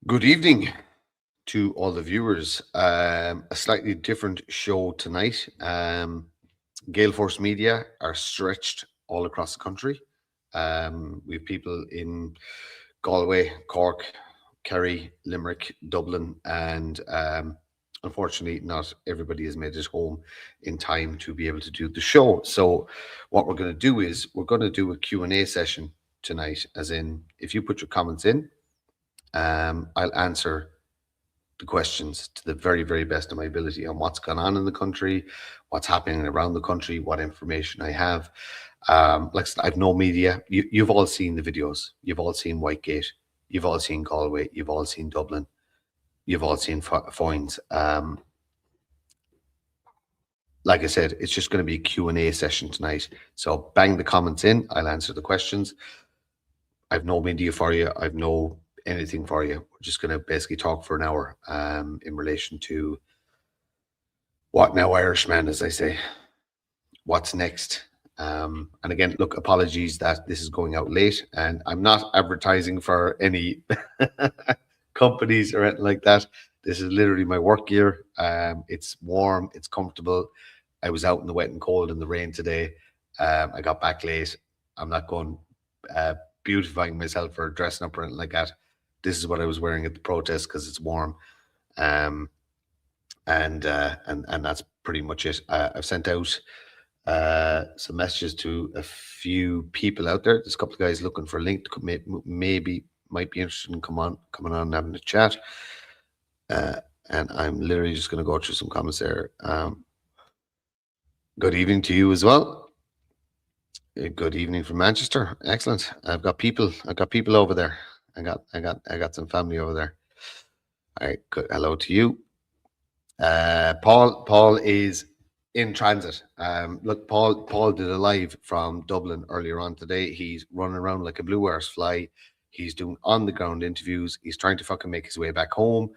Good evening to all the viewers. A slightly different show tonight. Gale Force Media are stretched all across the country. We have people in Galway, Cork, Kerry, Limerick, Dublin, and unfortunately, not everybody has made it home in time to be able to do the show. So what we're going to do is we're going to do a Q&A session tonight, as in, if you put your comments in, I'll answer the questions to the very, very best of my ability on what's gone on in the country, what's happening around the country, what information I have. Like I've no media. You've all seen the videos. You've all seen Whitegate. You've all seen Galway. You've all seen Dublin. You've all seen Foynes. Like I said, it's just going to be a Q&A session tonight. So bang the comments in. I'll answer the questions. I've no media for you. I've no anything for you. We're just going to basically talk for an hour in relation to what now, Irishman, as I say. What's next? And again, look, apologies that this is going out late, and I'm not advertising for any companies or anything like that. This is literally my work gear. It's warm, it's comfortable. I was out in the wet and cold in the rain today. I got back late. I'm not going beautifying myself or dressing up or anything like that. This is what I was wearing at the protest because it's warm. And that's pretty much it. I've sent out some messages to a few people out there. There's a couple of guys looking for a link to maybe might be interested in coming on and having a chat. And I'm literally just going to go through some comments there. Good evening to you as well. Good evening from Manchester. Excellent. I've got people over there. I got some family over there. All right. Good. Hello to you. Paul is in transit. Look, Paul did a live from Dublin earlier on today. He's running around like a blue arse fly. He's doing on the ground interviews. He's trying to fucking make his way back home.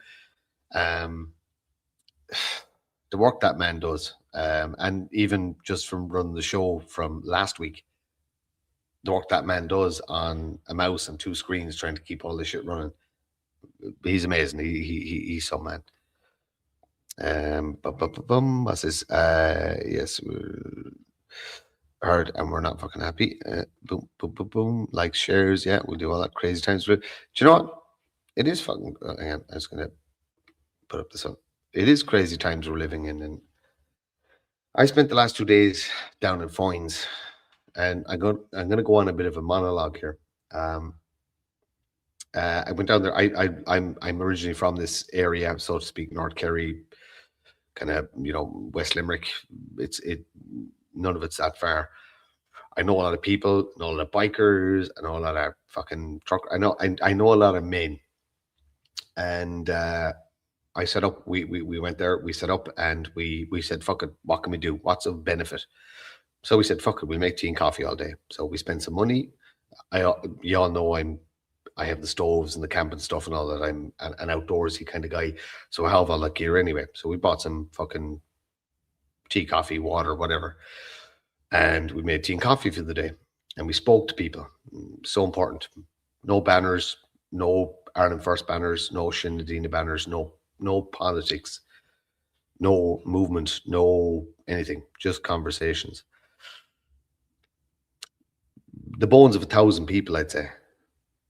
The work that man does, and even just from running the show from last week, the work that man does on a mouse and 2 screens trying to keep all this shit running. He's amazing. He's some man. What's this? Yes, we're heard and we're not fucking happy. Boom, boom, boom, boom. Like, shares, yeah, we do all that crazy times. Do you know what? It is fucking. Hang on, I'm just gonna put up this one. It is crazy times we're living in, and I spent the last 2 days down in Foynes, and I'm gonna go on a bit of a monologue here. I went down there. I'm originally from this area, so to speak, North Kerry, kind of, West Limerick. None of it's that far. I know a lot of people, I know a lot of bikers, I know a lot of fucking truck. I know a lot of men, and I set up. We went there. We set up, and we said, "Fuck it. What can we do? What's of benefit?" So we said, "Fuck it. We'll make tea and coffee all day." So we spent some money. You all know I have the stoves and the camping stuff and all that. I'm an outdoorsy kind of guy, so I have all that gear anyway. So we bought some fucking tea, coffee, water, whatever, and we made tea and coffee for the day. And we spoke to people. So important. No banners, no Ireland First banners, no Sinn Féin banners, no politics, no movement, no anything. Just conversations. The bones of 1,000 people, I'd say,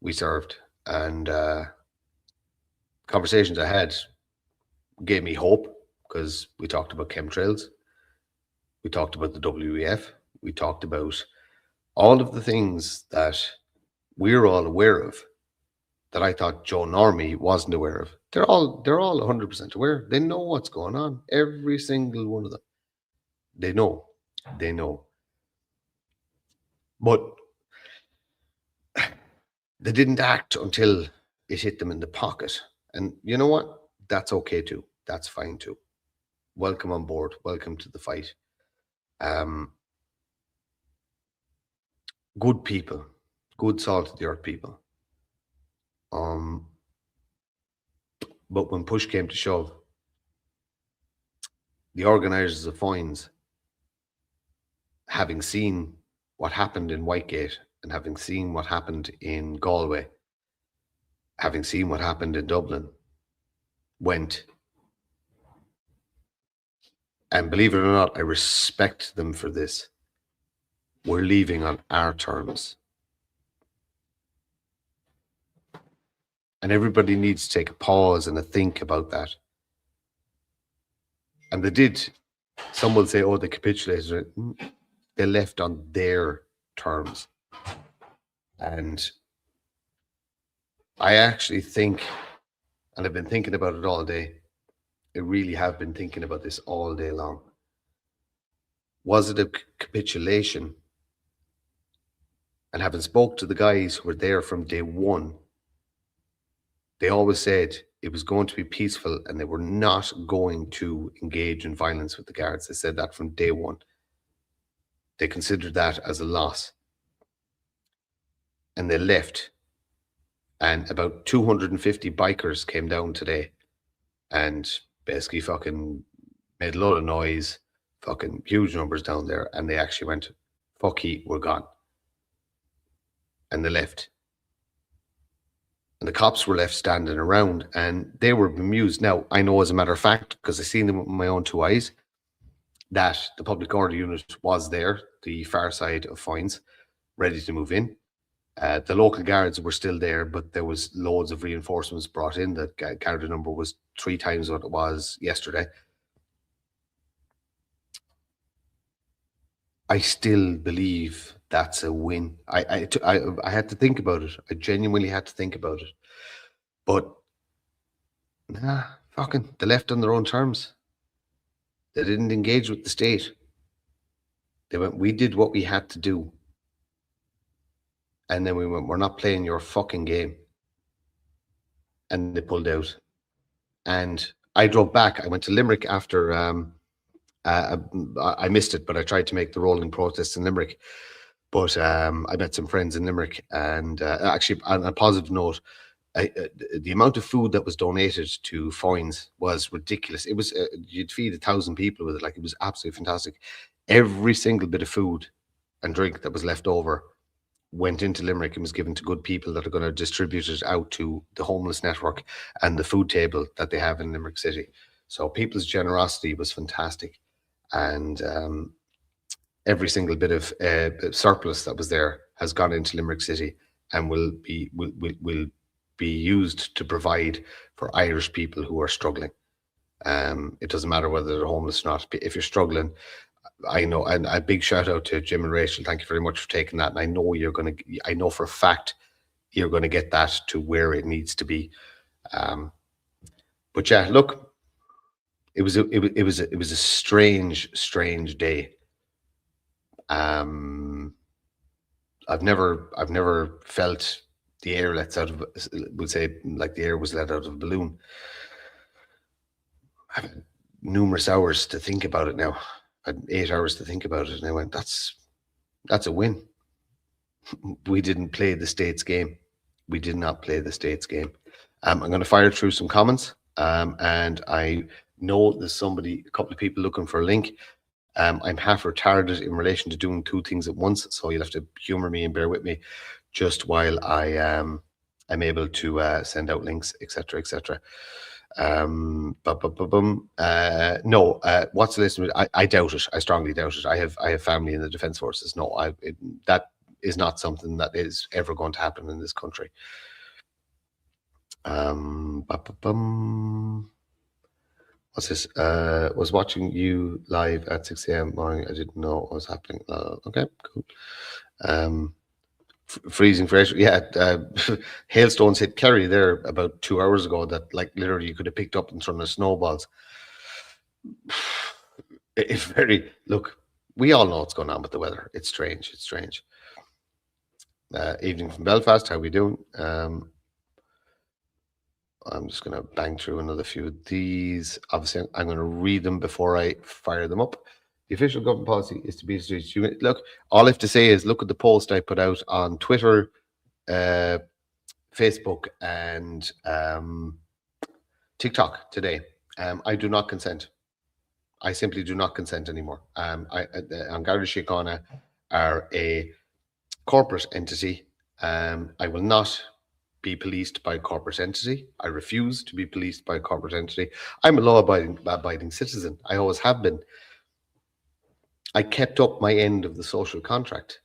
we served, and conversations I had gave me hope, because we talked about chemtrails, we talked about the WEF, we talked about all of the things that we're all aware of that I thought Joe Normie wasn't aware of. They're all 100% aware. They know what's going on. Every single one of them. They know. But they didn't act until it hit them in the pocket. And you know what? that's okay too. That's fine too. Welcome on board. Welcome to the fight. Um, good people, good salt of the earth people. Um, but when push came to shove, the organisers of fines, having seen what happened in Whitegate and having seen what happened in Galway, having seen what happened in Dublin, went, and believe it or not, I respect them for this. We're leaving on our terms. And everybody needs to take a pause and a think about that. And they did. Some will say, oh, they capitulated. They left on their terms. And I actually think, and I've been thinking about it all day, I really have been thinking about this all day long. Was it a capitulation? And having spoke to the guys who were there from day one, they always said it was going to be peaceful and they were not going to engage in violence with the guards. They said that from day one. They considered that as a loss. And they left. And about 250 bikers came down today and basically fucking made a lot of noise, fucking huge numbers down there. And they actually went, fuck ye, we're gone. And they left. And the cops were left standing around and they were bemused. Now, I know as a matter of fact, because I've seen them with my own two eyes, that the public order unit was there, the far side of Foynes, ready to move in. The local guards were still there, but there was loads of reinforcements brought in. The guard number was 3 times what it was yesterday. I still believe that's a win. I had to think about it. I genuinely had to think about it. But nah, fucking, they left on their own terms. They didn't engage with the state. They went, we did what we had to do. And then we went, we're not playing your fucking game. And they pulled out. And I drove back. I went to Limerick after I missed it, but I tried to make the rolling protest in Limerick. But I met some friends in Limerick, and actually, on a positive note, the amount of food that was donated to Foynes was ridiculous. It was you'd feed 1,000 people with it, like it was absolutely fantastic. Every single bit of food and drink that was left over went into Limerick and was given to good people that are going to distribute it out to the homeless network and the food table that they have in Limerick City. So people's generosity was fantastic, and every single bit of surplus that was there has gone into Limerick City and will be used to provide for Irish people who are struggling. It doesn't matter whether they're homeless or not. If you're struggling, I know, and a big shout out to Jim and Rachel. Thank you very much for taking that. And I know I know for a fact you're going to get that to where it needs to be. But yeah, look, it was a strange day. I've never felt the air lets out of, we'll say, like the air was let out of a balloon. I've had numerous hours to think about it now. I had 8 hours to think about it, and I went, that's a win. We didn't play the state's game. We did not play the state's game. I'm going to fire through some comments, and I know there's a couple of people looking for a link. I'm half retarded in relation to doing 2 things at once, so you'll have to humor me and bear with me just while I'm able to send out links, etc., etc. No, what's the list? I doubt it. I strongly doubt it. I have family in the Defence Forces. No, that is not something that is ever going to happen in this country. What's this? Was watching you live at 6 a.m. morning. I didn't know what was happening. Okay, cool. Freezing fresh. Yeah, hailstones hit Kerry there about 2 hours ago that like literally you could have picked up and thrown as snowballs. It's very, look, we all know what's going on with the weather. It's strange. It's strange. Evening from Belfast. How we doing? I'm just going to bang through another few of these. Obviously, I'm going to read them before I fire them up. The official government policy is to be distributed. Look, all I have to say is look at the post I put out on Twitter, Facebook, and TikTok today. I do not consent. I simply do not consent anymore. An Garda Síochána are a corporate entity. I will not be policed by a corporate entity. I refuse to be policed by a corporate entity. I'm a law-abiding citizen. I always have been. I kept up my end of the social contract.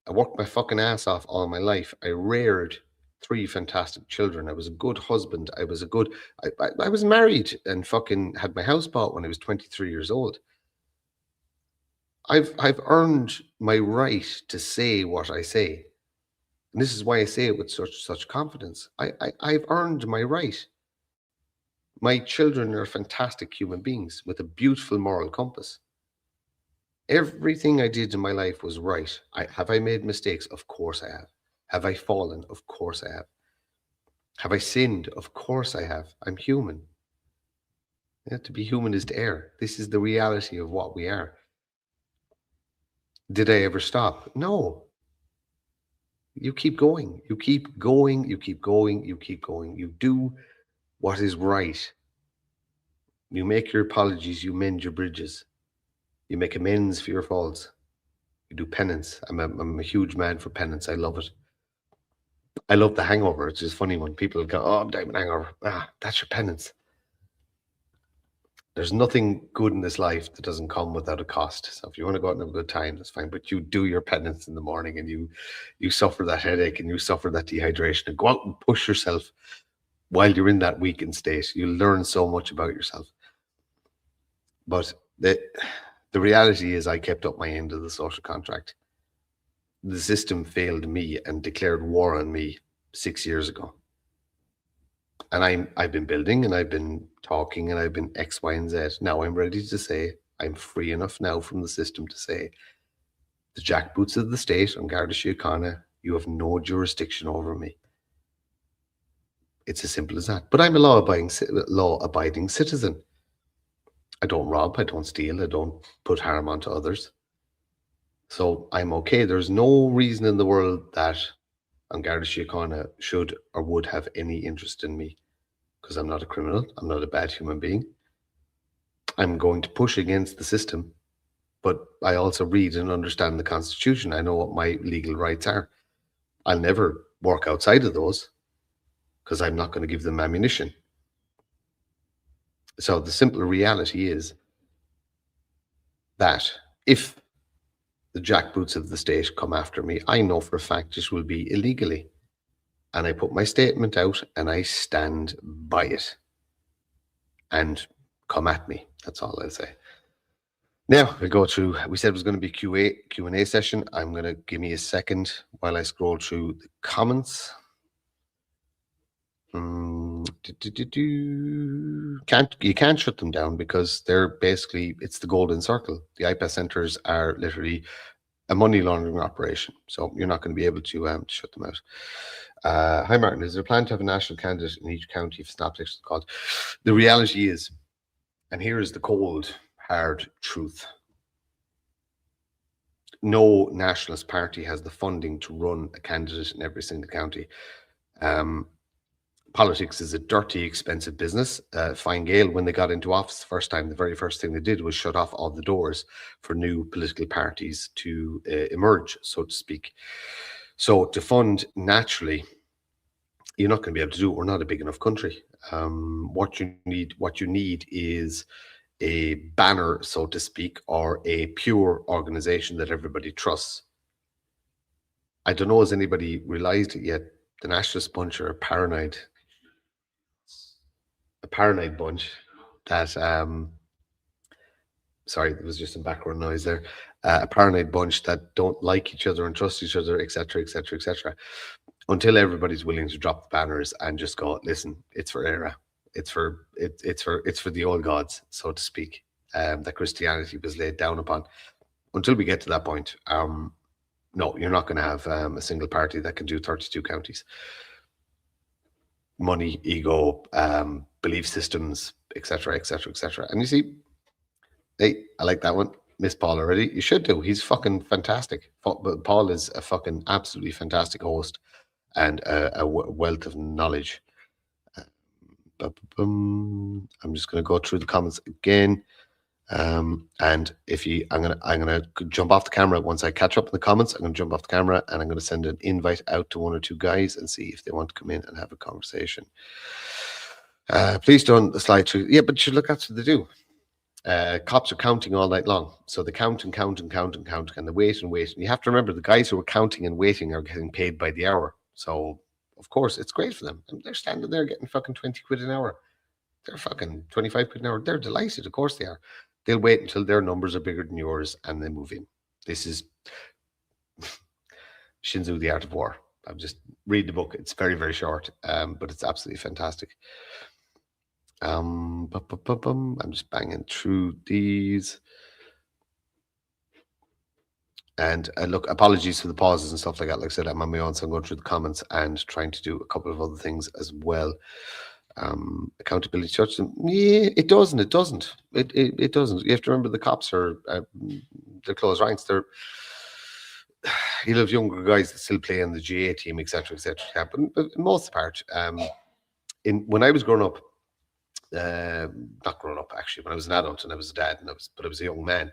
I worked my fucking ass off all my life. I reared 3 fantastic children. I was a good husband. I was married and fucking had my house bought when I was 23 years old. I've earned my right to say what I say. And this is why I say it with such confidence. I've earned my right. My children are fantastic human beings with a beautiful moral compass. Everything I did in my life was right. Have I made mistakes? Of course I have. Have I fallen? Of course I have. Have I sinned? Of course I have. I'm human. Yeah, to be human is to err. This is the reality of what we are. Did I ever stop? No. You keep going. You keep going. You keep going. You keep going. You do what is right. You make your apologies. You mend your bridges. You make amends for your faults. You do penance. I'm a huge man for penance. I love it. I love The Hangover. It's just funny when people go, "Oh, I'm dying of a hangover." That's your penance. There's nothing good in this life that doesn't come without a cost. So if you want to go out and have a good time, that's fine. But you do your penance in the morning, and you suffer that headache, and you suffer that dehydration, and go out and push yourself while you're in that weakened state. You'll learn so much about yourself. But the reality is, I kept up my end of the social contract. The system failed me and declared war on me 6 years ago. And I've been building, and I've been talking, and I've been X, Y, and Z. Now I'm ready to say I'm free enough now from the system to say, the jackboots of the state, on Garda Síochána, you have no jurisdiction over me. It's as simple as that. But I'm a law-abiding citizen. I don't rob, I don't steal, I don't put harm onto others. So I'm okay. There's no reason in the world that An Garda Síochána should or would have any interest in me, because I'm not a criminal. I'm not a bad human being. I'm going to push against the system, but I also read and understand the Constitution. I know what my legal rights are. I'll never work outside of those because I'm not going to give them ammunition. So the simple reality is that if the jackboots of the state come after me, I know for a fact it will be illegally. And I put my statement out and I stand by it. And come at me. That's all I'll say. Now we'll go through. We said it was going to be Q&A session. I'm going to give me a second while I scroll through the comments. You can't shut them down because they're basically, it's the golden circle. The IPAS centres are literally a money laundering operation, so you're not going to be able to shut them out. Hi Martin, is there a plan to have a national candidate in each county if snap elections are called? The reality is, and here is the cold, hard truth, no nationalist party has the funding to run a candidate in every single county. Politics is a dirty, expensive business. Fine Gael, when they got into office the first time, the very first thing they did was shut off all the doors for new political parties to emerge, so to speak. So to fund naturally, you're not going to be able to do it. We're not a big enough country. What you need is a banner, so to speak, or a pure organization that everybody trusts. I don't know, has anybody realized it yet? The Nationalist bunch are a paranoid bunch that sorry, there was just some background noise there. A paranoid bunch that don't like each other and trust each other, etc., etc., etc. Until everybody's willing to drop the banners and just go, listen, it's for era, it's for the old gods, so to speak, that Christianity was laid down upon. Until we get to that point, no, you're not going to have a single party that can do 32 counties. money, ego, belief systems, etc., etc., etc. And you see, hey, I like that one. Miss Paul already. You should do. He's fucking fantastic. Paul is a fucking absolutely fantastic host and a wealth of knowledge. I'm just going to go through the comments again. And if you, I'm gonna jump off the camera once I catch up in the comments. I'm gonna jump off the camera and I'm gonna send an invite out to one or two guys and see if they want to come in and have a conversation. Please don't slide through. Yeah, but you look, that's what they do. Cops are counting all night long, so they count and count and count and count, and they wait and wait. And you have to remember, the guys who are counting and waiting are getting paid by the hour. So of course it's great for them. And they're standing there getting fucking 20 quid an hour. They're fucking 25 quid an hour. They're delighted. Of course they are. They'll wait until their numbers are bigger than yours and they move in. This is Shinzu, The Art of War. I've just read the book. It's very, very short, but it's absolutely fantastic. I'm just banging through these. And look, apologies for the pauses and stuff like that. Like I said, I'm on my own, so I'm going through the comments and trying to do a couple of other things as well. Accountability touch them. Yeah, it doesn't. It doesn't. It doesn't. You have to remember, the cops are they're close ranks. They're, you'll have younger guys that still play in the GA team, etc., etc. Yeah, but most of the part, when I was growing up, not growing up actually, when I was an adult and I was a dad, and I was a young man.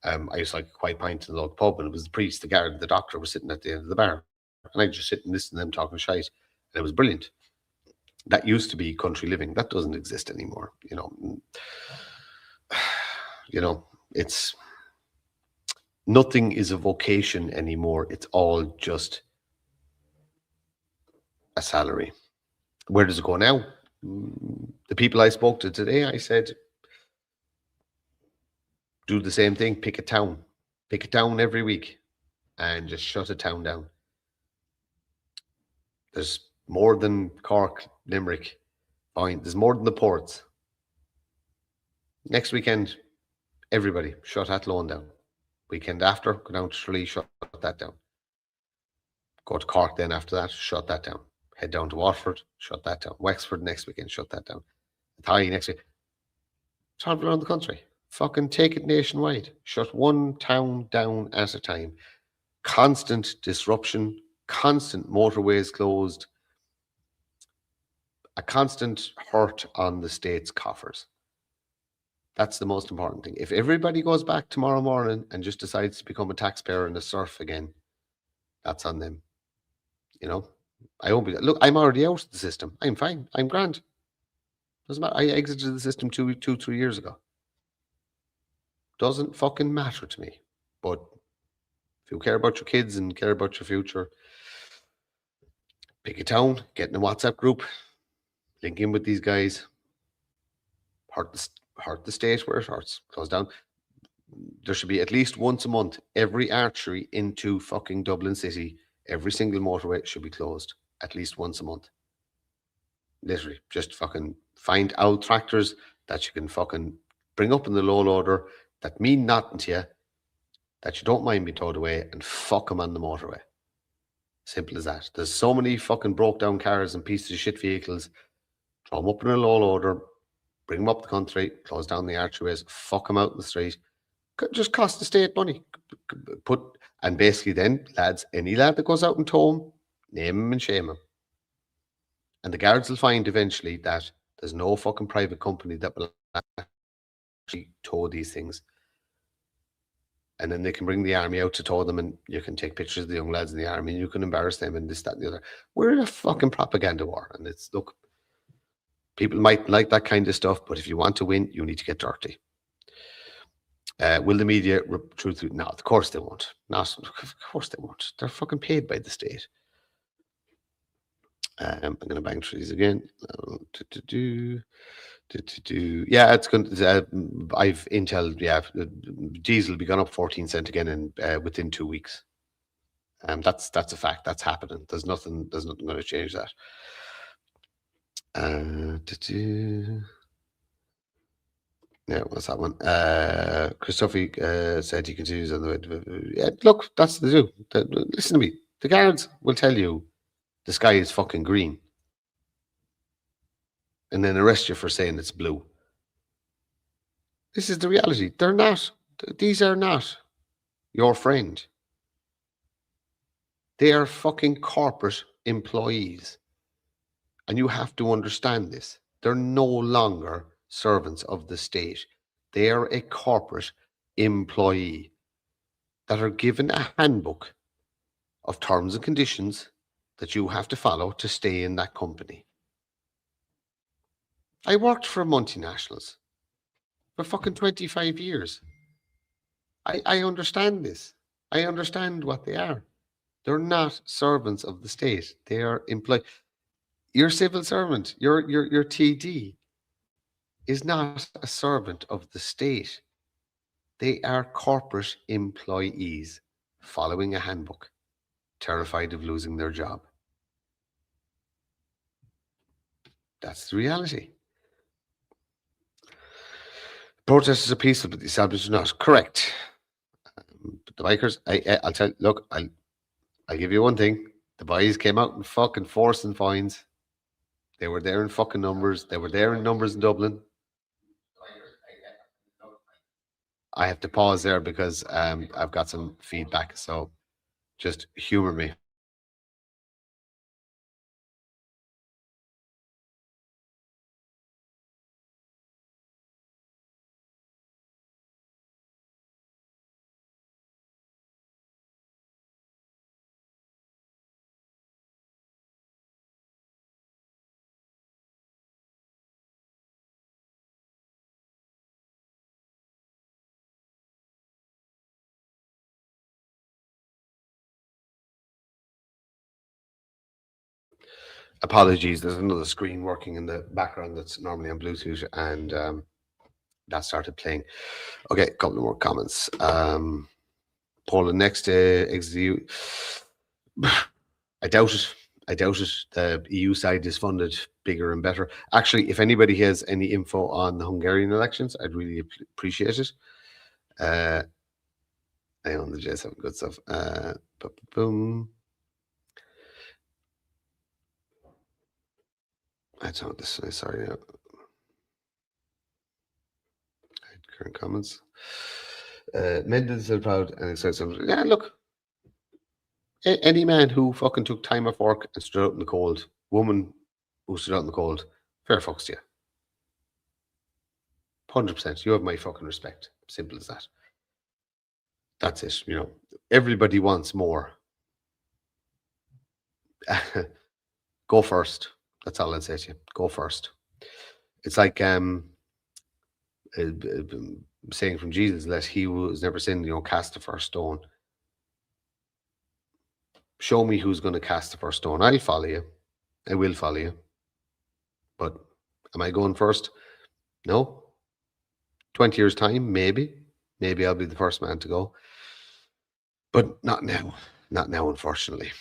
I used to like a quiet pint in the local pub, and it was the priest, the guard, and the doctor were sitting at the end of the bar, and I just sit and listen to them talking shite, and it was brilliant. That used to be country living. That doesn't exist anymore. It's nothing is a vocation anymore. It's all just a salary. Where does it go now? The people I spoke to today, I said, do the same thing. Pick a town every week and just shut a town down. There's more than Cork, Limerick. Fine. There's more than the ports. Next weekend, everybody shut Athlone down. Weekend after, go down to Tralee, shut that down. Go to Cork then after that, shut that down. Head down to Waterford, shut that down. Wexford next weekend, shut that down. Athy next week. Travel around the country. Fucking take it nationwide. Shut one town down at a time. Constant disruption, constant motorways closed, a constant hurt on the state's coffers. That's the most important thing. If everybody goes back tomorrow morning and just decides to become a taxpayer and a serf again, that's on them. I won't be. Look, I'm already out of the system. I'm fine. I'm grand. Doesn't matter. I exited the system 3 years ago. Doesn't fucking matter to me. But if you care about your kids and care about your future, pick a town, get in a WhatsApp group, link in with these guys, hurt the state where it hurts, close down. There should be at least once a month, every archery into fucking Dublin City, every single motorway should be closed at least once a month. Literally, just fucking find out tractors that you can fucking bring up in the low loader that mean nothing to you, that you don't mind being towed away, and fuck them on the motorway. Simple as that. There's so many fucking broke down cars and pieces of shit vehicles. Throw them up in a low loader, bring them up the country, close down the archways, fuck them out in the street. Just cost the state money. And basically then, lads, any lad that goes out and tow him, name him and shame him. And the guards will find eventually that there's no fucking private company that will actually tow these things. And then they can bring the army out to tow them, and you can take pictures of the young lads in the army, and you can embarrass them and this, that, and the other. We're in a fucking propaganda war. And it's, look, people might like that kind of stuff, but if you want to win, you need to get dirty. Will the media truth? No, of course they won't. Not, of course they won't. They're fucking paid by the state. I'm going to bang through these again. Yeah, it's going to. I've intel. Yeah, diesel will be gone up 14 cent again in within 2 weeks. That's a fact. That's happening. There's nothing going to change that. Yeah, what's that one? Christophe said he continues on the way. Yeah, look, that's the do. Listen to me. The guards will tell you the sky is fucking green. and then arrest you for saying it's blue. This is the reality. They're not. These are not your friend. They are fucking corporate employees. And you have to understand this. They're no longer servants of the state. They are a corporate employee that are given a handbook of terms and conditions that you have to follow to stay in that company. I worked for multinationals for fucking 25 years. I understand this. I understand what they are. They're not servants of the state. They are employed. Your civil servant, your TD, is not a servant of the state. They are corporate employees following a handbook, terrified of losing their job. That's the reality. Protesters are peaceful, but the establishment is not. Correct. But the bikers, I'll tell you, look, I'll give you one thing. The boys came out in fucking force and fines. They were there in fucking numbers. They were there in numbers in Dublin. I have to pause there because I've got some feedback. So just humor me. Apologies. There's another screen working in the background that's normally on Bluetooth, and that started playing. Okay, a couple more comments. Poland next execute. I doubt it. I doubt it. The EU side is funded bigger and better. Actually, if anybody has any info on the Hungarian elections, I'd really appreciate it. I own the J7 good stuff. Boom. I don't this. Sorry. Current comments. Mendon is proud and excited. Yeah, look. Any man who fucking took time off work and stood out in the cold, woman who stood out in the cold, fair fucks to you. 100%. You have my fucking respect. Simple as that. That's it. You know, everybody wants more. Go first. That's all I'd say to you. Go first. It's like saying from Jesus, let he who has never sinned, cast the first stone. Show me who's going to cast the first stone. I'll follow you. I will follow you. But am I going first? No. 20 years' time, maybe. Maybe I'll be the first man to go. But not now. Not now, unfortunately.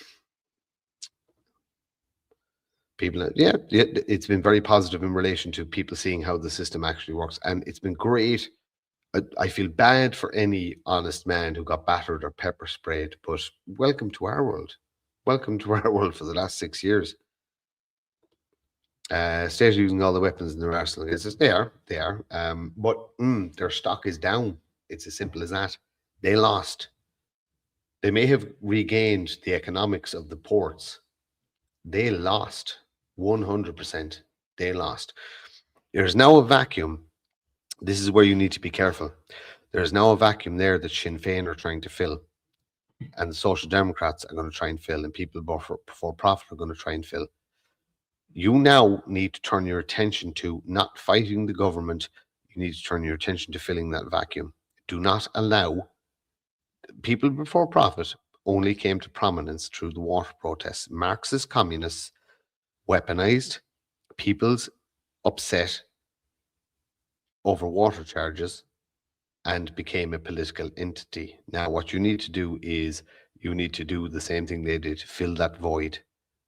People, yeah, it's been very positive in relation to people seeing how the system actually works. And it's been great. I feel bad for any honest man who got battered or pepper sprayed, but welcome to our world. Welcome to our world for the last 6 years. State using all the weapons in their arsenal. They are. But their stock is down. It's as simple as that. They lost. They may have regained the economics of the ports. They lost 100%. They lost. There's now a vacuum. This is where you need to be careful. There's now a vacuum there that Sinn Féin are trying to fill, and the Social Democrats are going to try and fill, and people before profit are going to try and fill. You now need to turn your attention to not fighting the government. You need to turn your attention to filling that vacuum. Do not allow people before profit only came to prominence through the water protests. Marxist communists weaponized people's upset over water charges and became a political entity. Now, what you need to do is you need to do the same thing they did, fill that void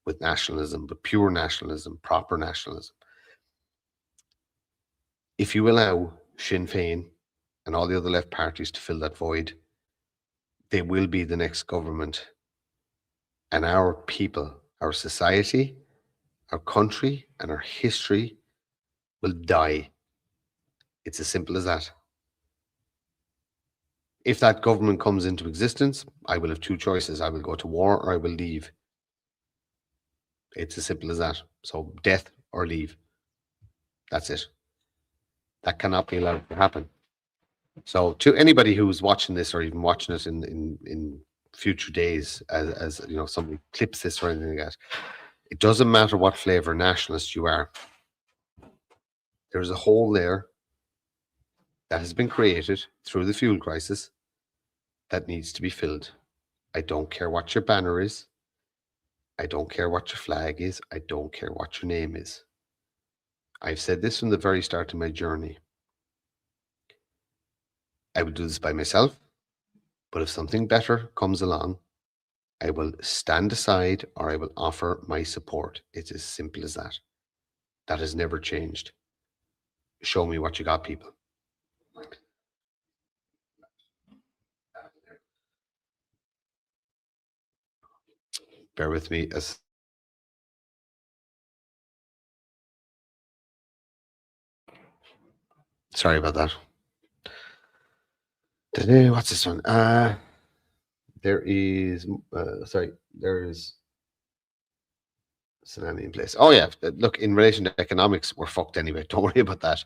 with nationalism, but pure nationalism, proper nationalism. If you allow Sinn Féin and all the other left parties to fill that void, they will be the next government. And our people, our society, our country, and our history will die. It's as simple as that. If that government comes into existence, I will have two choices. I will go to war or I will leave. It's as simple as that. So death or leave. That's it. That cannot be allowed to happen. So to anybody who's watching this or even watching it in future days, as you know, somebody clips this or anything like that, it doesn't matter what flavor nationalist you are. There's a hole there that has been created through the fuel crisis that needs to be filled. I don't care what your banner is. I don't care what your flag is. I don't care what your name is. I've said this from the very start of my journey. I will do this by myself, but if something better comes along, I will stand aside or I will offer my support. It's as simple as that. That has never changed. Show me what you got, people. Bear with me as sorry about that. What's this one? There is there is tsunami in place. Oh yeah, look, in relation to economics, we're fucked anyway. Don't worry about that.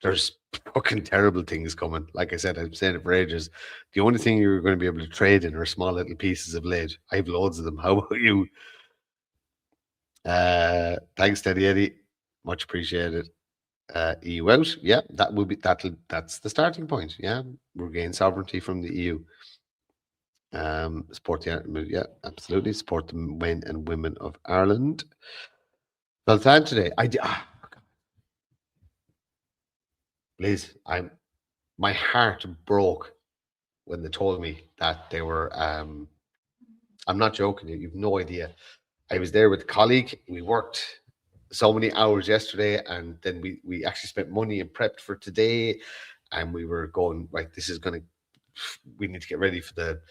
There's fucking terrible things coming. Like I said, I've said it for ages. The only thing you're going to be able to trade in are small little pieces of lead. I have loads of them. How about you? Thanks, Teddy Eddie. Much appreciated. EU out. Yeah, that will be that's the starting point. Yeah, regain sovereignty from the EU. Support the yeah, absolutely support the men and women of Ireland. Well, time today. Liz, my heart broke when they told me that they were. I'm not joking. You've no idea. I was there with a colleague. We worked so many hours yesterday, and then we actually spent money and prepped for today, and we were going right. This is going to. We need to get ready for the.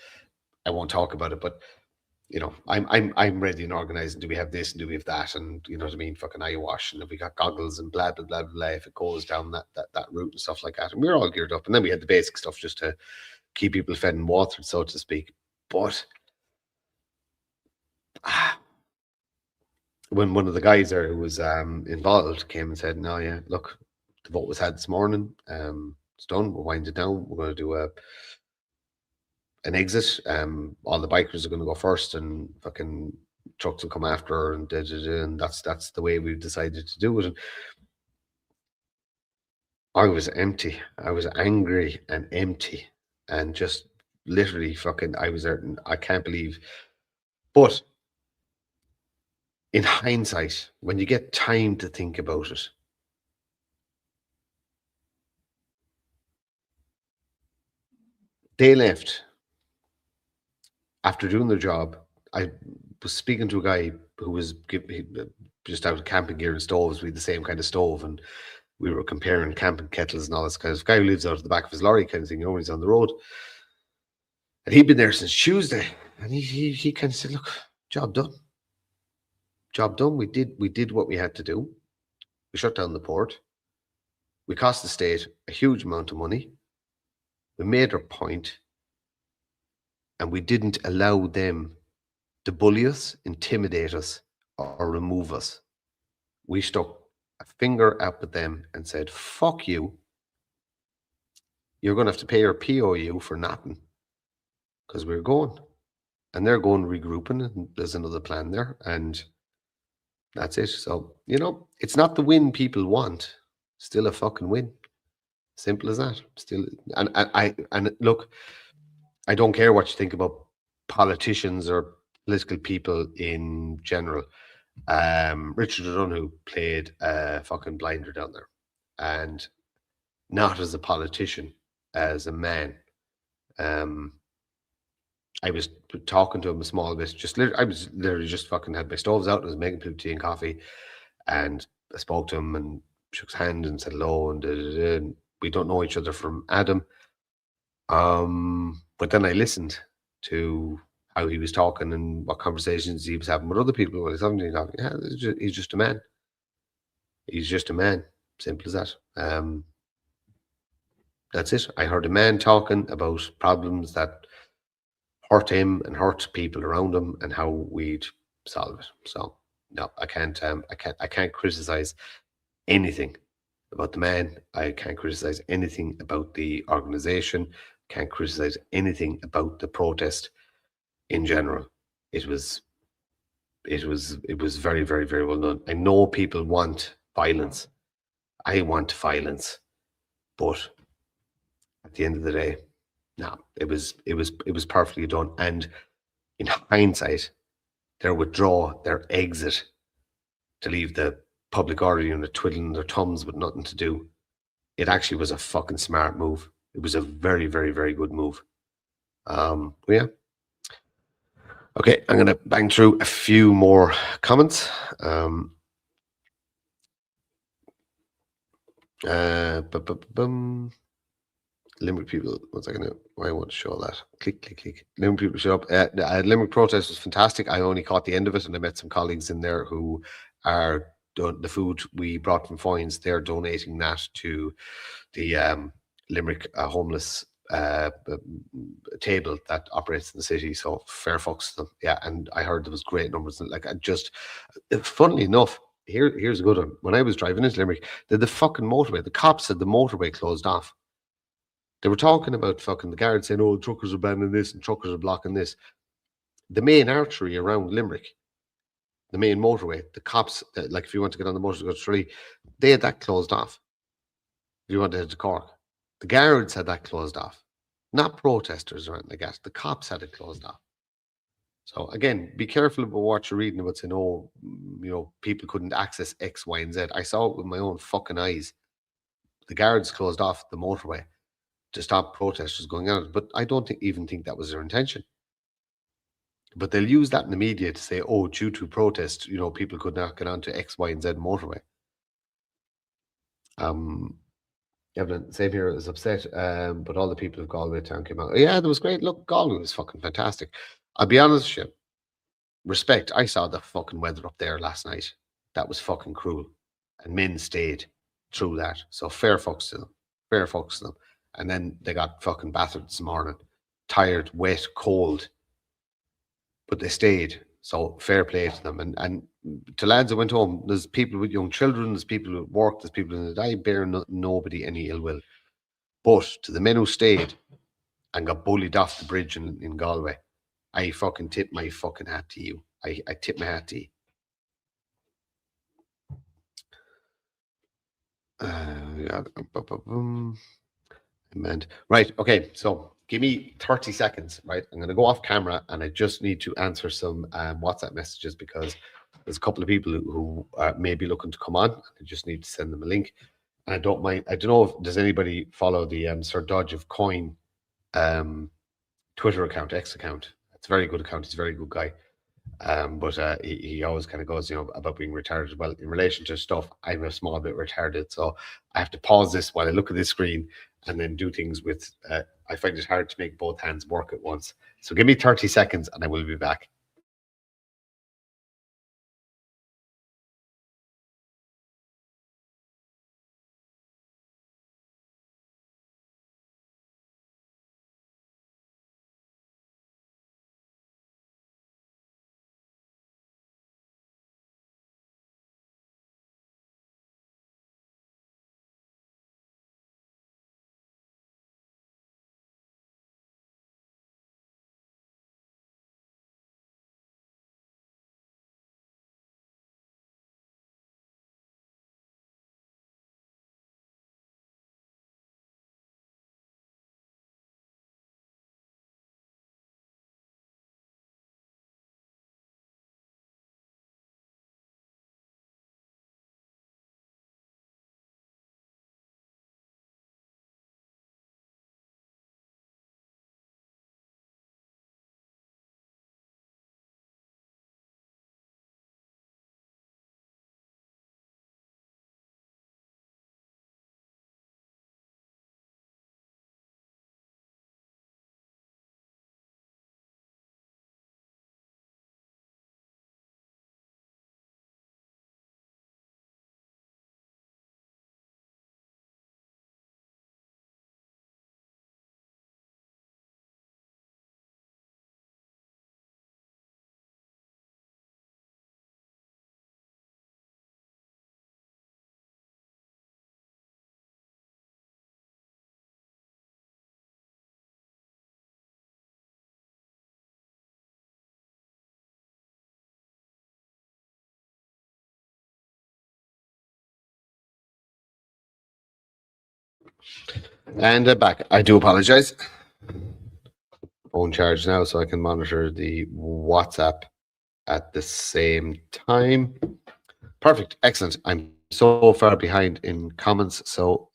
I won't talk about it, but you know, I'm ready and organized. And do we have this and do we have that? And you know what I mean? Fucking eye wash and if we got goggles and blah blah blah blah. If it goes down that route and stuff like that, and we were all geared up. And then we had the basic stuff just to keep people fed and watered, so to speak. But when one of the guys there who was involved came and said, "No, yeah, look, the vote was had this morning. It's done. We're winding down. We're going to do an exit. All the bikers are going to go first, and fucking trucks will come after, and and that's the way we've decided to do it." And I was empty. I was angry and empty, and just literally fucking. I was there, and I can't believe. But in hindsight, when you get time to think about it, they left after doing their job. I was speaking to a guy who was just out of camping gear and stoves. We had the same kind of stove, and we were comparing camping kettles and all this kind of guy who lives out of the back of his lorry kind of thing, you know, when he's on the road. And he'd been there since Tuesday. And he kind of said, look, job done. Job done. We did what we had to do. We shut down the port. We cost the state a huge amount of money. We made our point, and we didn't allow them to bully us, intimidate us, or remove us. We stuck a finger up at them and said, fuck you. You're going to have to pay your POU for nothing, because we're going. And they're going regrouping, and there's another plan there. And that's it. So, you know, it's not the win people want. Still a fucking win. Simple as that. Still, and look, I don't care what you think about politicians or political people in general. Richard O'Donoghue played a fucking blinder down there, and not as a politician, as a man. I was talking to him a small bit. I was literally just fucking had my stoves out and was making people tea and coffee, and I spoke to him and shook his hand and said hello and, and we don't know each other from Adam. But then I listened to how he was talking and what conversations he was having with other people while he's having tea and coffee. Yeah, he's just a man. He's just a man. Simple as that. That's it. I heard a man talking about problems that hurt him and hurt people around him and how we'd solve it. So no, I can't criticize anything about the man. I can't criticize anything about the organization. Can't criticize anything about the protest in general. It was it was very, very, very well done. I know people want violence. I want violence, but at the end of the day, no, it was perfectly done. And in hindsight, their withdrawal, their exit to leave the public order unit twiddling their thumbs with nothing to do, it actually was a fucking smart move. It was a very, very, very good move. Yeah. Okay, I'm gonna bang through a few more comments. Bum. Limerick people, one second now. I want to show that. Click, click, click. Limerick people show up. The Limerick protest was fantastic. I only caught the end of it, and I met some colleagues in there who are the food we brought from Foynes. They're donating that to the Limerick homeless table that operates in the city. So fair fucks to them. Yeah, and I heard there was great numbers. Like I just, funnily enough, here's a good one. When I was driving into Limerick, the fucking motorway, the cops said the motorway closed off. They were talking about fucking the guards saying, "Oh, truckers are banning this and truckers are blocking this." The main artery around Limerick, the main motorway, the cops, like if you want to get on the motor to go to Tralee, they had that closed off. If you want to head to Cork, the guards had that closed off, not protesters or anything like that. The cops had it closed off. So again, be careful about what you're reading about saying, "Oh, people couldn't access X, Y, and Z." I saw it with my own fucking eyes. The guards closed off the motorway to stop protesters going on. But I don't even think that was their intention. But they'll use that in the media to say, "Oh, due to protest, people could not get onto X, Y, and Z motorway." Evelyn, same here, is upset, but all the people of Galway town came out. Yeah, that was great. Look, Galway was fucking fantastic. I'll be honest with you, respect. I saw the fucking weather up there last night. That was fucking cruel, and men stayed through that. So fair fucks to them. Fair fucks to them. And then they got fucking battered this morning, tired, wet, cold, but they stayed. So fair play to them. And to lads that went home, there's people with young children, there's people at work, there's people in the I bear nobody any ill will. But to the men who stayed and got bullied off the bridge in Galway, I fucking tip my fucking hat to you. I tip my hat to you. Yeah. Right. Okay. So give me 30 seconds. Right. I'm going to go off camera and I just need to answer some WhatsApp messages because there's a couple of people who may be looking to come on. I just need to send them a link. And I don't mind. I don't know if does anybody follow the Sir Dodge of Coin Twitter account, X account. It's a very good account. He's a very good guy. But he always kind of goes, about being retarded. Well, in relation to stuff, I'm a small bit retarded, so I have to pause this while I look at the screen and then do things with. I find it hard to make both hands work at once. So give me 30 seconds, and I will be back. And back. I do apologize. Phone charged now, so I can monitor the WhatsApp at the same time. Perfect. Excellent. I'm so far behind in comments, so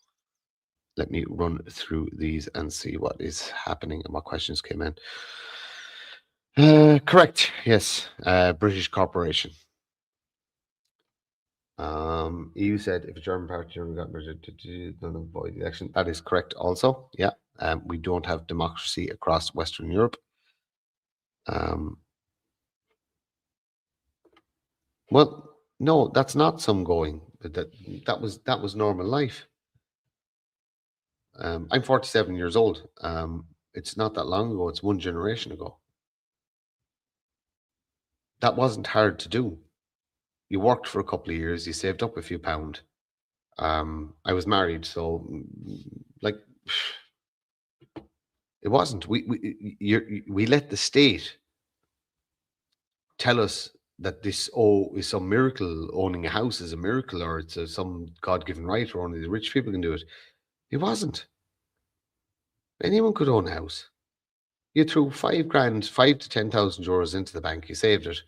let me run through these and see what is happening and what questions came in. Correct. Yes. British corporation. EU said if a German party got don't avoid the election. That is correct. Also, yeah. We don't have democracy across Western Europe. Well, no, that's not some going. That was normal life. I'm 47 years old. It's not that long ago. It's one generation ago. That wasn't hard to do. You worked for a couple of years. You saved up a few pound. I was married, so like it wasn't. We let the state tell us that this is some miracle. Owning a house is a miracle, or it's some God-given right, or only the rich people can do it. It wasn't. Anyone could own a house. You threw 5 grand, 5 to 10,000 euros into the bank. You saved it.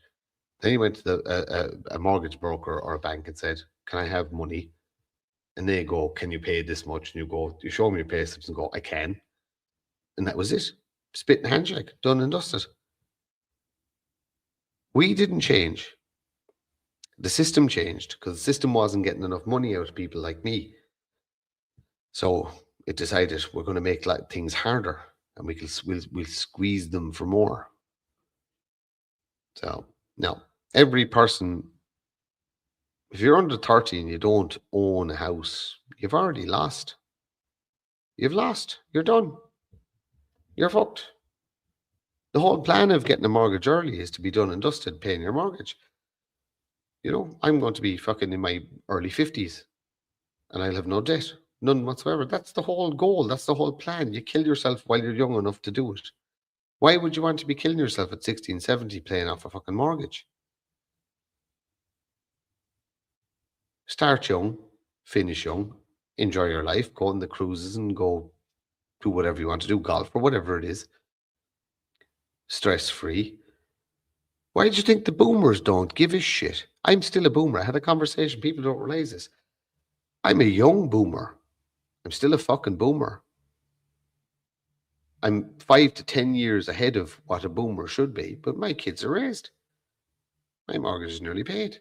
Then you went to a mortgage broker or a bank and said, "Can I have money?" And they go, "Can you pay this much?" And you go, "You show me your pay slips," and go, "I can." And that was it. Spit and handshake, done and dusted. We didn't change. The system changed because the system wasn't getting enough money out of people like me. So it decided we're going to make things harder, and we'll squeeze them for more. So now every person, if you're under 30 and you don't own a house, you've already lost. You've lost. You're done. You're fucked. The whole plan of getting a mortgage early is to be done and dusted, paying your mortgage. You know, I'm going to be fucking in my early 50s and I'll have no debt, none whatsoever. That's the whole goal. That's the whole plan. You kill yourself while you're young enough to do it. Why would you want to be killing yourself at 16, 70 paying off a fucking mortgage? Start young, finish young, enjoy your life, go on the cruises and go do whatever you want to do, golf or whatever it is. Stress free. Why do you think the boomers don't give a shit? I'm still a boomer. I had a conversation. People don't realize this. I'm a young boomer. I'm still a fucking boomer. I'm 5 to 10 years ahead of what a boomer should be, but my kids are raised. My mortgage is nearly paid.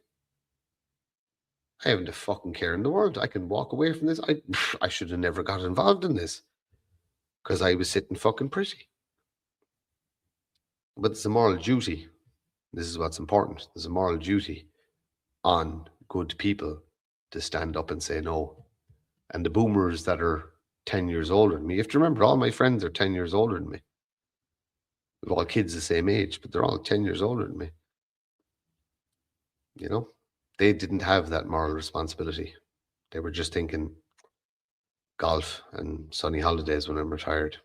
I haven't a fucking care in the world. I can walk away from this. I should have never got involved in this because I was sitting fucking pretty. But it's a moral duty. This is what's important. There's a moral duty on good people to stand up and say no. And the boomers that are 10 years older than me, you have to remember, all my friends are 10 years older than me. We've all kids the same age, but they're all 10 years older than me. You know, they didn't have that moral responsibility. They were just thinking golf and sunny holidays when I'm retired.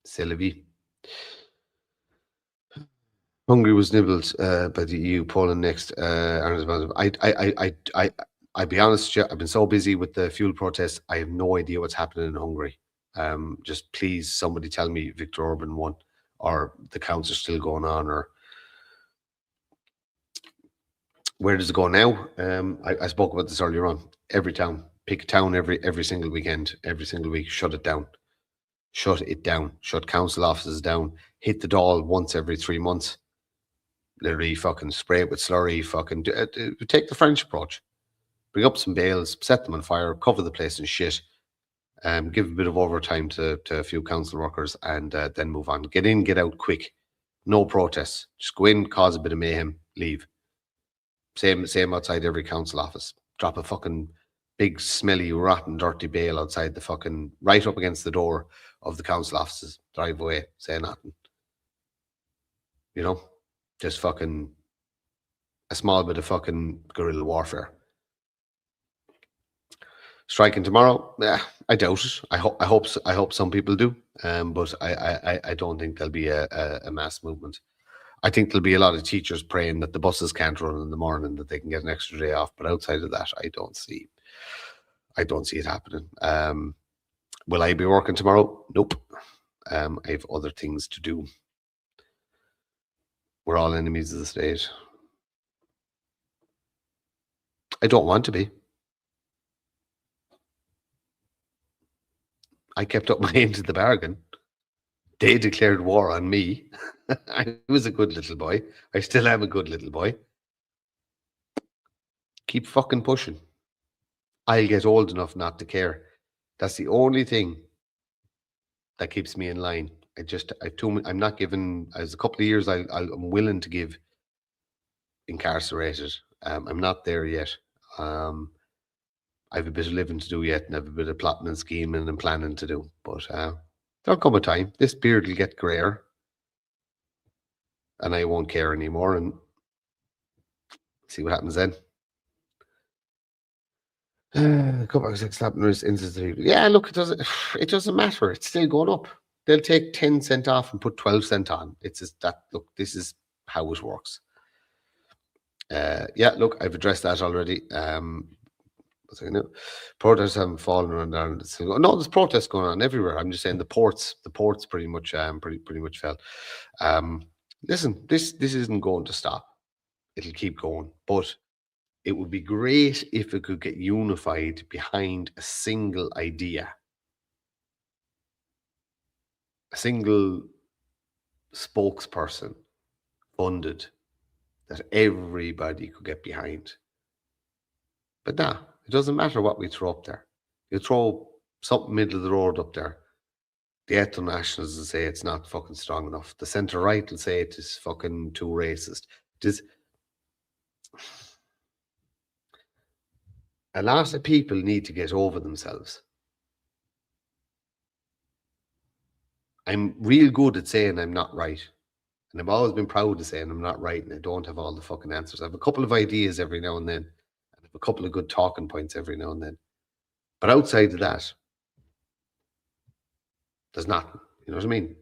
C'est la vie. Hungary was nibbled by the EU. Poland next. I'd be honest with you, I've been so busy with the fuel protests, I have no idea what's happening in Hungary. Just please, somebody tell me Viktor Orban won, or the counts are still going on, or where does it go now? I spoke about this earlier on. Every town, pick a town every single weekend, every single week, shut it down. Shut it down. Shut council offices down. Hit the Dáil once every 3 months. Literally fucking spray it with slurry, fucking take the French approach. Bring up some bales, set them on fire, cover the place in shit, give a bit of overtime to a few council workers, and then move on. Get in, get out quick. No protests. Just go in, cause a bit of mayhem, leave. Same outside every council office. Drop a fucking big, smelly, rotten, dirty bale outside the fucking, right up against the door of the council offices. Drive away, say nothing. You know? Just fucking a small bit of fucking guerrilla warfare. Striking tomorrow? Yeah, I doubt it. I hope some people do. But I don't think there'll be a mass movement. I think there'll be a lot of teachers praying that the buses can't run in the morning, that they can get an extra day off. But outside of that, I don't see I don't see it happening. Will I be working tomorrow? Nope. I have other things to do. We're all enemies of the state. I don't want to be. I kept up my end of the bargain. They declared war on me. I was a good little boy. I still am a good little boy. Keep fucking pushing. I'll get old enough not to care. That's the only thing that keeps me in line. I'm not giving, as a couple of years, I'm willing to give incarcerated. I'm not there yet. I have a bit of living to do yet, and I have a bit of plotting and scheming and planning to do. But there'll come a time. This beard will get greyer, and I won't care anymore. And see what happens then. A couple of slapping wrist instantly. Yeah, look, it doesn't matter. It's still going up. They'll take 10 cent off and put 12 cent on. It's just that, look, this is how it works. Yeah, look, I've addressed that already. Protests haven't fallen around Ireland. No, there's protests going on everywhere. I'm just saying the ports pretty much pretty much fell. Listen, this isn't going to stop. It'll keep going, but it would be great if it could get unified behind a single idea, a single spokesperson funded that everybody could get behind. But nah, it doesn't matter what we throw up there. You throw something middle of the road up there. The ethno-nationalists will say it's not fucking strong enough. The centre-right will say it is fucking too racist. A lot of people need to get over themselves. I'm real good at saying I'm not right. And I've always been proud of saying I'm not right and I don't have all the fucking answers. I have a couple of ideas every now and then. I have a couple of good talking points every now and then. But outside of that, there's nothing. You know what I mean?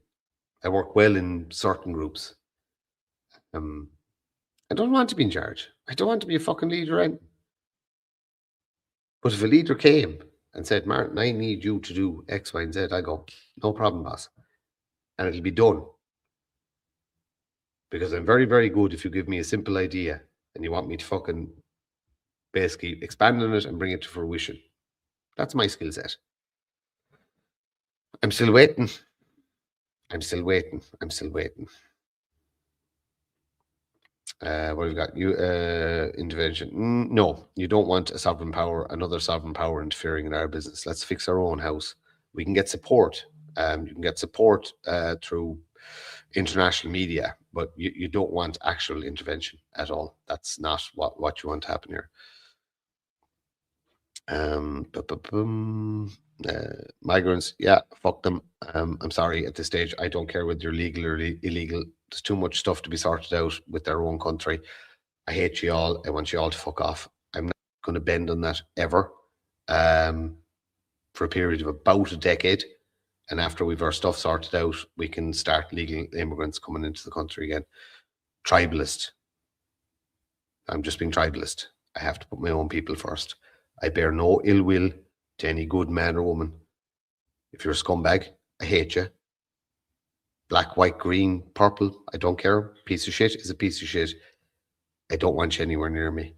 I work well in certain groups. I don't want to be in charge. I don't want to be a fucking leader. But if a leader came and said, Martin, I need you to do X, Y, and Z, I go, no problem, boss. And it'll be done. Because I'm very, very good if you give me a simple idea and you want me to fucking basically expand on it and bring it to fruition. That's my skill set. I'm still waiting. I'm still waiting. I'm still waiting. What have we got? Intervention. No, you don't want a sovereign power, another sovereign power interfering in our business. Let's fix our own house. We can get support. You can get support through international media, but you don't want actual intervention at all. That's not what you want to happen here. Migrants, yeah, fuck them. I'm sorry, at this stage, I don't care whether you're legal or illegal. There's too much stuff to be sorted out with their own country. I hate you all. I want you all to fuck off. I'm not going to bend on that ever. For a period of about a decade. And after we've our stuff sorted out, we can start legal immigrants coming into the country again. Tribalist. I'm just being tribalist. I have to put my own people first. I bear no ill will to any good man or woman. If you're a scumbag, I hate you. Black, white, green, purple, I don't care. Piece of shit is a piece of shit. I don't want you anywhere near me.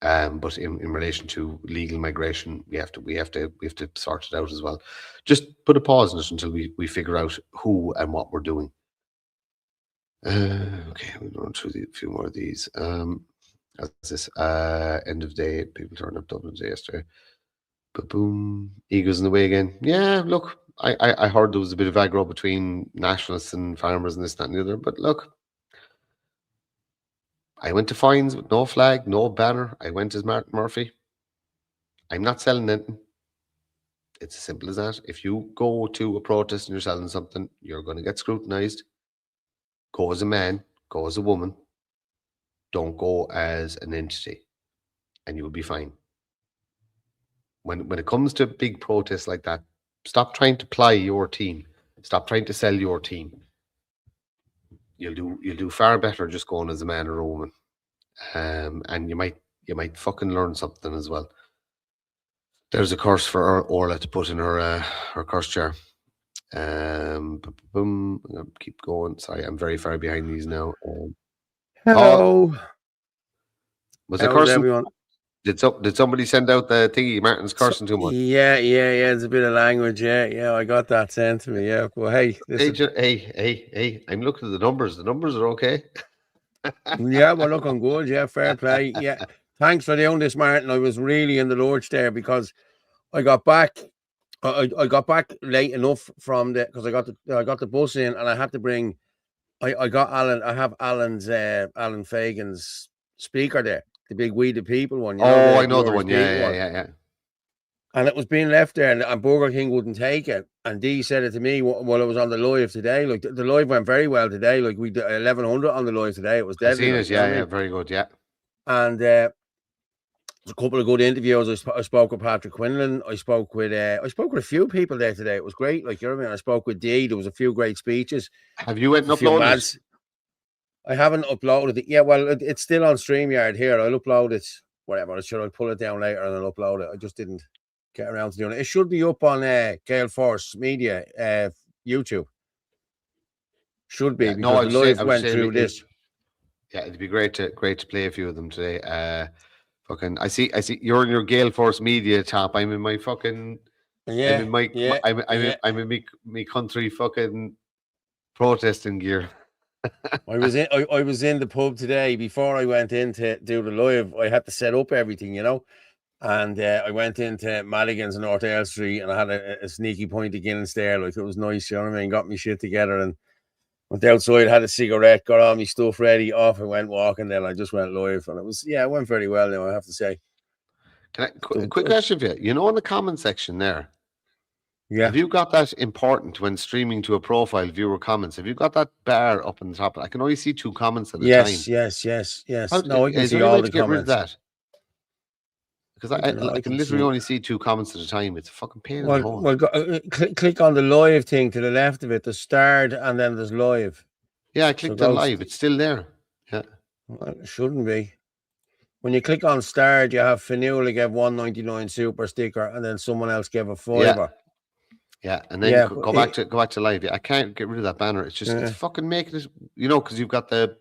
But in relation to legal migration, we have to sort it out as well. Just put a pause on it until we figure out who and what we're doing. Okay, we're going through a few more of these. As this end of day, people turned up Dublin day yesterday. But boom, egos in the way again. Yeah, look, I heard there was a bit of aggro between nationalists and farmers and this, that, and the other. But look, I went to Fines with no flag, no banner. I went as Martin Murphy. I'm not selling anything. It's as simple as that. If you go to a protest and you're selling something, you're going to get scrutinized. Go as a man, go as a woman. Don't go as an entity, and you'll be fine. When it comes to big protests like that, stop trying to ply your team. Stop trying to sell your team. You'll do far better just going as a man or a woman. And you might fucking learn something as well. There's a curse for Orla to put in her curse jar. Boom. I'm gonna keep going. Sorry, I'm very far behind these now. Paul, Hello. was I How's cursing? everyone? Did somebody send out the thingy? Martin's cursing too much. Yeah. It's a bit of language. Yeah. I got that sent to me. Yeah. But hey, Hey, listen. hey! I'm looking at the numbers. The numbers are okay. Yeah, well, look, I'm good. Yeah, fair play. Yeah. Thanks for doing this, Martin. I was really in the lurch there because I got back. I got back late enough from because I got the bus in and I had to bring. I got Alan. I have Alan Fagan's speaker there, the big We the People one. You know Oh, I the know the Irish one. People one. Yeah. And it was being left there, and Burger King wouldn't take it. And Dee said it to me while I was on the live today. Like the live went very well today. Like we did 1100 on the live today. It was I deadly. seen Like it. you know what I Yeah, mean. very good. Yeah. And a couple of good interviews. I spoke with Patrick Quinlan. I spoke with a few people there today. It was great. Like you know what I mean. I spoke with Dee. There was a few great speeches. Have you went A and few uploaded mad. it? I haven't uploaded it. Yeah, well, it's still on StreamYard here. I'll upload it. Whatever. I'll pull it down later and I'll upload it. I just didn't get around to doing it. It should be up on Gale Force Media YouTube. Should be Yeah. No, because the live I was went saying through this. yeah, it'd be great to play a few of them today. Fucking, I see you're in your Gale Force Media top. I'm in my fucking. I'm Yeah, in my. yeah, yeah. I'm in me country fucking protesting gear. I was in the pub today before I went in to do the live. I had to set up everything, and I went into Madigan's in North Air Street, and I had a sneaky point of Guinness there. Like it was nice, you know what I mean. Got me shit together and went outside, had a cigarette, got all my stuff ready, off and went walking. Then I just went live, and it went very well. Now I have to say. Can I, quick question for you? You know, in the comment section there, Yeah. have you got that important when streaming to a profile viewer comments? Have you got that bar up on the top? I can only see 2 comments at a time. Yes. No, I can Is there see any all way the to get rid of comments. that? Because I don't know. I I can can literally see. only see 2 comments at a time. It's a fucking pain in the Well, hole. well, click on the live thing to the left of it. The start, and then there's live. Yeah, I So clicked on go. live. It's still there. Yeah. Well, it shouldn't be. When you click on start, you have Fanula gave 199 super sticker, and then someone else gave a Yeah. fiver. Yeah, and then Yeah, go back to live. Yeah, I can't get rid of that banner. It's just it's fucking making it. You know, because you've got the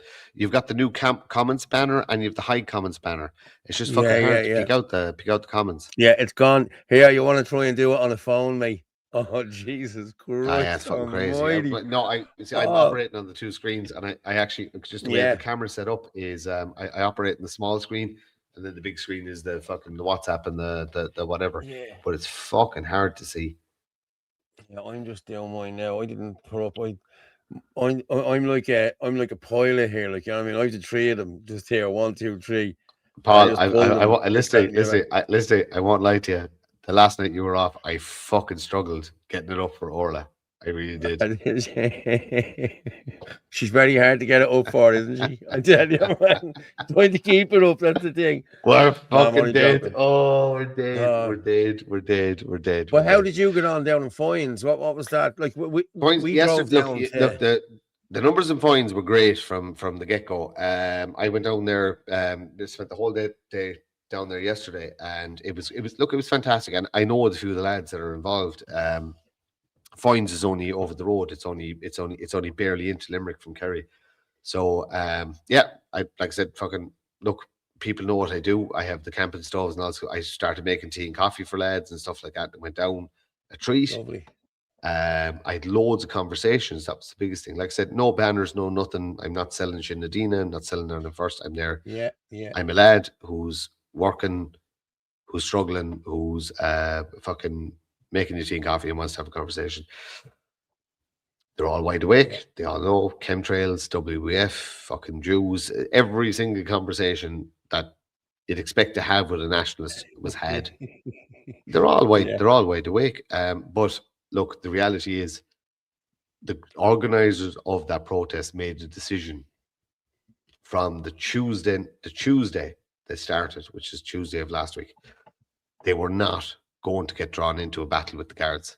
new comments banner and you have the high comments banner. It's just fucking hard to pick out the comments. Yeah, it's gone. Here, you want to try and do it on a phone, mate? Oh, Jesus Ah, yeah, it's Christ fucking crazy. Almighty! No, I see. I'm operating on the 2 screens, and I actually just the way the camera set up is I operate in the small screen, and then the big screen is the fucking the WhatsApp and the whatever. Yeah. But it's fucking hard to see. Yeah, I'm just doing mine now. I didn't put up. I'm like a pilot here. Like you know what I mean. I have the three of them just here. 1, 2, 3. And I Paul, just pull them. listen. I won't lie to you. The last night you were off, I fucking struggled getting it up for Orla. I really did. She's very hard to get it up for, isn't she? I tell you, man. Trying to keep it up. That's the thing. We're No, I'm fucking only dead. joking. Oh, we're dead. We're dead. But how did you get on down in Foynes? What was that like? Points We drove yesterday. down Look, to. the numbers and fines were great from the get go. I went down there. Spent the whole day down there yesterday, and it was fantastic. And I know a few of the lads that are involved. Foynes is only over the road. It's only barely into Limerick from Kerry. So yeah, like I said, fucking look. People know what I do. I have the camping stoves, and also I started making tea and coffee for lads and stuff like that. And went down a treat. Lovely. I had loads of conversations. That was the biggest thing. Like I said, no banners, no nothing. I'm not selling Shinadina. I'm not selling Ireland First. I'm there. Yeah. I'm a lad who's working, who's struggling, who's fucking making you tea and coffee and wants to have a conversation. They're all wide awake. They all know chemtrails, WWF, fucking Jews. Every single conversation that you'd expect to have with a nationalist was had. They're all wide. Yeah. They're all wide awake. But look, the reality is, the organizers of that protest made a decision from the Tuesday they started, which is Tuesday of last week. They were not going to get drawn into a battle with the guards.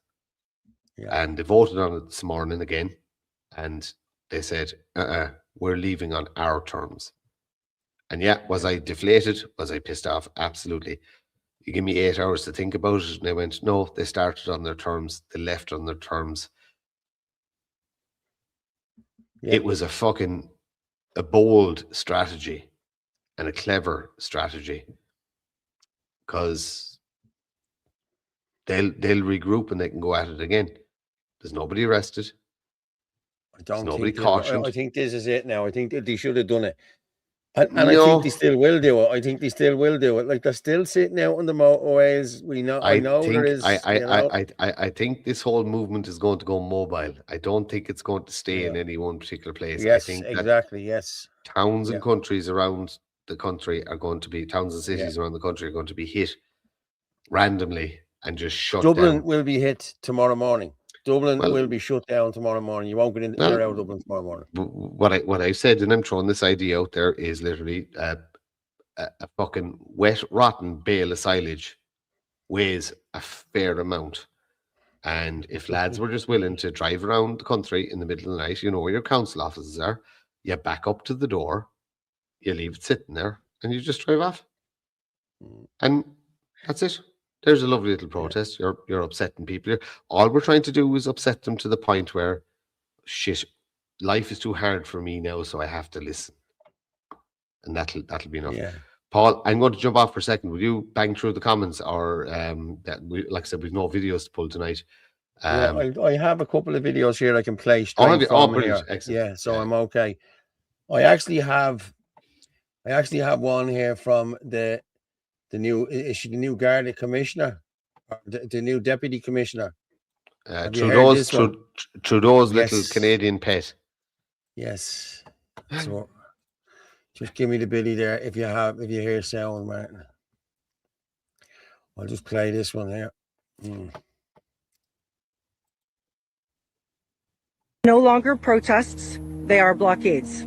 Yeah. And they voted on it this morning again, and they said, we're leaving on our terms. And yeah, was I deflated? Was I pissed off? Absolutely. you give me 8 hours to think about it. And they went, no, they started on their terms. They left on their terms. Yeah. It was a bold strategy and a clever strategy, because they'll regroup and they can go at it again. There's nobody arrested. I don't nobody think cautioned. I think this is it now. I think that they should have done it. And I No. think they still will do it. I think they still will do it. Like, they're still sitting out on the motorways. I know there is. I think this whole movement is going to go mobile. I don't think it's going to stay in any one particular place. Yes, I think exactly. Yes. towns and countries around the country are going to be, towns and cities Yeah. around the country are going to be hit randomly and just shut Dublin down. will be hit tomorrow morning. Dublin will be shut down tomorrow morning. You won't get in or out of Dublin tomorrow morning. What I said, and I'm throwing this idea out there, is literally a fucking wet, rotten bale of silage weighs a fair amount. And if lads were just willing to drive around the country in the middle of the night, you know where your council offices are, you back up to the door, you leave it sitting there, and you just drive off. And that's it. There's a lovely little protest. You're upsetting people. All we're trying to do is upset them to the point where, shit, life is too hard for me now, so I have to listen. And that'll be enough. Yeah. Paul, I'm going to jump off for a second. Will you bang through the comments, or like I said, we've no videos to pull tonight. I have a couple of videos here I can play straight have you? from Brilliant. here. Excellent. Yeah, so I'm okay. I actually have one here from the new Garda commissioner, or the new deputy commissioner. Trudeau's little Canadian pet. Yes. So just give me the Billy there if you hear sound, Martin. I'll just play this one here. No longer protests, they are blockades.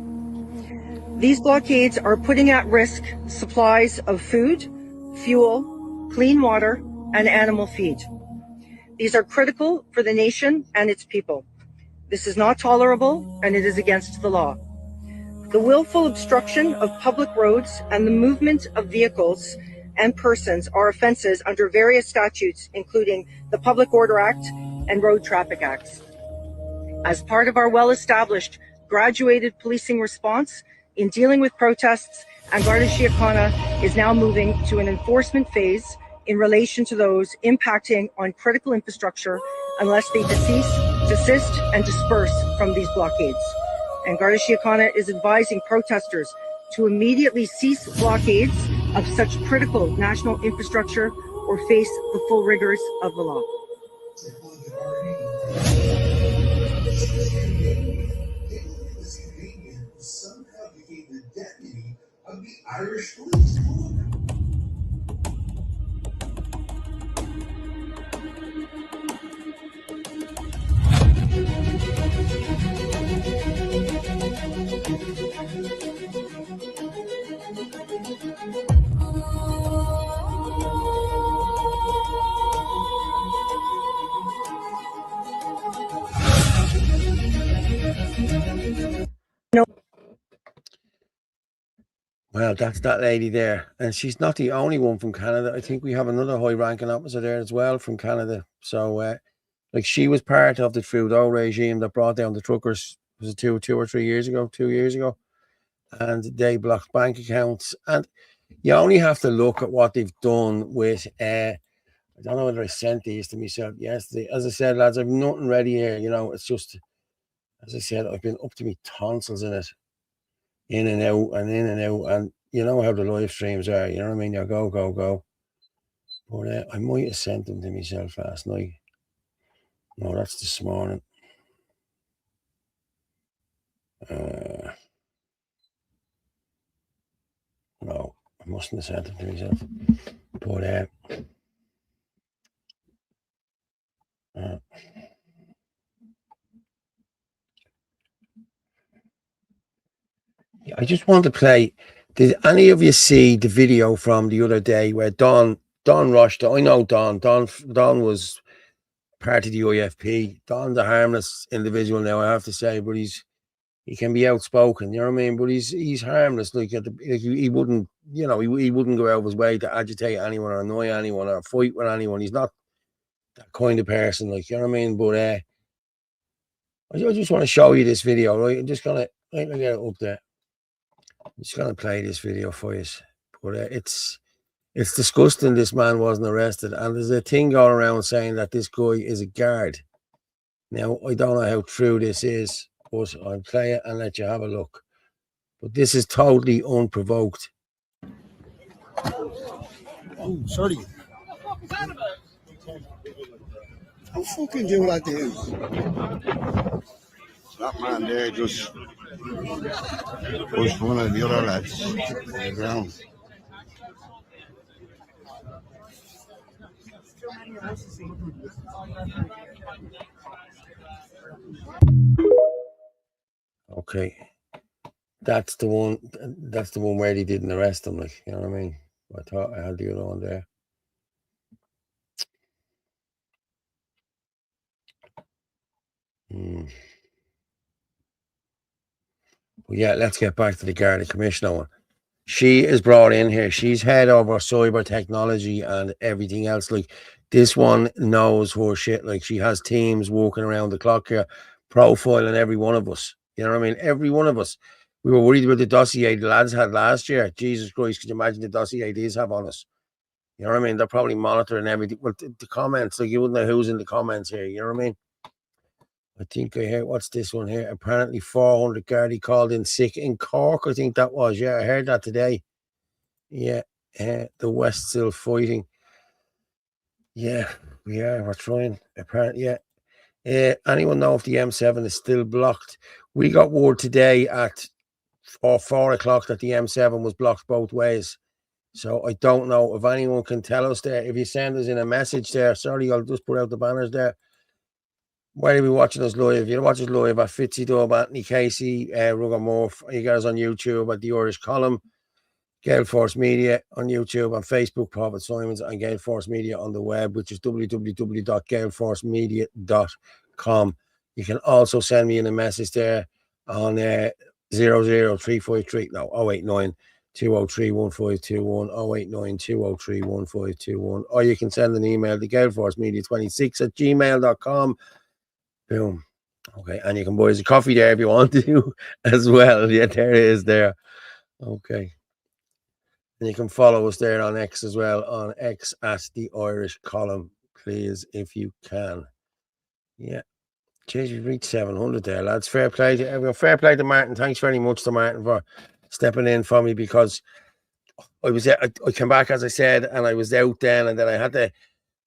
These blockades are putting at risk supplies of food, fuel, clean water, and animal feed. These are critical for the nation and its people. This is not tolerable, and it is against the law. The willful obstruction of public roads and the movement of vehicles and persons are offenses under various statutes, including the Public Order Act and Road Traffic Acts. As part of our well-established graduated policing response in dealing with protests, and Garda Síochána is now moving to an enforcement phase in relation to those impacting on critical infrastructure unless they desist, and disperse from these blockades. And Garda Síochána is advising protesters to immediately cease blockades of such critical national infrastructure or face the full rigors of the law. Somehow became the deputy of the Irish Police. Well, that's that lady there. And she's not the only one from Canada. I think we have another high-ranking officer there as well from Canada. So, like, she was part of the Trudeau regime that brought down the truckers. Was it 2 or 3 years ago? 2 years ago. And they blocked bank accounts. And you only have to look at what they've done with... I don't know whether I sent these to myself yesterday. As I said, lads, I've nothing ready here. You know, it's just... As I said, I've been up to me tonsils in it. In and out, and you know how the live streams are, you know what I mean? You go. But I might have sent them to myself last night. No, that's this morning. No, I mustn't have sent them to myself. But I just want to play. Did any of you see the video from the other day where Don rushed? I know Don was part of the IFP. Don's a harmless individual now, I have to say, but he can be outspoken, you know what I mean? But he's harmless. Like he wouldn't you know, he wouldn't go out of his way to agitate anyone or annoy anyone or fight with anyone. He's not that kind of person, like, you know what I mean? But I just want to show you this video, right? I'm just gonna get it up there. I'm just gonna play this video for you. But it's disgusting this man wasn't arrested, and there's a thing going around saying that this guy is a guard. Now, I don't know how true this is, but I'll play it and let you have a look. But this is totally unprovoked. Oh, sorry. How fucking do that is? That man there just pushed one of the other lads to the ground. Okay. That's the one where they didn't arrest him, like, you know what I mean? I thought I had the other one there. Well, yeah, let's get back to the Garda Commissioner one. She is brought in here. She's head of our cyber technology and everything else. Like, this one knows her shit. Like, she has teams walking around the clock here, profiling every one of us. You know what I mean? Every one of us. We were worried about the dossier the lads had last year. Jesus Christ, could you imagine the dossier these have on us? You know what I mean? They're probably monitoring everything. Well, the comments, like, you wouldn't know who's in the comments here. You know what I mean? I think I heard, what's this one here? Apparently 400 Gardaí called in sick in Cork, I think that was. Yeah, I heard that today. Yeah, the West still fighting. Yeah, we're trying. Apparently, yeah. Anyone know if the M7 is still blocked? We got word today at 4 o'clock that the M7 was blocked both ways. So I don't know if anyone can tell us there. If you send us in a message there, sorry, I'll just put out the banners there. Where are you watching us live? You watch us live at Fitzy Dub, Anthony Casey, Rugger Morph. You got us on YouTube at the Irish Colum, Gale Force Media on YouTube, and Facebook, Prophet Simons, and Gale Force Media on the web, which is www.galeforcemedia.com. You can also send me in a message there on 00353, no, 089 203 1521, 089 203 1521, or you can send an email to galeforcemedia26@gmail.com. Boom. Okay, and you can buy us a coffee there if you want to as well. Yeah, there it is there. Okay. And you can follow us there on X as well, on X at the Irish Column, please, if you can. Yeah. Jeez, we've reached 700 there, lads. Fair play to everyone. Fair play to Martin. Thanks very much to Martin for stepping in for me, because I came back, as I said, and I was out then, and then I had to,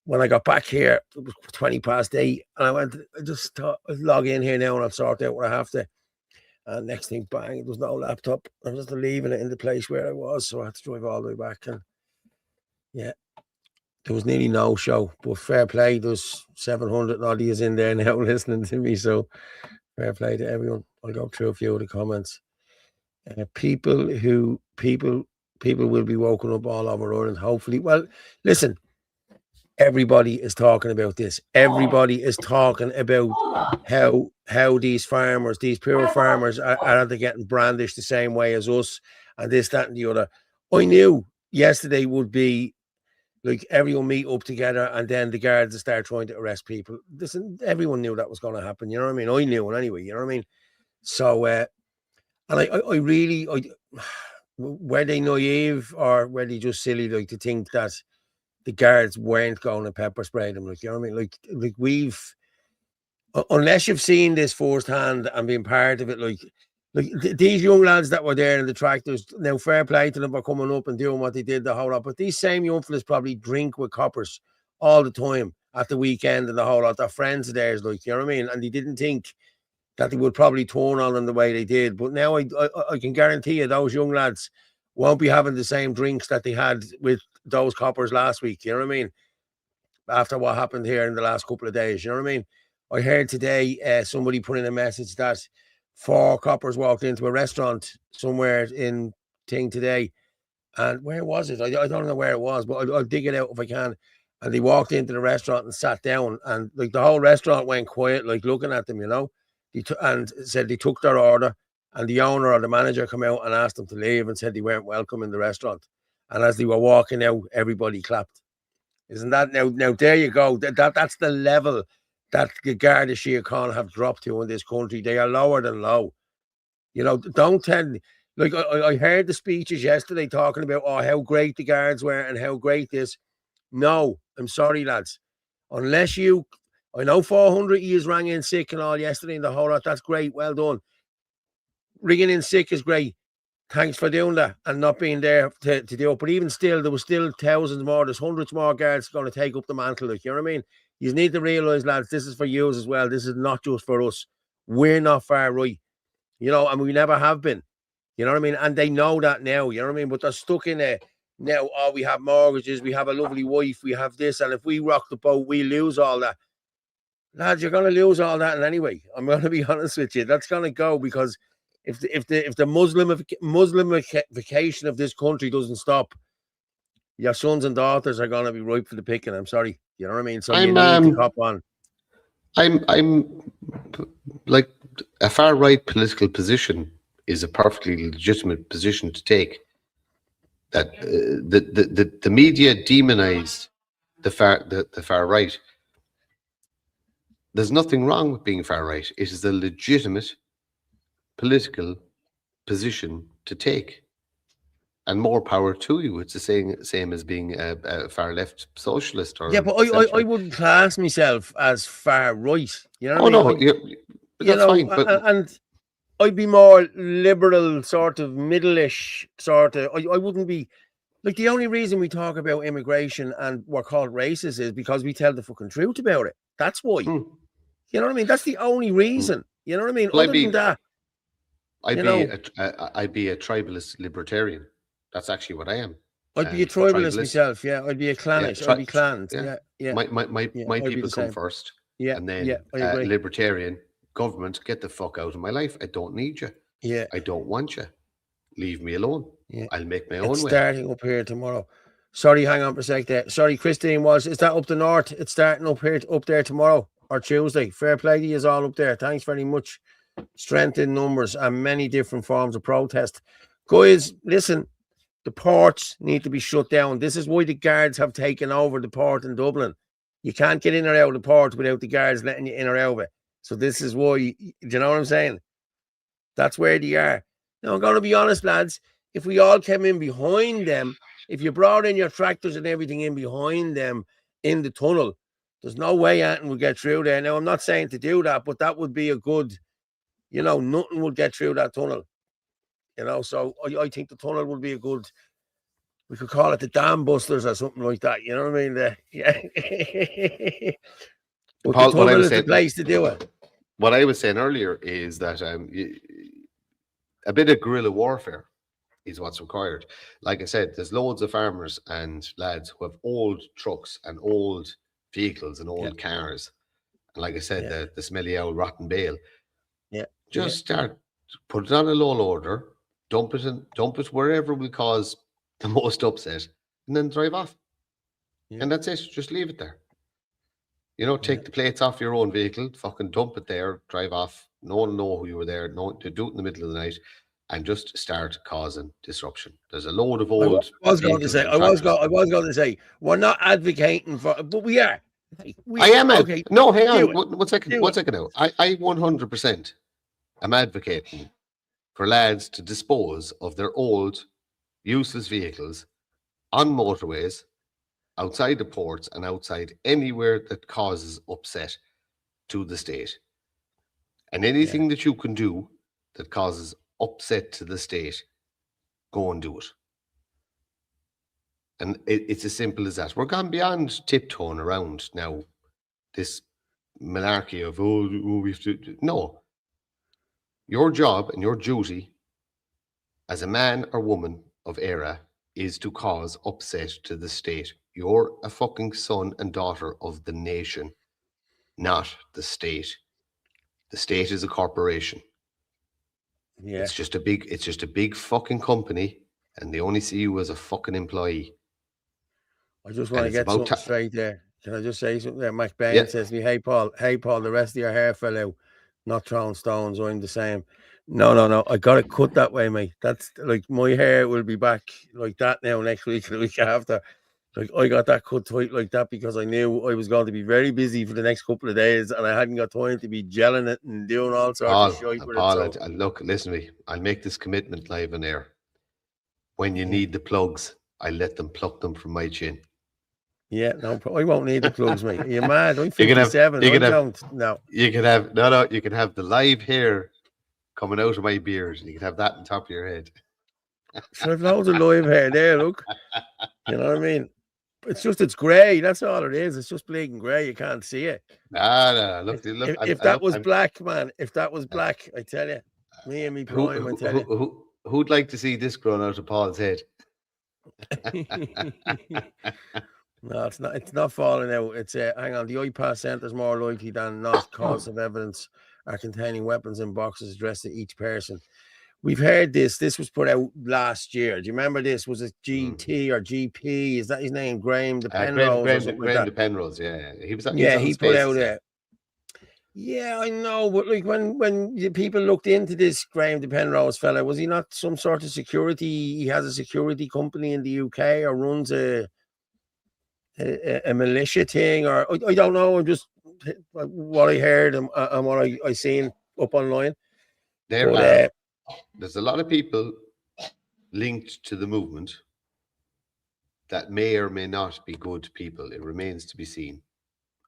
when I got back here, it was 20 past 8, and I just thought, I'll log in here now and I'll sort out what I have to. And next thing, bang, there was no laptop. I was just leaving it in the place where I was, so I had to drive all the way back. And yeah, there was nearly no show, but fair play. There's 700 audios in there now listening to me, so fair play to everyone. I'll go through a few of the comments. People will be woken up all over Ireland, hopefully. Well, listen, everybody is talking about this. Everybody is talking about how these farmers, these poor farmers, are getting brandished the same way as us, and this, that, and the other. I knew yesterday would be like everyone meet up together, and then the guards start trying to arrest people. Listen, everyone knew that was going to happen. You know what I mean? I knew it anyway. You know what I mean? So, and I really, were they naive or were they just silly, like, to think that the guards weren't going to pepper spray them? Like, you know what I mean? Like we've, unless you've seen this firsthand and been part of it, like these young lads that were there in the tractors, now fair play to them for coming up and doing what they did the whole lot, but these same young fellas probably drink with coppers all the time at the weekend and the whole lot. Their friends of theirs, like, you know what I mean? And they didn't think that they would probably turn on them the way they did. But now I can guarantee you those young lads won't be having the same drinks that they had with those coppers last week. You know what I mean? After what happened here in the last couple of days, you know what I mean? I heard today somebody put in a message that 4 coppers walked into a restaurant somewhere in thing today. And where was it? I don't know where it was, but I'll dig it out if I can. And they walked into the restaurant and sat down, and like the whole restaurant went quiet, like looking at them, you know. And said they took their order and the owner or the manager come out and asked them to leave and said they weren't welcome in the restaurant. And as they were walking out, everybody clapped. Isn't that now? There you go. That's the level that the Garda Síochána have dropped to in this country. They are lower than low. You know, don't tell me. Like I heard the speeches yesterday talking about how great the guards were and how great this. No, I'm sorry, lads. Unless you, I know 400 years rang in sick and all yesterday and the whole lot. That's great. Well done. Ringing in sick is great. Thanks for doing that and not being there to do it. But even still, there was still thousands more. There's hundreds more guards going to take up the mantle. Like, you know what I mean? You need to realise, lads, this is for you as well. This is not just for us. We're not far right. You know, and we never have been. You know what I mean? And they know that now. You know what I mean? But they're stuck in there now. Oh, we have mortgages. We have a lovely wife. We have this. And if we rock the boat, we lose all that. Lads, you're going to lose all that anyway. I'm going to be honest with you. That's going to go because if the Muslimification of this country doesn't stop, your sons and daughters are going to be ripe for the picking. I'm sorry. You know what I mean? So you need to hop on. I'm like a far right political position is a perfectly legitimate position to take. That the media demonize the far right. There's nothing wrong with being far right. It is a legitimate political position to take, and more power to you. It's the same as being a far left socialist or but I wouldn't class myself as far right. You know what I mean? No, that's fine. But and I'd be more liberal, sort of middle-ish, sort of. I wouldn't be like the only reason we talk about immigration and we're called racist is because we tell the fucking truth about it. That's why. You know what I mean? That's the only reason. You know what I mean? Well, Other than that, I'd be a tribalist libertarian. That's actually what I am. I'd be a tribalist myself. Yeah, I'd be a clanish. I'd be clanned. Yeah. My people come first. Yeah, and then libertarian government, get the fuck out of my life. I don't need you. Yeah, I don't want you. Leave me alone. Yeah, I'll make my own way. Starting up here tomorrow. Sorry, hang on for a sec there. Sorry, Christine is that up the north? It's starting up there tomorrow or Tuesday. Fair play to you all up there. Thanks very much. Strength in numbers and many different forms of protest. Guys, listen, the ports need to be shut down. This is why the guards have taken over the port in Dublin. You can't get in or out of the port without the guards letting you in or out of it. So this is why, do you know what I'm saying? That's where they are. Now, I'm going to be honest, lads. If we all came in behind them, if you brought in your tractors and everything in behind them in the tunnel, there's no way anything would get through there. Now, I'm not saying to do that, but that would be a good, nothing would get through that tunnel. So I think the tunnel would be a good, we could call it the dam busters or something like that. You know what I mean? Yeah. But Paul, the tunnel is the place to do it. What I was saying earlier is that a bit of guerrilla warfare is what's required. Like I said, there's loads of farmers and lads who have old trucks and old vehicles and old cars. And like I said, the smelly old rotten bale. Yeah. Just start, put it on a low loader, dump it wherever will cause the most upset, and then drive off. And that's it. Just leave it there. Take the plates off your own vehicle, fucking dump it there, drive off. No one will know who you were there. No, to do it in the middle of the night, and just start causing disruption. There's a load of old. I was going to say, we're not advocating for, but we are. I am. Okay. No, hang on. One second now. I 100% am advocating for lads to dispose of their old, useless vehicles on motorways, outside the ports and outside anywhere that causes upset to the state. And anything that you can do that causes upset to the state, go and do it. And it's as simple as that. We're gone beyond tiptoeing around now this monarchy of, we have to. No. Your job and your duty as a man or woman of era is to cause upset to the state. You're a fucking son and daughter of the nation, not the state. The state is a corporation. Yeah. It's just a big fucking company, and they only see you as a fucking employee. I just want to get something straight there. Can I just say something there? Mac Bain says to me, hey Paul, the rest of your hair fell out. Not throwing stones, I'm the same. No. I got it cut that way, mate. That's like my hair will be back like that now next week, the week after. Like I got that cut tight like that because I knew I was going to be very busy for the next couple of days, and I hadn't got time to be gelling it and doing all sorts of shit with it. Paul, So look, listen to me. I'll make this commitment live on air. When you Yeah. need the plugs, I let them pluck them from my chin. yeah, no, I won't need the plugs, mate. Are you mad? I'm You can have- 57. you I can have- don't. No. You can have no. You can have the live hair coming out of my beard. You can have that on top of your head. So I've loads of live hair there. Look, you know what I mean. It's grey. That's all it is. It's just blatant grey. You can't see it. No. Look. If that was black, man. If that was black, I tell you, me and me prime. I tell you. Who'd like to see this growing out of Paul's head? No, it's not. It's not falling out. It's hang on. The iPass centers more likely than not cause of evidence are containing weapons in boxes addressed to each person. We've heard this. This was put out last year. Do you remember this? Was it GT or GP? Is that his name? Graham de Penrose or something like Graham that? de Penrose. Yeah. He was. Yeah, on he the put Spaces, out a. Yeah, I know, but like when the people looked into this Graham de Penrose fella, was he not some sort of security? He has a security company in the UK or runs a militia thing, or I don't know. I'm just what I heard and what I seen up online. There's a lot of people linked to the movement that may or may not be good people. It remains to be seen.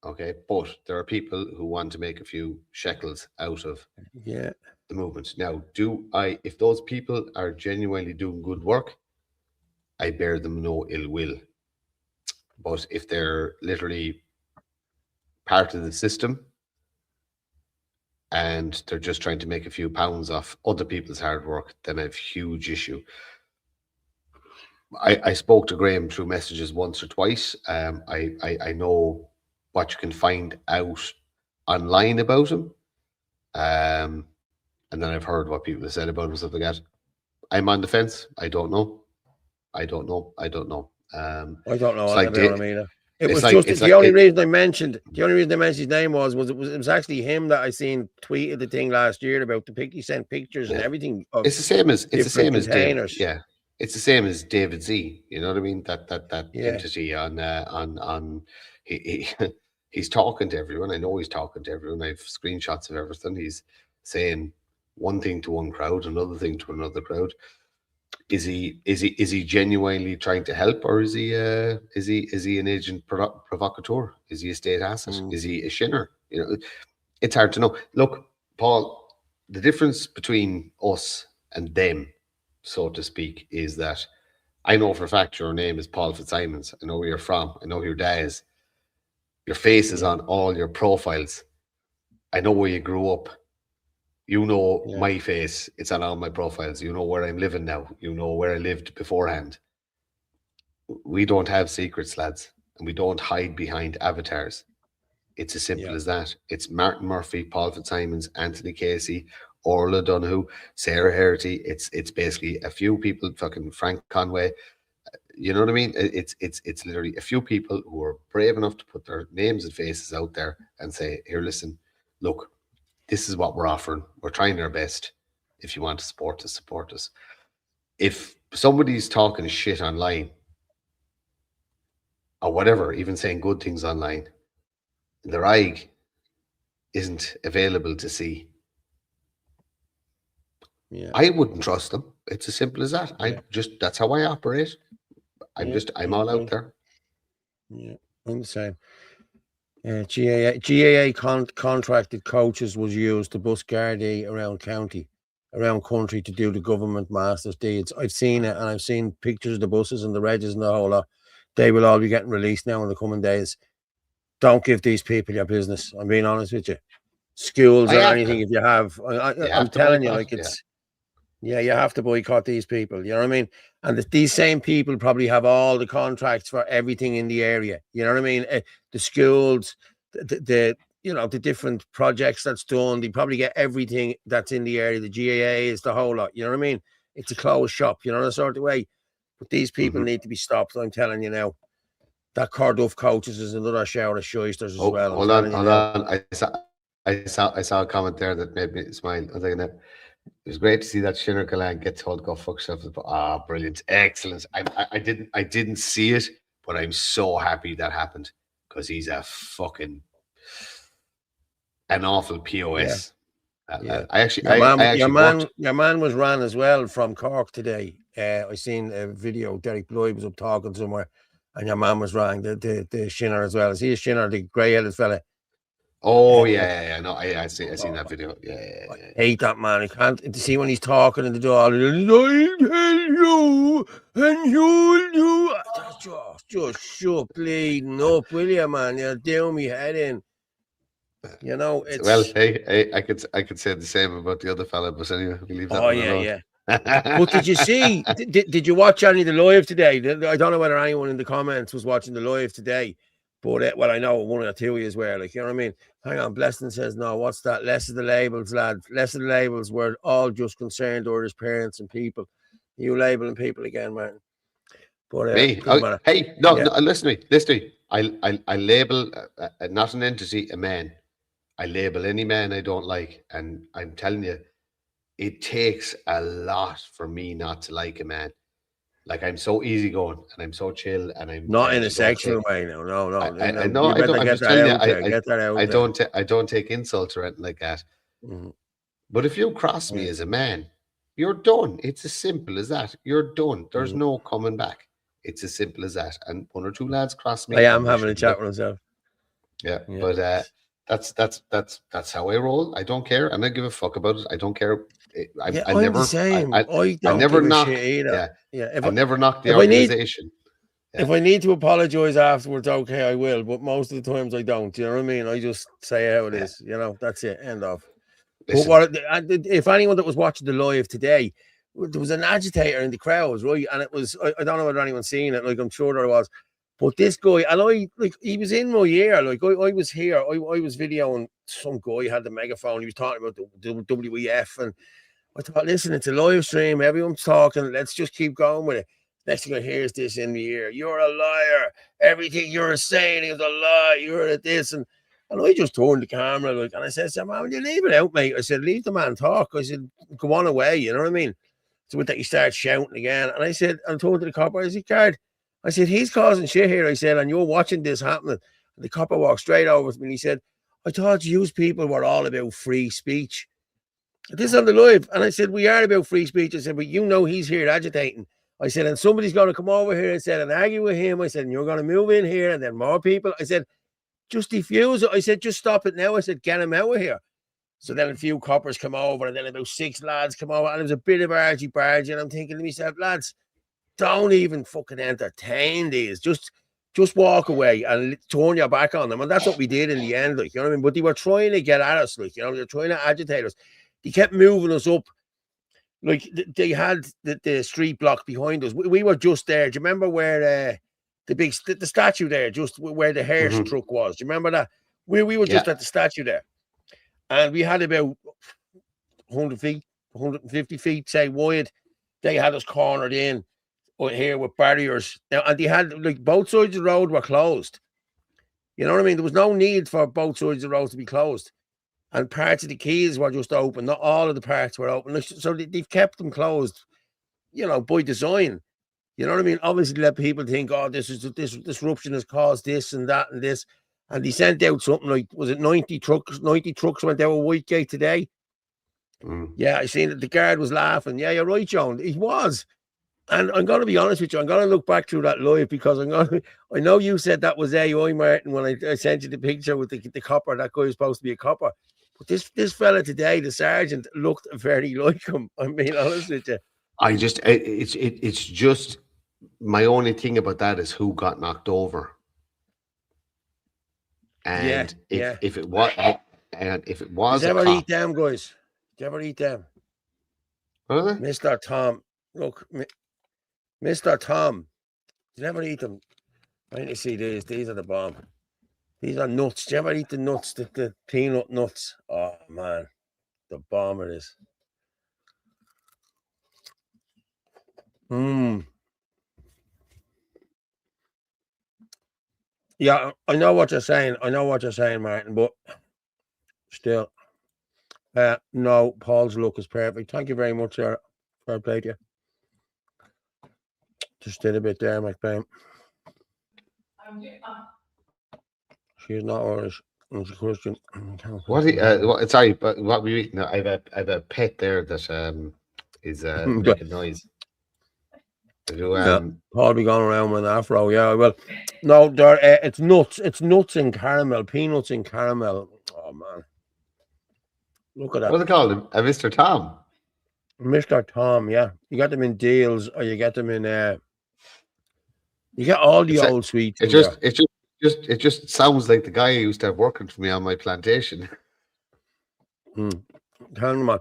Okay, but there are people who want to make a few shekels out of the movement. Now, if those people are genuinely doing good work, I bear them no ill will. But if they're literally part of the system and they're just trying to make a few pounds off other people's hard work, then I have huge issue. I spoke to Graham through messages once or twice. I know what you can find out online about him. And then I've heard what people have said about him, stuff like that. I'm on the fence. I don't know. I don't know. I don't know. It was just the only reason I mentioned his name was it was actually him that I seen tweeted the thing last year about he sent pictures and everything. It's the same as containers. David, yeah. It's the same as David Z. You know what I mean? That entity on he's talking to everyone. I know he's talking to everyone. I have screenshots of everything. He's saying one thing to one crowd, another thing to another crowd. Is he genuinely trying to help, or is he an agent provocateur? Is he a state asset? Is he a shinner? You know, it's hard to know. Look, Paul, the difference between us and them, so to speak, is that I know for a fact your name is Paul Fitzsimons. I know where you're from. I know who your dad is. Your face is on all your profiles. I know where you grew up. You know my face. It's on all my profiles. You know where I'm living now. You know where I lived beforehand. We don't have secrets, lads, and we don't hide behind avatars. It's as simple as that. It's Martin Murphy, Paul Fitzsimons, Anthony Casey, Orla Donoghue, Sarah Herity. It's basically a few people, fucking Frank Conway. You know what I mean? It's literally a few people who are brave enough to put their names and faces out there and say, here, listen, look, this is what we're offering. We're trying our best. If you want to support us, support us. If somebody's talking shit online or whatever, even saying good things online, their eye isn't available to see. Yeah. I wouldn't trust them. It's as simple as that. That's how I operate. I'm all out there. Yeah, I'm the same. GAA contracted coaches was used to bus Gardaí around country to do the government master's deeds. I've seen it, and I've seen pictures of the buses and the regs and the whole lot. They will all be getting released now in the coming days. Don't give these people your business. I'm being honest with you. Schools or anything, if you have, I'm telling you, like you have to boycott these people. You know what I mean? And these same people probably have all the contracts for everything in the area. You know what I mean? The schools, the different projects that's done. They probably get everything that's in the area. The GAA is the whole lot. You know what I mean? It's a closed shop. You know, that sort of way. But these people need to be stopped. I'm telling you now. That Cardiff coaches is another shower of shysters as well. Hold on. I saw a comment there that made me smile. I was thinking that It was great to see that Shinner Kalan get told to go fuck yourself. Ah, brilliant, excellent. I didn't see it, but I'm so happy that happened because he's a fucking an awful Yeah, POS. That yeah. lad. I actually walked. Your man was ran as well from Cork today. I seen a video. Derek Lloyd was up talking somewhere, and your man was ran the Shinner as well. Is he a Shinner, the grey-headed fella? Oh Uh, yeah. No, I seen that oh, video. Yeah. I hate that man. I can't see when he's talking in the door. I'll tell you, and you'll do. Just shut bleeding up, will you, man? You're down me head in. You know, Well, it's hey, I could say the same about the other fella, but anyway, we leave that one alone. yeah. But did you see? Did you watch any of the live today? I don't know whether anyone in the comments was watching the live today, but well, I know one or two of you were. Like, you know what I mean? Hang on, Blessing says no. What's that? Less of the labels, lad. Less of the labels. We're all just concerned or as parents and people. You labeling people again, man. But Me? doesn't matter. Hey, no, Yeah. listen to me. I label not an entity, a man. I label any man I don't like, and I'm telling you, it takes a lot for me not to like a man. Like I'm so easygoing and I'm so chill, and Not I in a actually don't sexual take. way, no. I know You I don't. better I'm get just that telling you, out there. Get that out there. I don't take insults or anything like that. Mhm. But if you cross me as a man, you're done. It's as simple as that. You're done. There's Mhm. no coming back. It's as simple as that. And one or two lads cross I me, am and we having a should chat look. with myself. Yeah, Yeah. but that's how I roll. I don't care, and I give a fuck about it. I don't care. Yeah, I I'm the never, same. I I don't never give a shit knock. either. Yeah, Yeah, I never knock the if I need organization. if Yeah, I need to apologize afterwards, okay, I will. But most of the times I don't. You know what I mean? I just say how it yeah. is. You know, that's it. End of. But Listen, if anyone that was watching the live today, there was an agitator in the crowd, right? And it was I don't know whether anyone's seen it. Like I'm sure there was. But this guy, and I like he was in my ear. Like I was here. I was videoing some guy had the megaphone. He was talking about the WEF, and I thought, listen, it's a live stream. Everyone's talking. Let's just keep going with it. Next thing I hear is this in the ear. You're a liar. Everything you're saying is a lie. You're at this. And I just turned the camera, like, and I said, man, will you leave it out, mate? I said, leave the man talk. I said, go on away. You know what I mean? So with that, you start shouting again. And I said, I told the copper, I said, Card, I said, he's causing shit here. I said, and you're watching this happening. And the copper walked straight over to me and he said, I thought you people were all about free speech. This is on the live. And I said, we are about free speech. I said, but you know he's here agitating. I said, and somebody's going to come over here and said, and argue with him. I said, and you're going to move in here and then more people. I said, just defuse it. I said, just stop it now. I said, get him out of here. So then a few coppers come over and then about 6 lads come over and it was a bit of argy-bargy. And I'm thinking to myself, lads, don't even fucking entertain these. Just walk away and turn your back on them. And that's what we did in the end, like, you know what I mean? But they were trying to get at us, like, you know, they're trying to agitate us. They kept moving us up. Like they had the street block behind us. We were just there. Do you remember where the statue there, just where the hearse truck was? Do you remember that? We were just at the statue there. And we had about 100 feet, 150 feet, say, wide. They had us cornered in here with barriers. Now, and they had, like, both sides of the road were closed. You know what I mean? There was no need for both sides of the road to be closed. And parts of the quays were just open. Not all of the parts were open. So they've kept them closed, you know, by design. You know what I mean? Obviously, let people think, oh, this disruption has caused this and that and this. And they sent out something like, was it 90 trucks? 90 trucks went out of Whitegate today. Yeah, I seen that the guard was laughing. Yeah, you're right, John. He was. And I'm going to be honest with you. I'm going to look back through that live because I know you said that was AI, Martin, when I sent you the picture with the copper. That guy was supposed to be a copper. But this fella today, the sergeant, looked very like him. I'm being honest with you. It's just my only thing about that is who got knocked over. And if it was Did you ever eat them, guys? Did you ever eat them? Really? Mr. Tom. Look, Mr. Tom. Did you ever eat them? I need to see these. These are the bomb. These are nuts. Did you ever eat the nuts, the peanut nuts? Oh, man. The bomb it is. Yeah, I know what you're saying. I know what you're saying, Martin, but still, No, Paul's look is perfect. Thank you very much, sir. Fair play to you. Just did a bit there, McBain. She's not Irish. She's a Christian. Sorry, but what we eating? I have a pet there that is making noise. I do, yeah, Paul be going around with an afro. Yeah, well, no, there. It's nuts. It's nuts in caramel, peanuts in caramel. Oh man, look at that. What do they call him? Mr. Tom. Mr. Tom. Yeah, you get them in deals, or you get them in. You get all the old sweets. It just sounds like the guy who used to have working for me on my plantation. Tell me, man.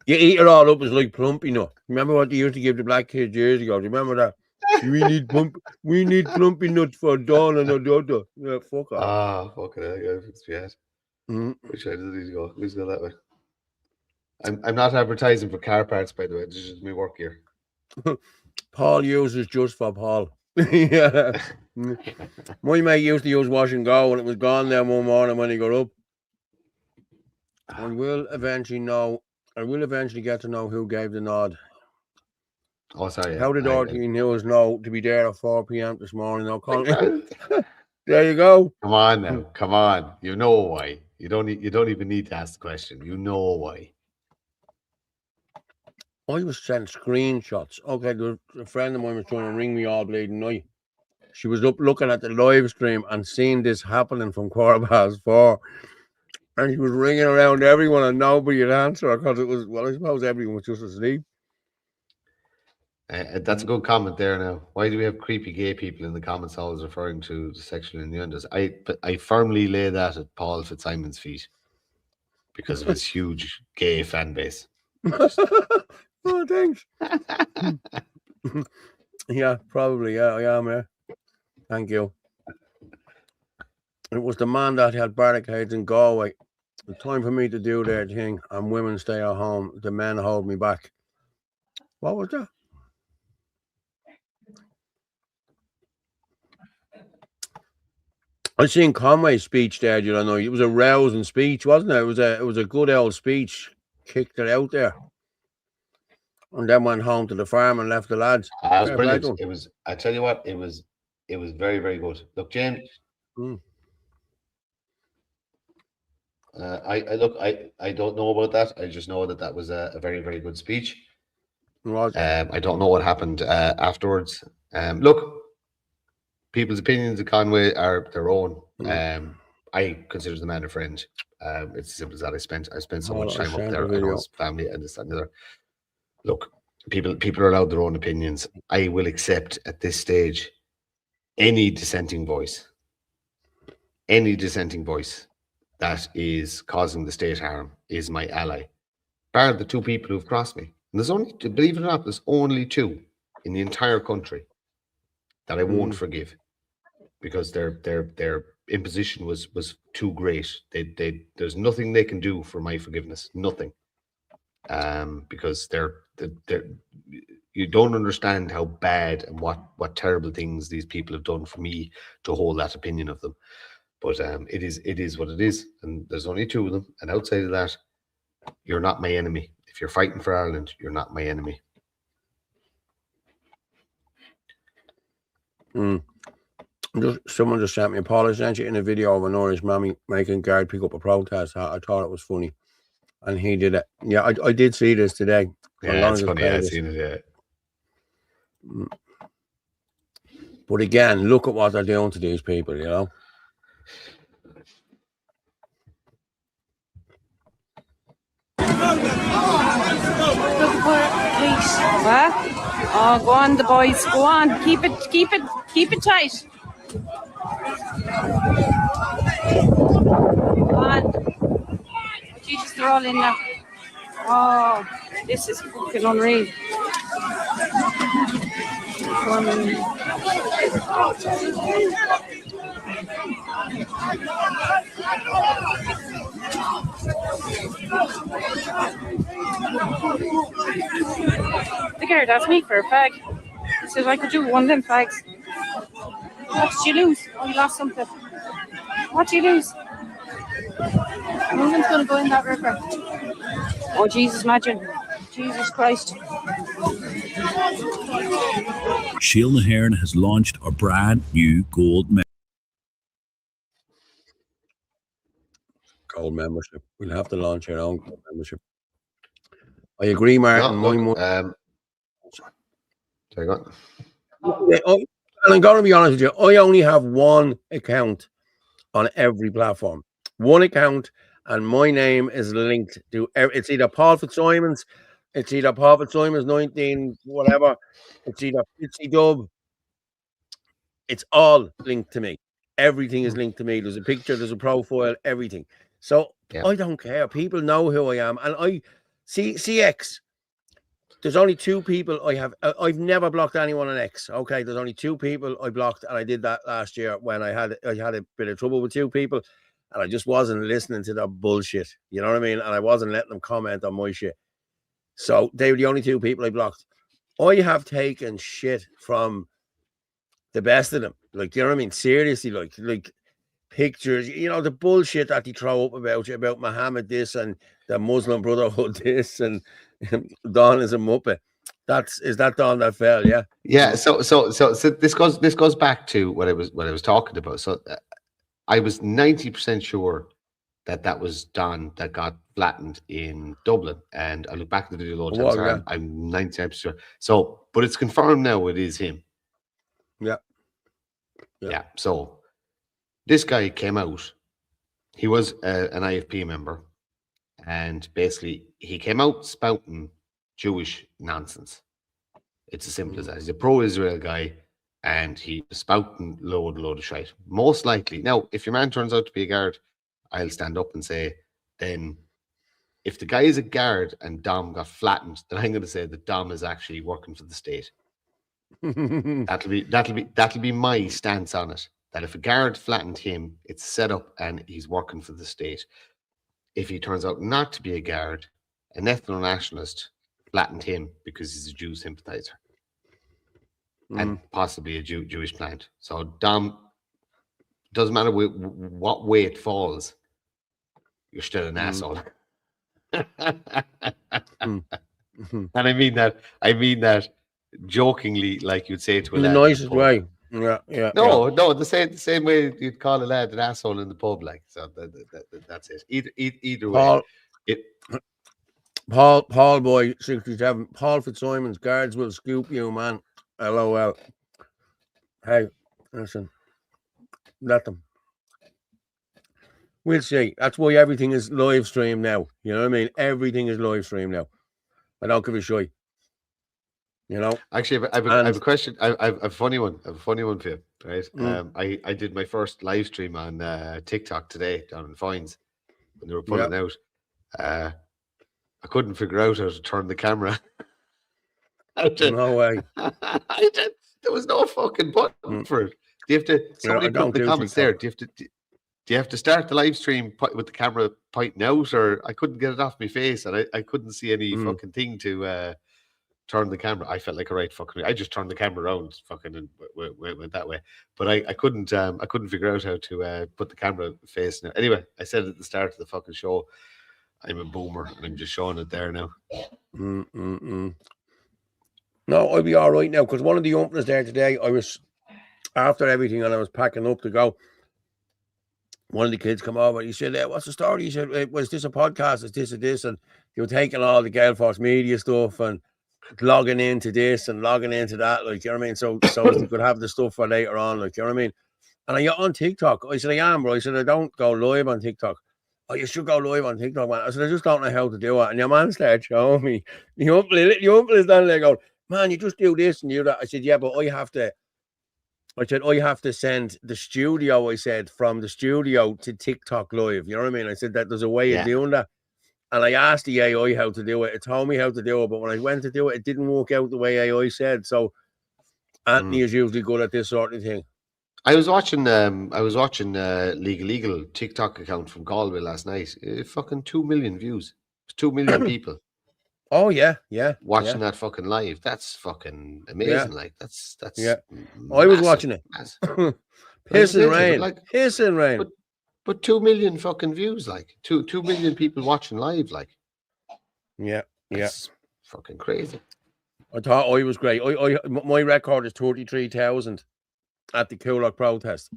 You eat it all up, it's like plumpy nut. Remember what they used to give the black kids years ago? Do you remember that? we need plumpy nuts for dawn and a daughter. Yeah, fuck off. Ah, fucking hell, yeah. Which way does it need to go? Let's go that way. I'm not advertising for car parts, by the way. This is just me work here. Paul uses just for Paul. Yeah. My mate used to use wash and go, and it was gone there one morning when he got up. I will eventually get to know who gave the nod. Oh, sorry. How did RT News know to be there at 4 p.m. this morning? There you go. Come on now. Come on. You know why. You don't even need to ask the question. You know why. I was sent screenshots. Okay, a friend of mine was trying to ring me all bleeding night. She was up looking at the live stream and seeing this happening from 4:15. And she was ringing around everyone and nobody would answer because it was, well, I suppose everyone was just asleep. That's a good comment there now. Why do we have creepy gay people in the comments always referring to the sexual innuendos? I firmly lay that at Paul Fitzsimon's feet because of his huge gay fan base. Oh, thanks. Yeah, probably. Yeah, I am. Yeah. Thank you. It was the man that had barricades in Galway. The time for me to do their thing and women stay at home. The men hold me back. What was that? I seen Conway's speech there, you know. It was a rousing speech, wasn't it? It was a good old speech. Kicked it out there. And then went home to the farm and left the lads. It was brilliant. It was, I tell you what, it was very, very good. Look, James. I don't know about that. I just know that was a very, very good speech. I don't know what happened afterwards. Look, people's opinions of Conway are their own. I consider the man a friend. It's as simple as that. I spent so much time up there. I know his family and this and the other. Look, people are allowed their own opinions. I will accept at this stage any dissenting voice that is causing the state harm is my ally, bar the two people who've crossed me. And there's only, believe it or not, there's only two in the entire country that I won't forgive because their imposition was too great. There's nothing they can do for my forgiveness, nothing, because they're you don't understand how bad and what terrible things these people have done for me to hold that opinion of them. But it is what it is, and there's only two of them. And outside of that, you're not my enemy. If you're fighting for Ireland, you're not my enemy. Someone just sent me, Paul, I sent you in a video of an Irish mammy making guard pick up a protest. I thought it was funny, and he did it. Yeah, I did see this today. Yeah, it's funny. I've seen it. Yeah. But again, look at what they're doing to these people. You know. What? Oh, go on, the boys. Go on. Keep it tight. Go on. Oh, Jesus, they're all in now. Oh, this is fucking unreal. The guard asked me for a fag. He said I could do one of them fags. What did you lose? Oh, you lost something. What did you lose? No one's going to go in that river. Oh, Jesus, imagine. Jesus Christ. Shield na HÉireann has launched a brand new gold membership. We'll have to launch our own gold membership. I agree, Martin. No, look, sorry, go on. And I'm going to be honest with you. I only have one account on every platform. One account, and my name is linked to. It's either Paul Fitzsimons, it's either Paul Fitzsimons 19 whatever. It's either Fitzy Dub. It's all linked to me. Everything is linked to me. There's a picture, there's a profile, everything. So I don't care. People know who I am, and I see CX. There's only 2 people I have. I've never blocked anyone on X. Okay, there's only 2 people I blocked, and I did that last year when I had a bit of trouble with 2 people, and I just wasn't listening to their bullshit. You know what I mean? And I wasn't letting them comment on my shit. So they were the only 2 people I blocked. I have taken shit from the best of them. Like, you know what I mean? Seriously, like pictures, you know, the bullshit that they throw up about you, about Muhammad this and the Muslim Brotherhood this, and Don is a muppet. Is that Don that fell? Yeah. Yeah. So this goes back to what I was talking about. So I was 90% sure that was Don that got flattened in Dublin, and I look back at the video all the time. So I'm 99% sure. So, but it's confirmed now it is him. Yeah. So this guy came out. He was an IFP member, and basically he came out spouting Jewish nonsense. It's as simple as that. He's a pro-Israel guy, and he was spouting load of shite. Most likely, now if your man turns out to be a guard, I'll stand up and say, then if the guy is a guard and Dom got flattened, then I'm going to say that Dom is actually working for the state. That'll be my stance on it. That if a guard flattened him, it's set up and he's working for the state. If he turns out not to be a guard, an ethno-nationalist flattened him because he's a Jew sympathizer and possibly a Jewish plant. So Dom, doesn't matter what way it falls, you're still an asshole. And I mean that jokingly, like you'd say to a lad. In the nicest way. Yeah. No, the same way you'd call a lad an asshole in the pub, like. So that's it. Either way. Paul boy 67. Paul Fitzsimons, guards will scoop you, man. LOL. Hey, listen. Let them. We'll see. That's why everything is live stream now. You know what I mean? Everything is live stream now. I don't give a shit. You know. Actually, I have a question. I have a funny one. I have a funny one for you, right? I did my first live stream on TikTok today down in Foynes when they were pulling out. I couldn't figure out how to turn the camera. No way. There was no fucking button for it. Do you have to? Somebody put in the comments there. Do you have to start the live stream with the camera pointing out, or I couldn't get it off my face, and I couldn't see any fucking thing to turn the camera. I felt like a right fucking. I just turned the camera around, fucking, and went that way. But I couldn't figure out how to put the camera face now. Anyway, I said at the start of the fucking show, I'm a boomer, and I'm just showing it there now. No, I'll be all right now, because one of the openers there today, I was after everything and I was packing up to go. One of the kids come over. He said, "What's the story?" He said, "Was this a podcast? Is this or this?" And they were taking all the Gale Force Media stuff and logging into this and logging into that, like, you know what I mean? So you could have the stuff for later on, like, you know what I mean? And I got on TikTok. I said, I am, bro. I said, I don't go live on TikTok. Oh, you should go live on TikTok, man. I said, I just don't know how to do it. And your man started showing me. The uncle is down there going, man, you just do this and you do that. I said, yeah, but I have to send the studio, from the studio to TikTok live. You know what I mean? I said that there's a way of doing that. And I asked the AI how to do it. It told me how to do it, but when I went to do it, it didn't work out the way AI said. So Anthony is usually good at this sort of thing. I was watching Legal TikTok account from Galway last night. Fucking 2 million views. 2 million people. Oh yeah. Watching that fucking live. That's fucking amazing. Like that's I was watching it. Piss and rain. But 2 million fucking views, like 2 million people watching live, like Yeah. it's fucking crazy. I thought I was great. My record is 33,000 at the Coolock protest.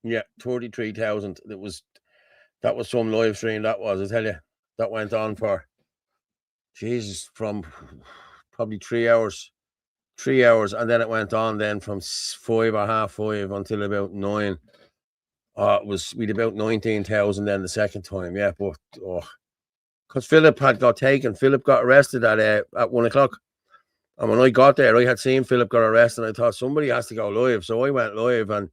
Yeah, 33,000. That was some live stream. That was, I tell you, that went on for Jesus from probably 3 hours. 3 hours, and then it went on then from 5 or half 5 until about 9. We'd about 19,000 then the second time, yeah. But because Philip had got taken, Philip got arrested at 1 o'clock. And when I got there, I had seen Philip got arrested, and I thought somebody has to go live. So I went live, and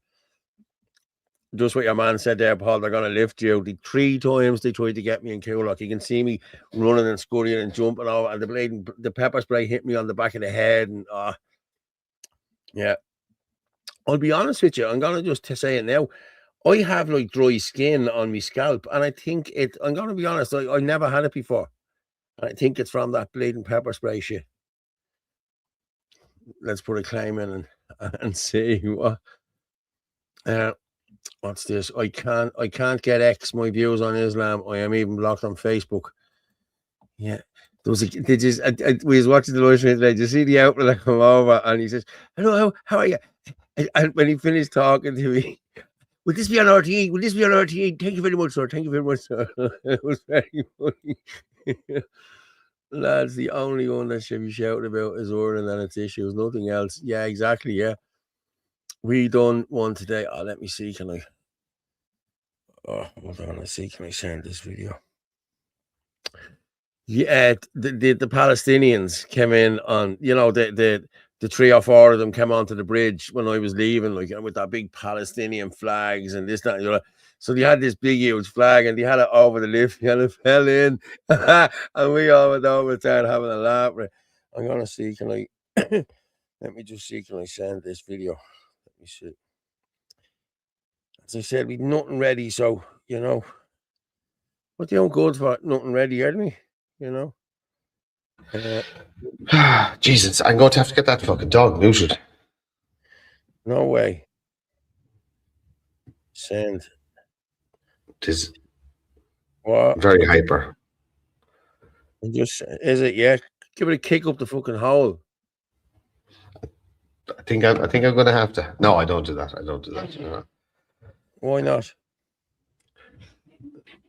just what your man said there, Paul, they're going to lift you. 3 times they tried to get me in Coolock. You can see me running and scurrying and jumping over, and the pepper spray hit me on the back of the head, and yeah. I'll be honest with you. I'm going to just say it now. I have like dry skin on my scalp, and I think I'm going to be honest, I never had it before. I think it's from that bleeding pepper spray shit. Let's put a claim in and see what. What's this? I can't get X my views on Islam. I am even blocked on Facebook. Yeah. We was watching the live stream today. Did you see the outlet come over and he says, "Hello, how are you?" And when he finished talking to me, "Will this be on RTE? Will this be on RTE? Thank you very much, sir. Thank you very much, sir." It was very funny. Lads, the only one that should be shouted about is Ireland and its issues, nothing else. Yeah, exactly. Yeah. We done one today. Oh, let me see. Can I? Oh, hold on. Let's see. Can I send this video? Yeah, the Palestinians came in on, the 3 or 4 of them came onto the bridge when I was leaving, like with that big Palestinian flags and this, that, So they had this big, huge flag, and they had it over the lift, and it fell in, and we all went over and started having a laugh. I'm gonna see. Can I? Let me just see. Can I send this video? Let me see. As I said, we've nothing ready, so what they don't good for nothing ready, are we? Jesus, I'm going to have to get that fucking dog neutered. No way. Send. It is What? very hyper. Is it? Yeah. Give it a kick up the fucking hole. I think I'm going to have to. No, I don't do that. I don't do that. Why not?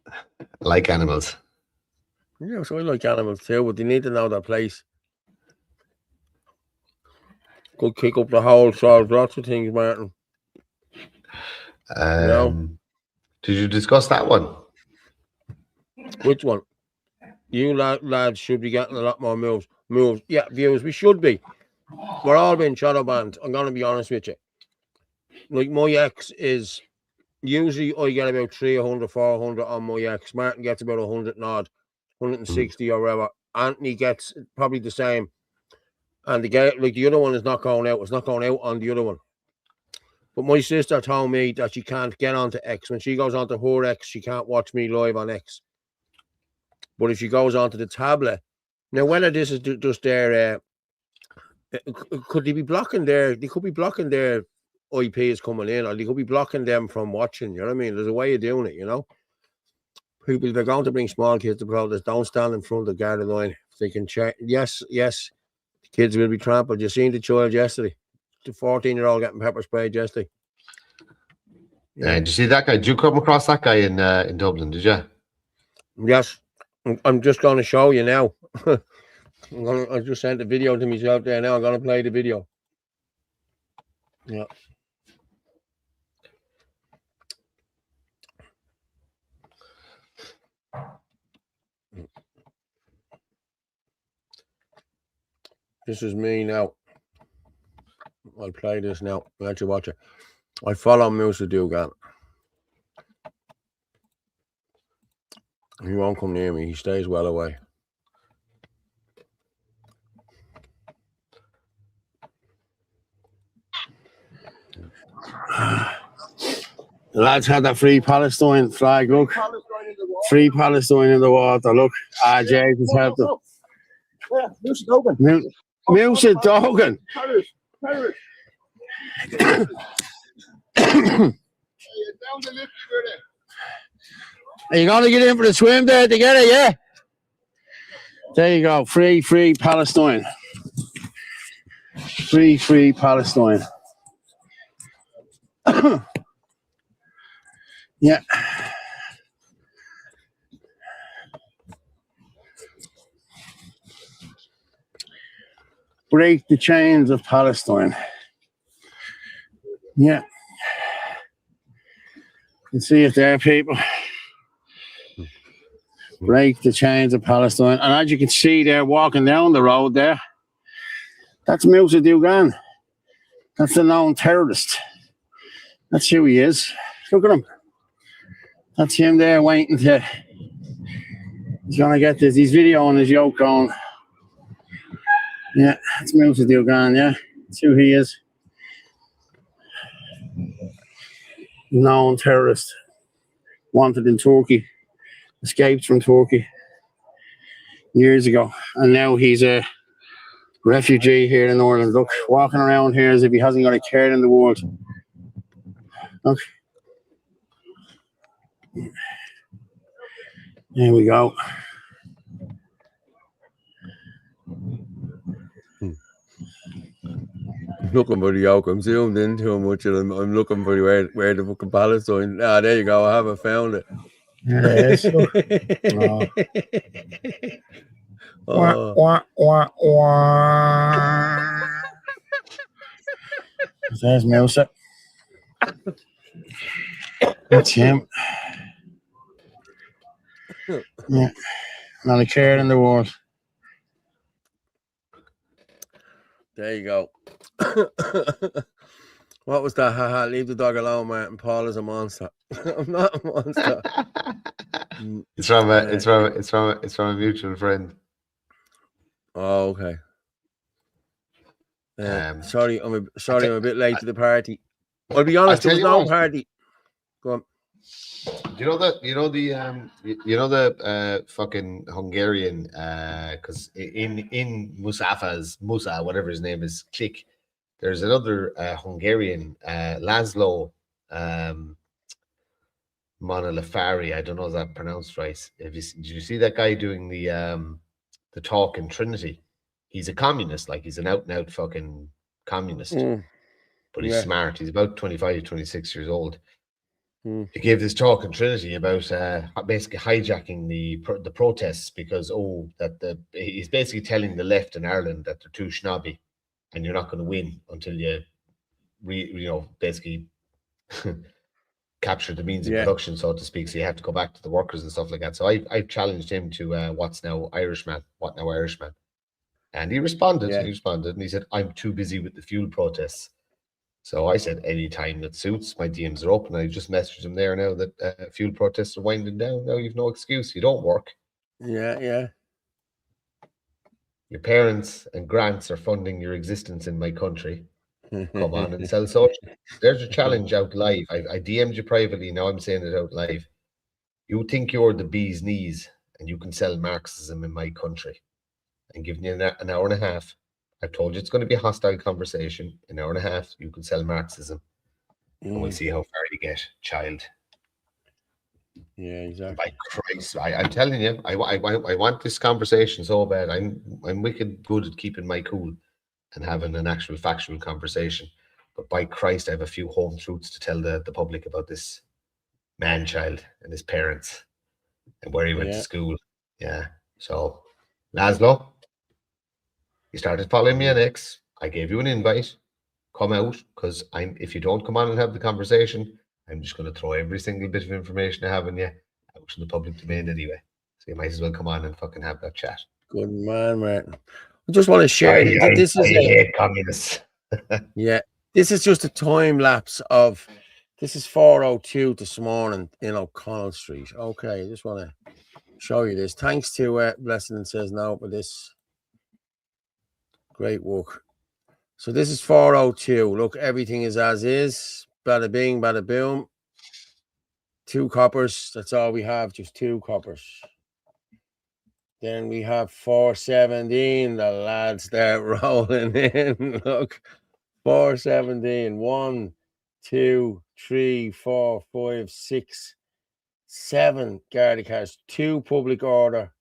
I like animals. Yeah, so I like animals too, but they need to know their place. Go kick up the hole, solve lots of things, Martin. Did you discuss that one? Which one? You lads should be getting a lot more moves. Yeah, viewers, we should be. We're all being shadow banned. I'm going to be honest with you. Like, my ex is, usually I get about 300, 400 on my ex. Martin gets about 100 and odd, 160 or whatever. Anthony gets probably the same. And the other one is not going out. It's not going out on the other one. But my sister told me that she can't get onto X. When she goes onto her X, she can't watch me live on X. But if she goes onto the tablet, now whether this is just their, could they be blocking their? They could be blocking their IPs coming in, or they could be blocking them from watching. You know what I mean? There's a way of doing it. People, they're going to bring small kids to protest. Don't stand in front of the guard line. If they can check. Yes. The kids will be trampled. You seen the child yesterday? The 14-year-old getting pepper sprayed yesterday. Yeah. Did you see that guy? Did you come across that guy in Dublin? Did you? Yes. I'm just going to show you now. I just sent the video to myself there now. I'm going to play the video. Yeah. This is me now. I'll play this now. Let you watch it. I follow Musa Dugan. He won't come near me. He stays well away. The lads had that Free Palestine flag. Look. Free Palestine in the water. Look. Jesus helped them. Yeah, Musa Dogan. Musa Dogan. Are you going to get in for the swim there together? Yeah. There you go. Free Palestine. Free Palestine. Yeah. Break the chains of Palestine. Yeah. You can see it there, people. Break the chains of Palestine. And as you can see there, walking down the road there, that's Musa Dugan. That's the known terrorist. That's who he is. Look at him. That's him there waiting to... He's going to get this. He's videoing his yoke going. Yeah, that's Musa Dugan, yeah. That's who he is. Known terrorist. Wanted in Turkey. Escaped from Turkey years ago. And now he's a refugee here in Ireland. Look, walking around here as if he hasn't got a care in the world. Look. There we go. Looking for the yoke. I'm zoomed in too much and I'm looking for where the fucking Palestine. Ah, there you go. I haven't found it. There it is. Oh. Wah, wah, wah. There's Musa. That's him. Yeah. Not a care in the world. There you go. What was that? Haha, leave the dog alone, Martin. Paul is a monster. I'm not a monster. It's from a mutual friend. Oh, okay. Sorry, I'm a bit late to the party. I'll be honest, there was no party. Go on. Do you know the fucking Hungarian because in Musa, whatever his name is, click. There's another Hungarian, Laszlo Monalafari. I don't know if that's pronounced right. Did you see that guy doing the talk in Trinity? He's a communist, like he's an out and out fucking communist. But he's smart. He's about 25, 26 years old. He gave this talk in Trinity about basically hijacking the protests because he's basically telling the left in Ireland that they're too snobby and you're not going to win until you basically capture the means of production, so to speak. So you have to go back to the workers and stuff like that. So I've challenged him to What Now Irishman, and he responded. He responded and he said, "I'm too busy with the fuel protests." So I said, any time that suits, my DMs are open. I just messaged him there now that fuel protests are winding down. Now you've no excuse. You don't work. Yeah. Your parents and grants are funding your existence in my country. Come on and sell social. There's a challenge out live. I DM'd you privately. Now I'm saying it out live. You think you're the bee's knees and you can sell Marxism in my country. I'm giving you an hour and a half. I've told you it's going to be a hostile conversation. An hour and a half, you can sell Marxism. And we'll see how far you get, child. Yeah, exactly. By Christ, I'm telling you, I want this conversation so bad. I'm wicked good at keeping my cool and having an actual factual conversation. But by Christ, I have a few home truths to tell the public about this man-child and his parents and where he went to school. Yeah. So, Laszlo, you started following me on X. I gave you an invite. Come out, because if you don't come on and have the conversation, I'm just going to throw every single bit of information I have on you out in the public domain anyway. So you might as well come on and fucking have that chat. Good man, Martin. I just want to share. I hate communists. Yeah, this is just a time lapse of. This is 4:02 this morning in O'Connell Street. Okay, I just want to show you this. Thanks to Blessing Says No for this great work. So this is 4:02. Look, everything is as is. Bada bing, bada boom. 2 coppers. That's all we have. Just 2 coppers. Then we have 4:17. The lads there rolling in. Look, 4:17. 1, 2, 3, 4, 5, 6, 7 Garda cars, 2 public order.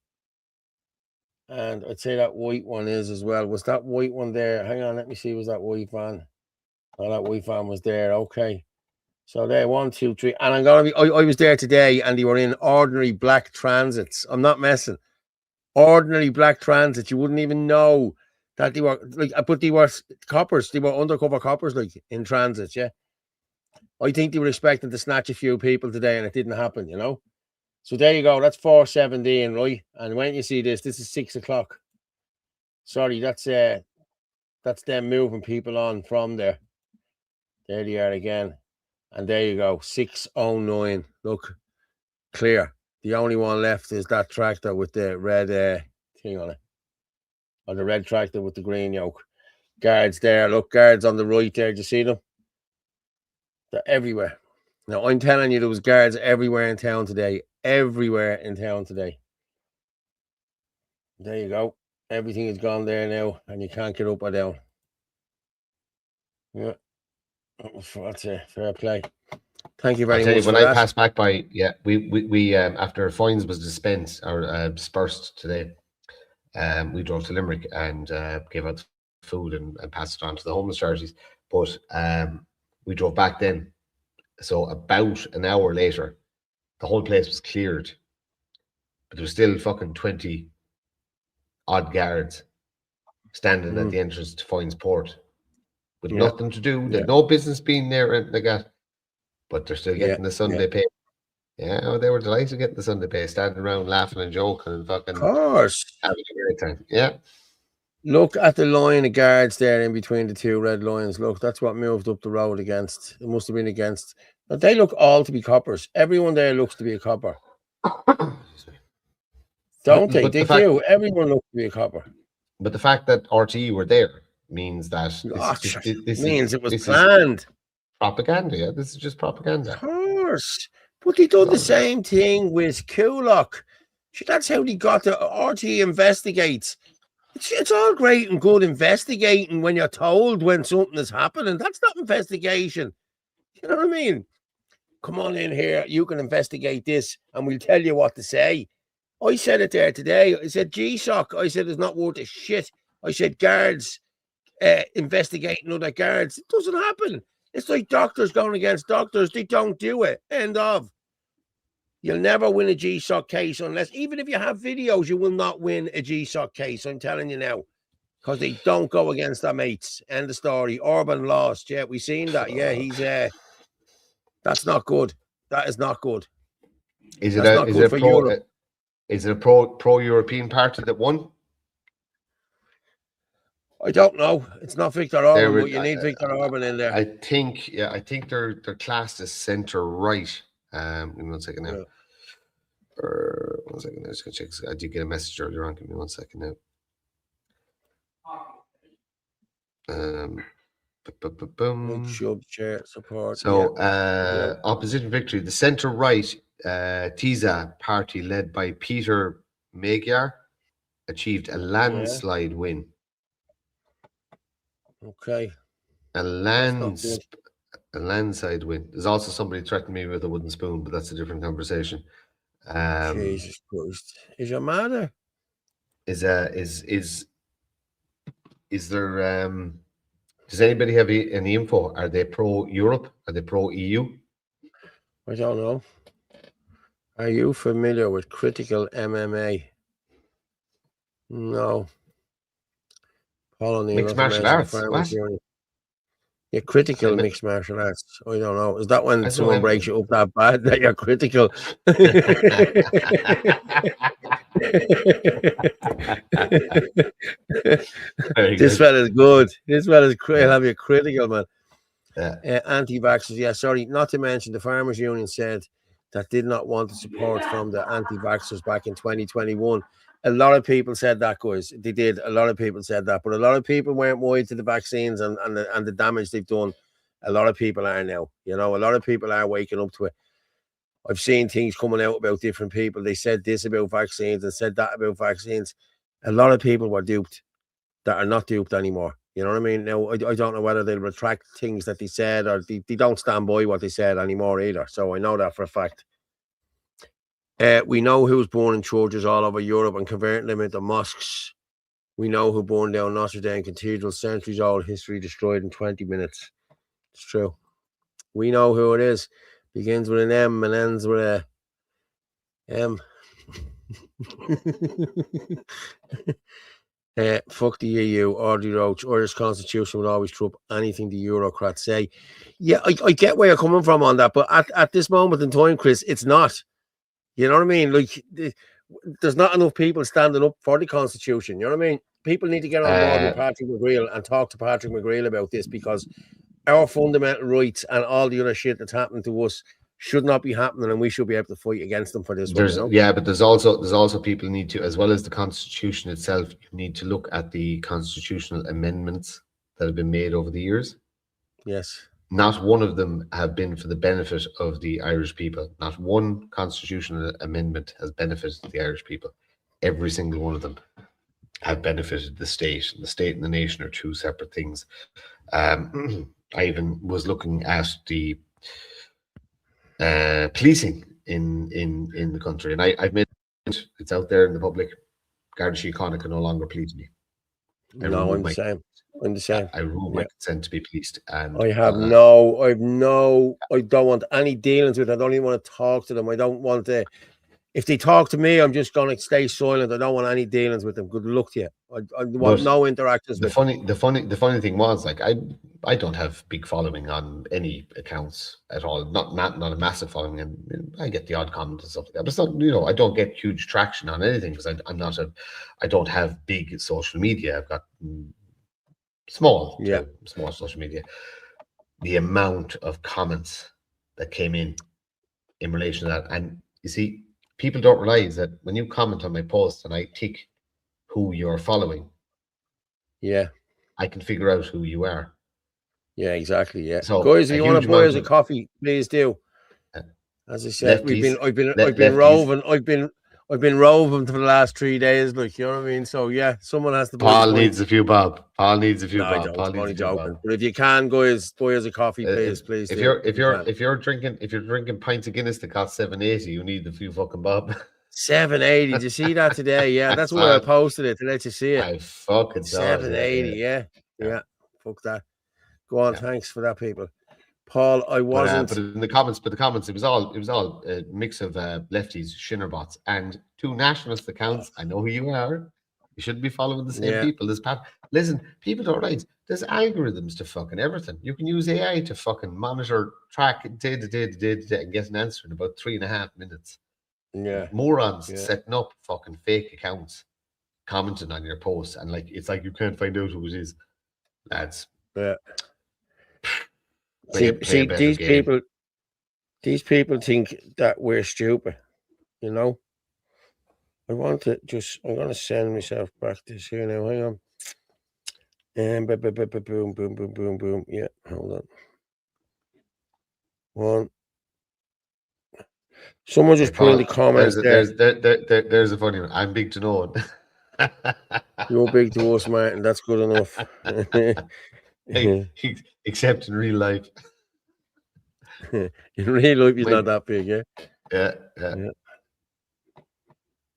And I'd say that white one is as well. Was that white one there? Hang on, let me see. Was that white van? Oh, that white van was there. Okay. So there, 1, 2, 3. And I'm gonna be I was there today and they were in ordinary black transits. I'm not messing. Ordinary black transits. You wouldn't even know that they were like, but they were coppers, they were undercover coppers, like in transits, yeah. I think they were expecting to snatch a few people today and it didn't happen, you know. So there you go. That's 4:17, right? And when you see this is 6 o'clock. Sorry, that's them moving people on from there. There they are again. And there you go. 6:09. Look, clear. The only one left is that tractor with the red thing on it. Or the red tractor with the green yoke. Guards there. Look, guards on the right there. Do you see them? They're everywhere. Now, I'm telling you, there was guards everywhere in town today. Everywhere in town today. There you go. Everything is gone there now, and you can't get up or down. Yeah. That's a fair play. Thank you very much. When I passed back by, yeah, we after fines was dispensed or dispersed today, we drove to Limerick and gave out food and passed it on to the homeless charities. But we drove back then, so about an hour later, the whole place was cleared, but there was still fucking 20 odd guards standing at the entrance to Foynes Port with nothing to do. They had no business being there or anything like that, but they're still getting the Sunday pay. Yeah, oh, they were delighted getting the Sunday pay, standing around laughing and joking and fucking of course having a great time. Yeah. Look at the line of guards there in between the 2 red lines. Look, that's what moved up the road against. It must have been against. But they look all to be coppers. Everyone there looks to be a copper. Don't they? They do. Everyone looks to be a copper. But the fact that RTE were there means that this means it was planned. Propaganda, yeah. This is just propaganda. Of course. But they done the same thing with Kulak. That's how they got the RTE investigates. It's all great and good investigating when you're told when something is happening. That's not investigation. You know what I mean? Come on in here. You can investigate this and we'll tell you what to say. I said it there today. I said GSOC. I said it's not worth a shit. I said guards investigating other guards. It doesn't happen. It's like doctors going against doctors. They don't do it. End of. You'll never win a GSOC case unless, even if you have videos, you will not win a GSOC case. I'm telling you now, because they don't go against their mates. End of story. Orban lost. Yeah, we've seen that. Yeah, he's that's not good. That is not good. Is it a pro-European party that won? I don't know. It's not Viktor Orban, but you need Viktor Orban in there. I think they're classed as centre right. Give me 1 second now. Yeah. 1 second. I'm just gonna check. I did get a message earlier on. Give me 1 second now. Chair support. So opposition victory. The centre right TISA party led by Peter Magyar achieved a landslide win. Okay. A landslide win. There's also somebody threatening me with a wooden spoon, but that's a different conversation. Jesus Christ! Is your mother? Is there? Does anybody have any info? Are they pro-Europe? Are they pro-EU? I don't know. Are you familiar with critical MMA? No. Mixed martial arts. What? Yeah, critical mixed martial arts. I don't know. Is that when someone breaks you up that bad that you're critical? This fella's good. This fella's I'll have you critical, man. Anti-vaxxers. Yeah, sorry. Not to mention the Farmers Union said that did not want the support from the anti-vaxxers back in 2021. A lot of people said that, guys. They did. A lot of people said that, but a lot of people weren't worried to the vaccines and the damage they've done. A lot of people are now. You know, a lot of people are waking up to it. I've seen things coming out about different people. They said this about vaccines and said that about vaccines. A lot of people were duped that are not duped anymore. You know what I mean? Now, I don't know whether they'll retract things that they said, or they don't stand by what they said anymore either. So I know that for a fact. We know who's born in churches all over Europe and converting them into mosques. We know who burned down Notre Dame Cathedral, centuries-old history destroyed in 20 minutes. It's true. We know who it is. Begins with an M and ends with a M. Fuck the EU, Audrey Roach. Irish Constitution will always trump anything the Eurocrats say. Yeah, I get where you're coming from on that, but at this moment in time, Chris, it's not. You know what I mean? Like, there's not enough people standing up for the Constitution. You know what I mean? People need to get on board with Patrick McGreal and talk to Patrick McGreal about this, because our fundamental rights and all the other shit that's happening to us should not be happening, and we should be able to fight against them for this. Yeah, but there's also people need to, as well as the Constitution itself, you need to look at the constitutional amendments that have been made over the years. Yes. Not one of them have been for the benefit of the Irish people. Not one constitutional amendment has benefited the Irish people. Every single one of them have benefited the state. The state and the nation are two separate things. I even was looking at the policing in the country, and I've made it's out there in the public. Garda Síochána can no longer police me. No, I'm the same. I'm the same. I remove my consent to be policed, and I don't want any dealings with it. I don't even want to talk to them. I don't want to. If they talk to me, I'm just going to stay silent. I don't want any dealings with them. Good luck to you. I want no interactions. The funny thing was, like, I don't have big following on any accounts at all. Not a massive following, and I get the odd comment and stuff like that. But it's not, I don't get huge traction on anything because I don't have big social media. I've got small social media. The amount of comments that came in relation to that, and you see, people don't realize that when you comment on my post and I tick who you're following, I can figure out who you are. Yeah, exactly. Yeah. So, guys, if you want to buy us a coffee, please do. As I said, I've been roving. I've been roving for the last 3 days, like, you know what I mean? So yeah, someone has to. Paul needs a few bob. Paul needs a few bob. I'm only joking. But if you can, guys, buy us a coffee, please. If you're drinking pints of Guinness that cost $7.80, you need a few fucking bob. $7.80. Did you see that today? Yeah, that's why I posted it to let you see it. I fucking saw it. $7.80. Yeah. Fuck that. Go on. Thanks for that, people. Paul, I wasn't. But in the comments, it was all a mix of lefties, shinnerbots, and two nationalist accounts. I know who you are. You shouldn't be following the same people. Listen, people don't realize there's algorithms to fucking everything. You can use AI to fucking monitor, track, and get an answer in about 3.5 minutes. Yeah, morons setting up fucking fake accounts, commenting on your posts, and it's like you can't find out who it is, lads. Yeah. Play these people think that we're stupid, I'm going to send myself back this here now. Hang on. And boom. Yeah, hold on. One. Someone just put in the comments there's a funny one. I'm big to no one. You're big to us, Martin. That's good enough. Except in real life. In real life, you're not that big, yeah? Yeah.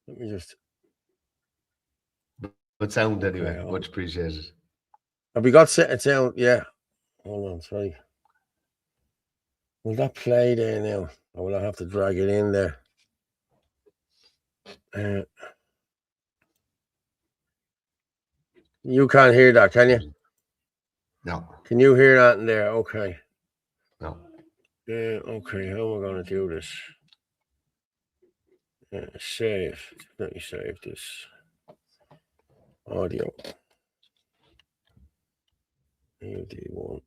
Let me just. But sound anyway. Much appreciated. Have we got sound? Yeah. Hold on, sorry. Will that play there now? Or will I have to drag it in there? You can't hear that, can you? No. Can you hear that in there? Okay. No. Okay, how am I going to do this? Save. Let me save this audio. AD1.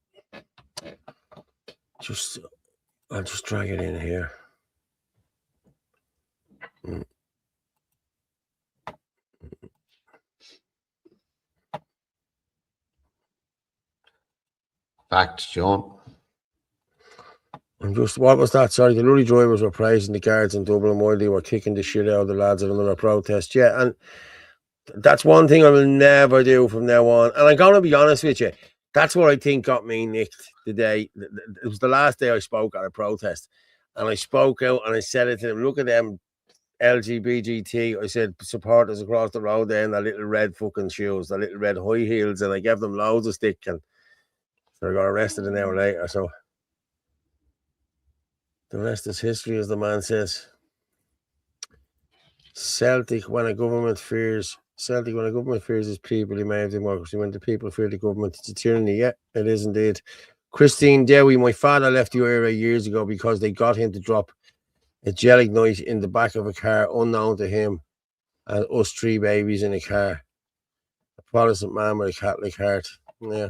I'll just drag it in here. Fact, John. What was that? Sorry, the lorry drivers were praising the guards in Dublin while they were kicking the shit out of the lads at another protest. Yeah, and That's one thing I will never do from now on. And I'm going to be honest with you. That's what I think got me nicked the day. It was the last day I spoke at a protest. And I spoke out and I said it to them, look at them LGBTT. I said, supporters across the road there in their little red fucking shoes, their little red high heels. And I gave them loads of stick. And so I got arrested an hour later. So the rest is history, as the man says. Celtic, when a government fears its people, he may have democracy. When the people fear the government, it's a tyranny. Yeah, it is indeed. Christine Dewi, my father left the IRA years ago because they got him to drop a gel ignite in the back of a car, unknown to him and us 3 babies in a car. A Protestant man with a Catholic heart. Yeah.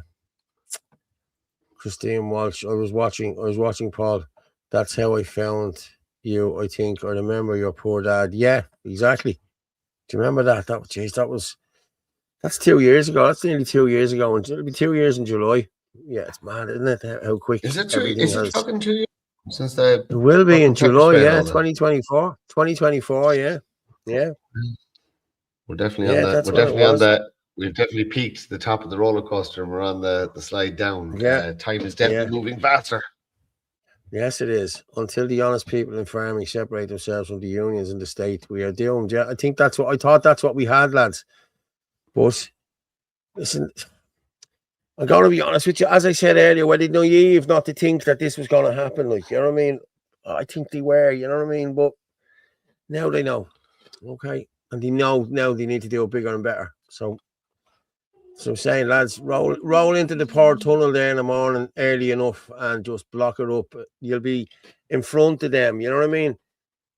Christine Walsh, I was watching Paul. That's how I found you, I think. I remember your poor dad. Yeah, exactly. Do you remember that? That's 2 years ago. That's nearly 2 years ago. And it'll be 2 years in July. Yeah, it's mad, isn't it? How quick Is it everything is it has. fucking 2 years since the It will be in fucking pepper July, spray and yeah, all that? 2024. 2024, yeah. Yeah. We're definitely Yeah, on that's we're what it definitely on was. the we've definitely peaked the top of the roller coaster and we're on the slide down. Yeah. Time is definitely moving faster. Yes, it is. Until the honest people in farming separate themselves from the unions in the state, we are doomed. Yeah, I think that's what we had, lads. But listen, I'm going to be honest with you. As I said earlier, were they naive not to think that this was going to happen? Like, you know what I mean? I think they were, you know what I mean? But now they know. Okay. And they know now they need to do it bigger and better. So I'm saying, lads, roll into the poor tunnel there in the morning early enough and just block it up. You'll be in front of them. You know what I mean?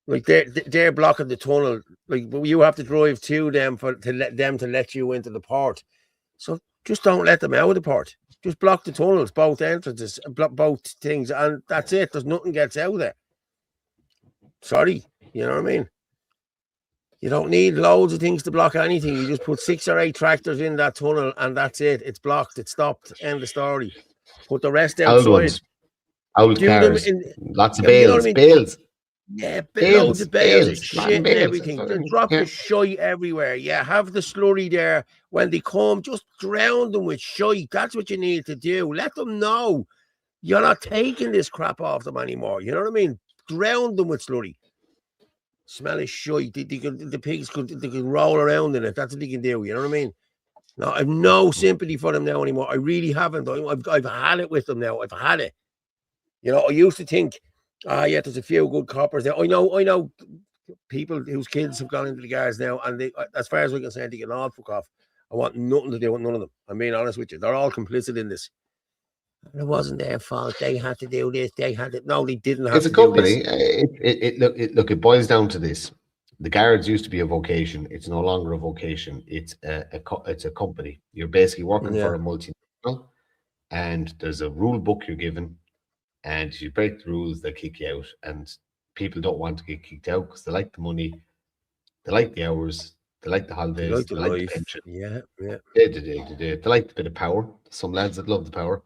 Like they're blocking the tunnel. Like you have to drive to them to let you into the port. So just don't let them out of the port. Just block the tunnels, both entrances, both things, and that's it. There's nothing gets out there. Sorry, you know what I mean? You don't need loads of things to block anything. You just put 6 or 8 tractors in that tunnel and that's it. It's blocked. It's stopped. End of story. Put the rest outside. Old ones. Old cars. Lots of bales. You know what I mean? Bales. Yeah, loads of bales of shit and bales. everything. Then drop the shite everywhere. Yeah, have the slurry there. When they come, just drown them with shite. That's what you need to do. Let them know you're not taking this crap off them anymore. You know what I mean? Drown them with slurry. Smell of shite. The pigs could roll around in it. That's what they can do. You know what I mean? No, I've no sympathy for them now anymore. I really haven't. I've had it with them now. I've had it. You know, I used to think, yeah, there's a few good coppers there. I know people whose kids have gone into the guards now, and they, as far as we can say, they can all fuck off. I want nothing to do with none of them. I'm being honest with you. They're all complicit in this. It wasn't their fault. They had to do this. They had it. No, they didn't have to do this. It's a company. Look, it boils down to this. The guards used to be a vocation. It's no longer a vocation. It's a company. You're basically working for a multinational, and there's a rule book you're given, and if you break the rules, they kick you out. And people don't want to get kicked out because they like the money, they like the hours, they like the holidays, they like the pension. Yeah. They like the bit of power. Some lads that love the power.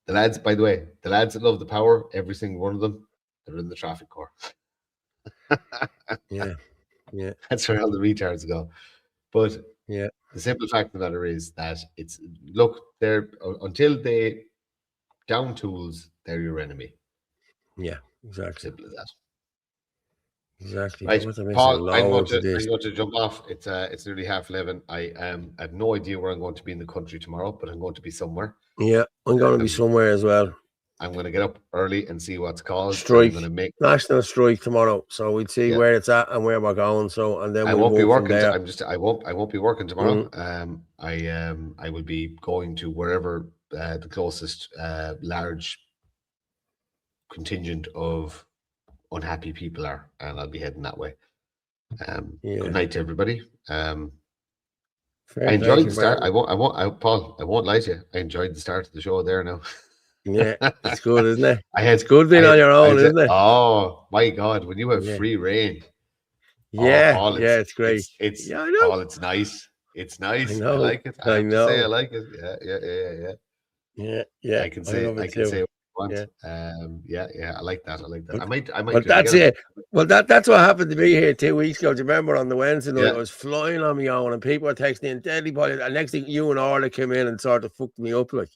The lads, by the way, the lads that love the power, every single one of them, they're in the traffic corps. Yeah. That's where all the retards go. But yeah, the simple fact of the matter is that they're until they down tools, they're your enemy. Yeah, exactly. Simple as that. Exactly. Right, Paul, I'm going to jump off. It's nearly 11:30. I have no idea where I'm going to be in the country tomorrow, but I'm going to be somewhere. Yeah, I'm going to be somewhere as well. I'm going to get up early and see what's called. Strike. National strike tomorrow. So we'd see where it's at and where we're going. So and then I won't be working. I won't be working tomorrow. I will be going to wherever the closest large contingent of unhappy people are, and I'll be heading that way. Good night to everybody. I enjoyed the start. Paul, I won't lie to you. I enjoyed the start of the show there now. Yeah, it's good, isn't it? It's good being on your own, isn't it? Oh my God, when you have free reign. Yeah, Paul, it's great. I know. Paul, it's nice. It's nice. I like it. I know. I like it. Yeah. Yeah. I can say Yeah. Yeah, I like that. I like that. But- I might Well, do it that's again. it. Well, that's what happened to me here 2 weeks ago. Do you remember on the Wednesday night, Yeah. I was flying on my own and people were texting in deadly politics. And next thing, you and Orla came in and sort of fucked me up. Like,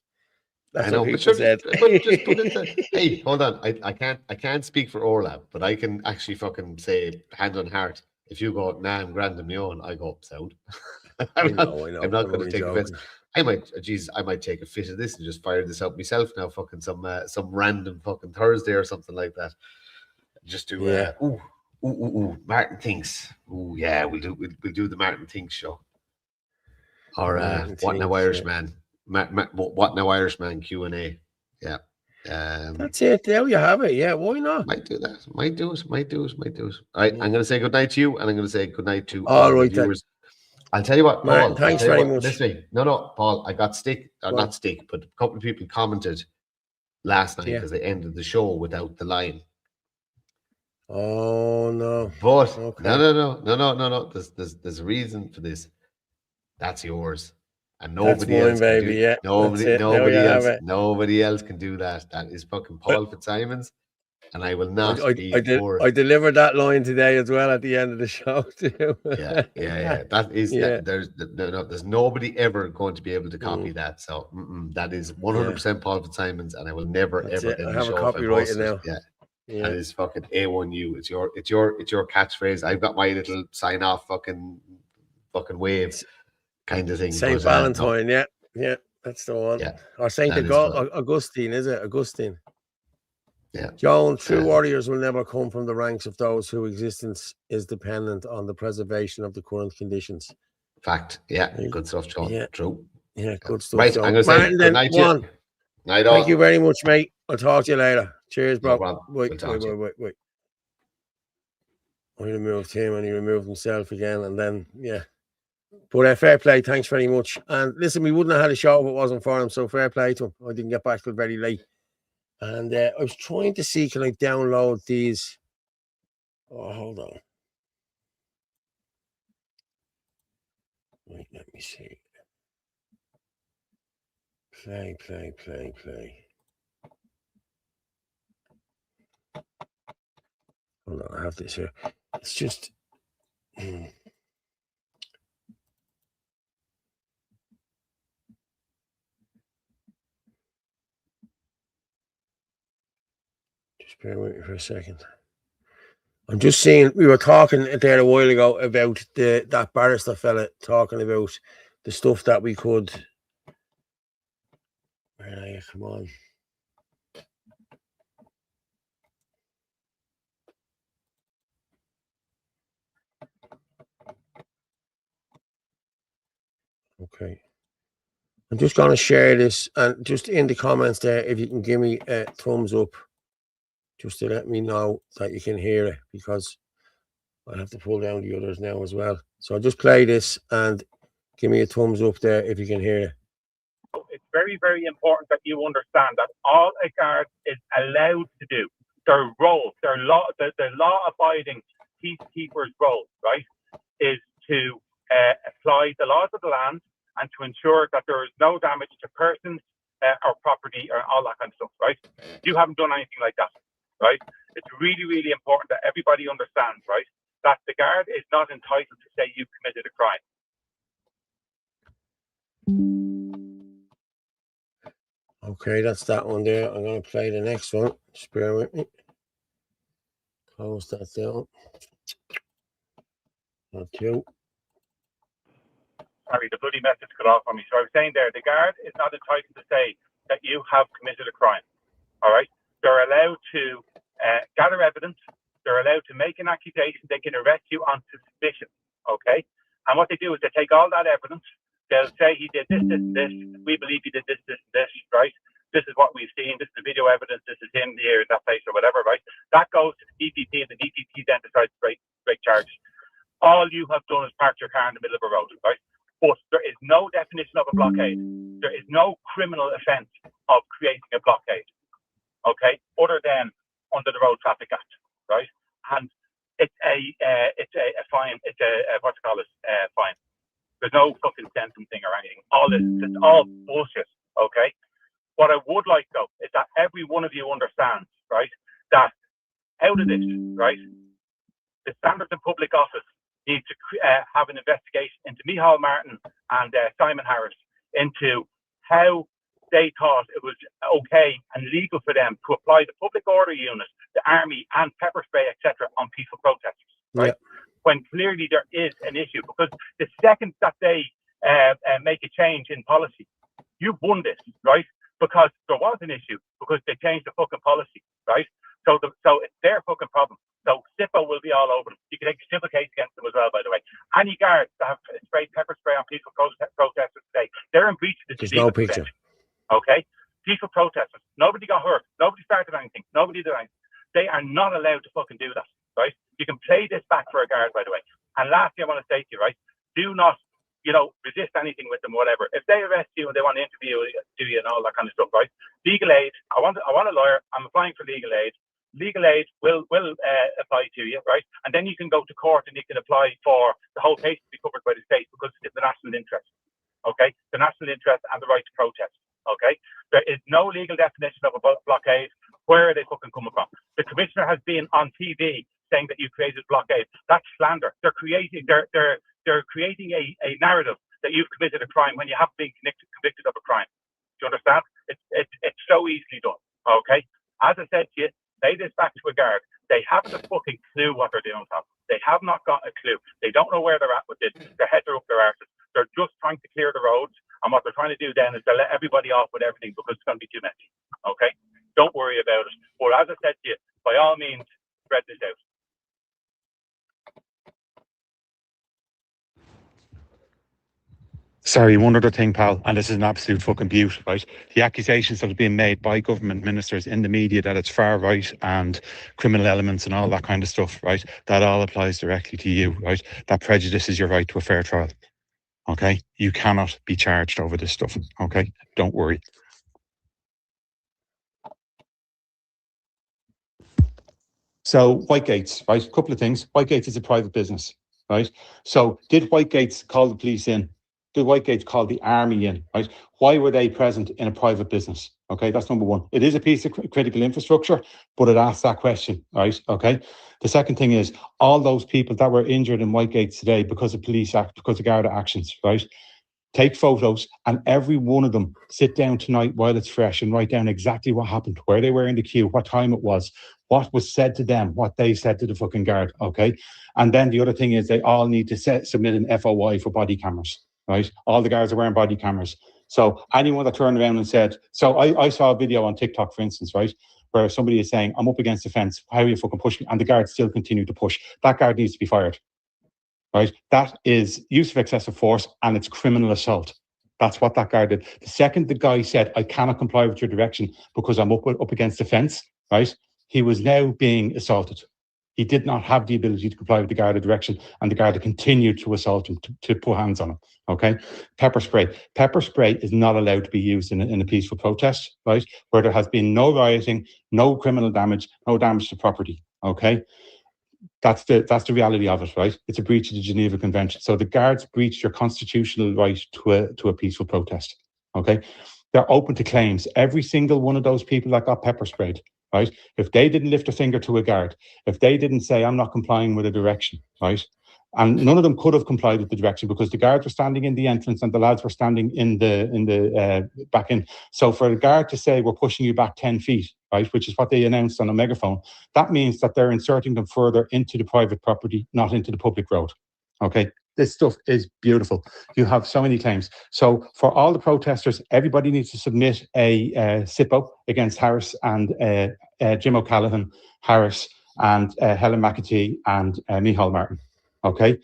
that's I know, what but people said. just put it to. Hey, hold on. I can't speak for Orla, but I can actually fucking say hand on heart. If you go, nah, I'm grand on my own, I go sound. I I'm know. not I'm going to only take offense. joking. I might take a fit of this and just fire this out myself now. Fucking some random fucking Thursday or something like that. Just do Yeah. Martin thinks. Ooh, yeah, we'll do the Martin thinks show. Or Martin what now, thinks, yeah. Irishman? What now, Irishman Q&A. Yeah. That's it. There you have it. Yeah, why not? Might do that. Might do it. All right, I'm going to say good night to you, and I'm going to say good night to All all the right, then. viewers. I'll tell you what, Martin, Paul. thanks I'll tell you very what, much. listen, no, Paul. I got stick, or What? not stick, but a couple of people commented last night Yeah. because they ended the show without the line. Oh no. But Okay. no. There's a reason for this. That's yours, and That's nobody mine, else can baby. do. Yeah. That's it. There you have it. Nobody else can do that. That is fucking Paul Fitzsimons, and I will not be for. I delivered that line today as well at the end of the show too. Yeah. That is Yeah. there's nobody ever going to be able to copy that. So that is 100% Paul Fitzsimons, and I will never That's ever it. end I the have a show if I copyright post it. now. Yeah. Yeah. That is fucking A1U. It's your catchphrase. I've got my little sign off fucking wave kind of thing. Saint but, no. Valentine, yeah, that's the one. Yeah, Or Saint that is good. Augustine, is it? Augustine. Yeah. Joan, true warriors will never come from the ranks of those whose existence is dependent on the preservation of the current conditions. Fact. Yeah. Good stuff, John. Yeah. True. Yeah, good stuff. Right. Joan. I'm going to say Martin, good night to you. Night all. Thank you very much, mate. I'll talk to you later. Cheers, bro. No problem. Wait. We'll talk to you. Wait. I removed him and he removed himself again, and then yeah. But fair play, thanks very much. And listen, we wouldn't have had a show if it wasn't for him, so fair play to him. I didn't get back till very late. And I was trying to see, can I download these? Oh, hold on. Wait, let me see. Play. Hold on, I have this here. It's just... Just bear with me for a second. I'm just seeing, we were talking there a while ago about that barrister fella talking about the stuff that we could. Where are you? Come on. Okay. I'm just going to share this, and just in the comments there, if you can give me a thumbs up, just to let me know that you can hear it, because I have to pull down the others now as well. So I'll just play this and give me a thumbs up there if you can hear it. It's very, very important that you understand that all a guard is allowed to do, their role, their law-abiding peacekeeper's role, right, is to apply the laws of the land and to ensure that there is no damage to persons or property or all that kind of stuff, right? You haven't done anything like that, right? It's really, really important that everybody understands, right, that the guard is not entitled to say you committed a crime. Okay, that's that one there. I'm going to play the next one. Just bear with me. Close that down. Thank you. Sorry, the bloody message cut off on me. So I was saying there, the guard is not entitled to say that you have committed a crime. All right? They're allowed to gather evidence. They're allowed to make an accusation. They can arrest you on suspicion. Okay? And what they do is they take all that evidence. They'll say he did this, this, this. We believe he did this, this, this, right? This is what we've seen. This is the video evidence. This is him here in that place or whatever, right? That goes to the DPP, and the DPP then decides to break charges. All you have done is park your car in the middle of a road, right? But there is no definition of a blockade. There is no criminal offence of creating a blockade, okay, other than under the Road Traffic Act, right? And it's a fine. It's a what's it called fine. There's no fucking sentencing or anything. All this, it's all bullshit, okay? What I would like, though, is that every one of you understands, right, that out of this, right, the Standards in Public Office needs to have an investigation into Micheál Martin and Simon Harris into how they thought it was okay and legal for them to apply the public order unit, the army, and pepper spray, etc., on peaceful protesters, right? Yeah. When clearly there is an issue, because the second that they make a change in policy, you've won this, right? Because there was an issue, because they changed the fucking policy, right? So it's their fucking problem. So SIPO will be all over them. You can take a civil case against them as well, by the way. Any guards that have sprayed pepper spray on peaceful protesters today, they're in breach of the There's no picture. Okay? Peaceful protesters. Nobody got hurt. Nobody started anything. Nobody did anything. They are not allowed to fucking do that, right? You can play this back for a guard, by the way. And lastly, I want to say to you, right, do not, resist anything with them, whatever. If they arrest you and they want to interview you and all that kind of stuff, right? Legal aid. I want a lawyer. I'm applying for legal aid. Legal aid will apply to you, right? And then you can go to court and you can apply for the whole case to be covered by the state, because it's the national interest, okay? The national interest and the right to protest, okay? There is no legal definition of a blockade. Where are they fucking coming from? The commissioner has been on TV saying that you created blockade. That's slander. They're creating a narrative that you've committed a crime when you haven't been convicted of a crime. Do you understand? It's so easily done, okay? As I said to you, say this back to a guard. They haven't a fucking clue what they're doing, Tom. They have not got a clue. They don't know where they're at with this. Their heads are up their arses. They're just trying to clear the roads. And what they're trying to do then is to let everybody off with everything, because it's going to be too messy. Okay? Don't worry about it. But as I said to you, by all means, spread this out. Sorry, one other thing, pal, and this is an absolute fucking beaut, right? The accusations that have been made by government ministers in the media that it's far right and criminal elements and all that kind of stuff, right? That all applies directly to you, right? That prejudices your right to a fair trial, okay? You cannot be charged over this stuff, okay? Don't worry. So, Whitegates, right? A couple of things. Whitegates is a private business, right? So, did Whitegates call the police in? Did Whitegates call the army in, right? Why were they present in a private business? Okay, that's number one. It is a piece of critical infrastructure, but it asks that question, right? Okay. The second thing is all those people that were injured in Whitegates today because of because of Garda actions, right? Take photos, and every one of them sit down tonight while it's fresh and write down exactly what happened, where they were in the queue, what time it was, what was said to them, what they said to the fucking guard, okay? And then the other thing is they all need to submit an FOI for body cameras. Right, all the guards are wearing body cameras. So anyone that turned around and said, so I saw a video on TikTok, for instance, right, where somebody is saying, I'm up against the fence, how are you fucking pushing? And the guards still continue to push. That guard needs to be fired, right? That is use of excessive force, and it's criminal assault. That's what that guard did. The second the guy said, I cannot comply with your direction because I'm up against the fence, right, he was now being assaulted. He did not have the ability to comply with the Garda direction, and the Garda continued to assault him, to put hands on him, okay? Pepper spray. Pepper spray is not allowed to be used in a peaceful protest, right? Where there has been no rioting, no criminal damage, no damage to property, okay? That's the reality of it, right? It's a breach of the Geneva Convention. So the guards breached your constitutional right to a peaceful protest, okay? They're open to claims. Every single one of those people that got pepper sprayed, right? If they didn't lift a finger to a guard, if they didn't say, I'm not complying with a direction, right? And none of them could have complied with the direction because the guards were standing in the entrance and the lads were standing in the back in. So for a guard to say, we're pushing you back 10 feet, right? Which is what they announced on a megaphone. That means that they're inserting them further into the private property, not into the public road, okay? This stuff is beautiful. You have so many claims. So for all the protesters, everybody needs to submit a SIPO against Harris and Jim O'Callaghan, Harris and Helen McAtee and Micheál Martin. Okay?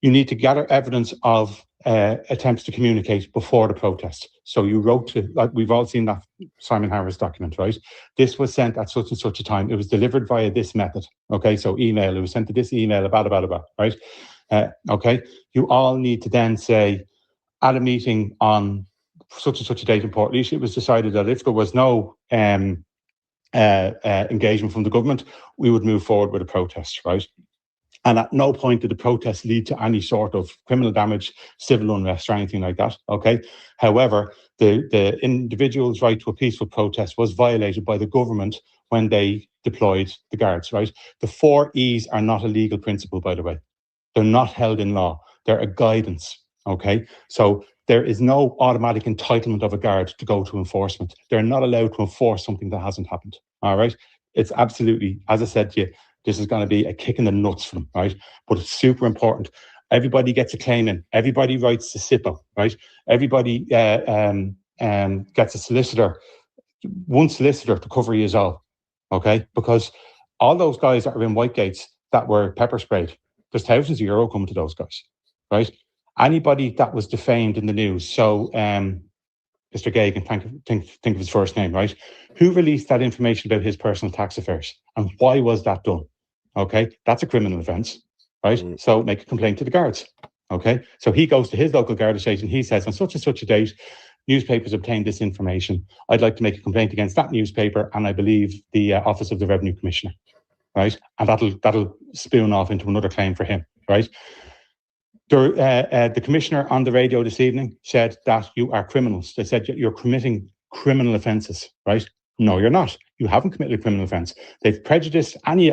You need to gather evidence of attempts to communicate before the protest. So you wrote to, like we've all seen that Simon Harris document, right? This was sent at such and such a time. It was delivered via this method. Okay? So email, it was sent to this email, right? Okay, you all need to then say at a meeting on such and such a date in Portlaoise, it was decided that if there was no engagement from the government, we would move forward with a protest, right? And at no point did the protest lead to any sort of criminal damage, civil unrest, or anything like that. Okay. However, the individual's right to a peaceful protest was violated by the government when they deployed the guards, right? The 4 E's are not a legal principle, by the way. They're not held in law. They're a guidance. Okay. So there is no automatic entitlement of a guard to go to enforcement. They're not allowed to enforce something that hasn't happened. All right. It's absolutely, as I said to you, this is going to be a kick in the nuts for them, right? But it's super important. Everybody gets a claim in. Everybody writes the SIPO, right? Everybody gets a solicitor, one solicitor to cover you all, okay? Because all those guys that are in Whitegates that were pepper sprayed, there's thousands of euro coming to those guys, right? Anybody that was defamed in the news, so Mr. Gagan, think of his first name, right? Who released that information about his personal tax affairs? And why was that done? Okay, that's a criminal offence, right? So make a complaint to the guards. Okay, so he goes to his local guard station. He says, on such and such a date, newspapers obtained this information. I'd like to make a complaint against that newspaper, and I believe the Office of the Revenue Commissioner, right? And that'll spoon off into another claim for him, right? The commissioner on the radio this evening said that you are criminals. They said you're committing criminal offences, right? No, you're not. You haven't committed a criminal offence. They've prejudiced any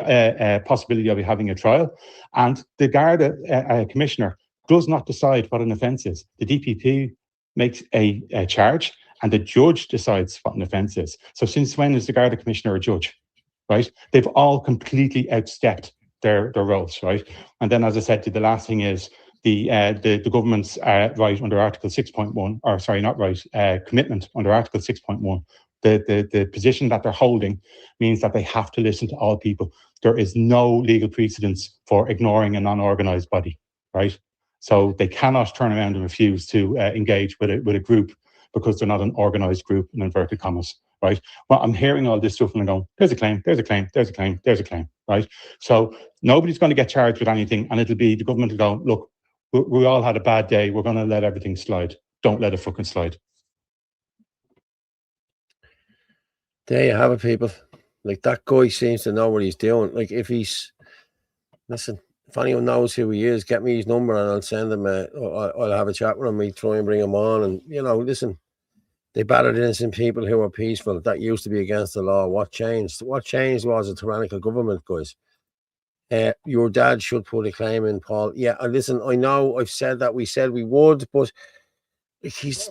possibility of you having a trial, and the Garda commissioner does not decide what an offence is. The DPP makes a charge, and the judge decides what an offence is. So since when is the Garda commissioner a judge, right? They've all completely outstepped their roles, right? And then, as I said, the last thing is the government's right under Article 6.1, or sorry, not right, commitment under Article 6.1. The position that they're holding means that they have to listen to all people. There is no legal precedence for ignoring a non-organised body, right? So they cannot turn around and refuse to engage with a group because they're not an organised group, in inverted commas, right? Well, I'm hearing all this stuff and I'm going, there's a claim, there's a claim, there's a claim, there's a claim, right? So nobody's going to get charged with anything, and it'll be the government will go, look, we all had a bad day, we're going to let everything slide. Don't let it fucking slide. There you have it, people. Like, that guy seems to know what he's doing. Like, if he's, listen, if anyone knows who he is, get me his number and I'll send him I'll have a chat with him. We try and bring him on. And, you know, listen, they battered innocent people who were peaceful. That used to be against the law. What changed? What changed was a tyrannical government, guys. Your dad should put a claim in, Paul. Yeah, and listen, I know I've said that we said we would, but he's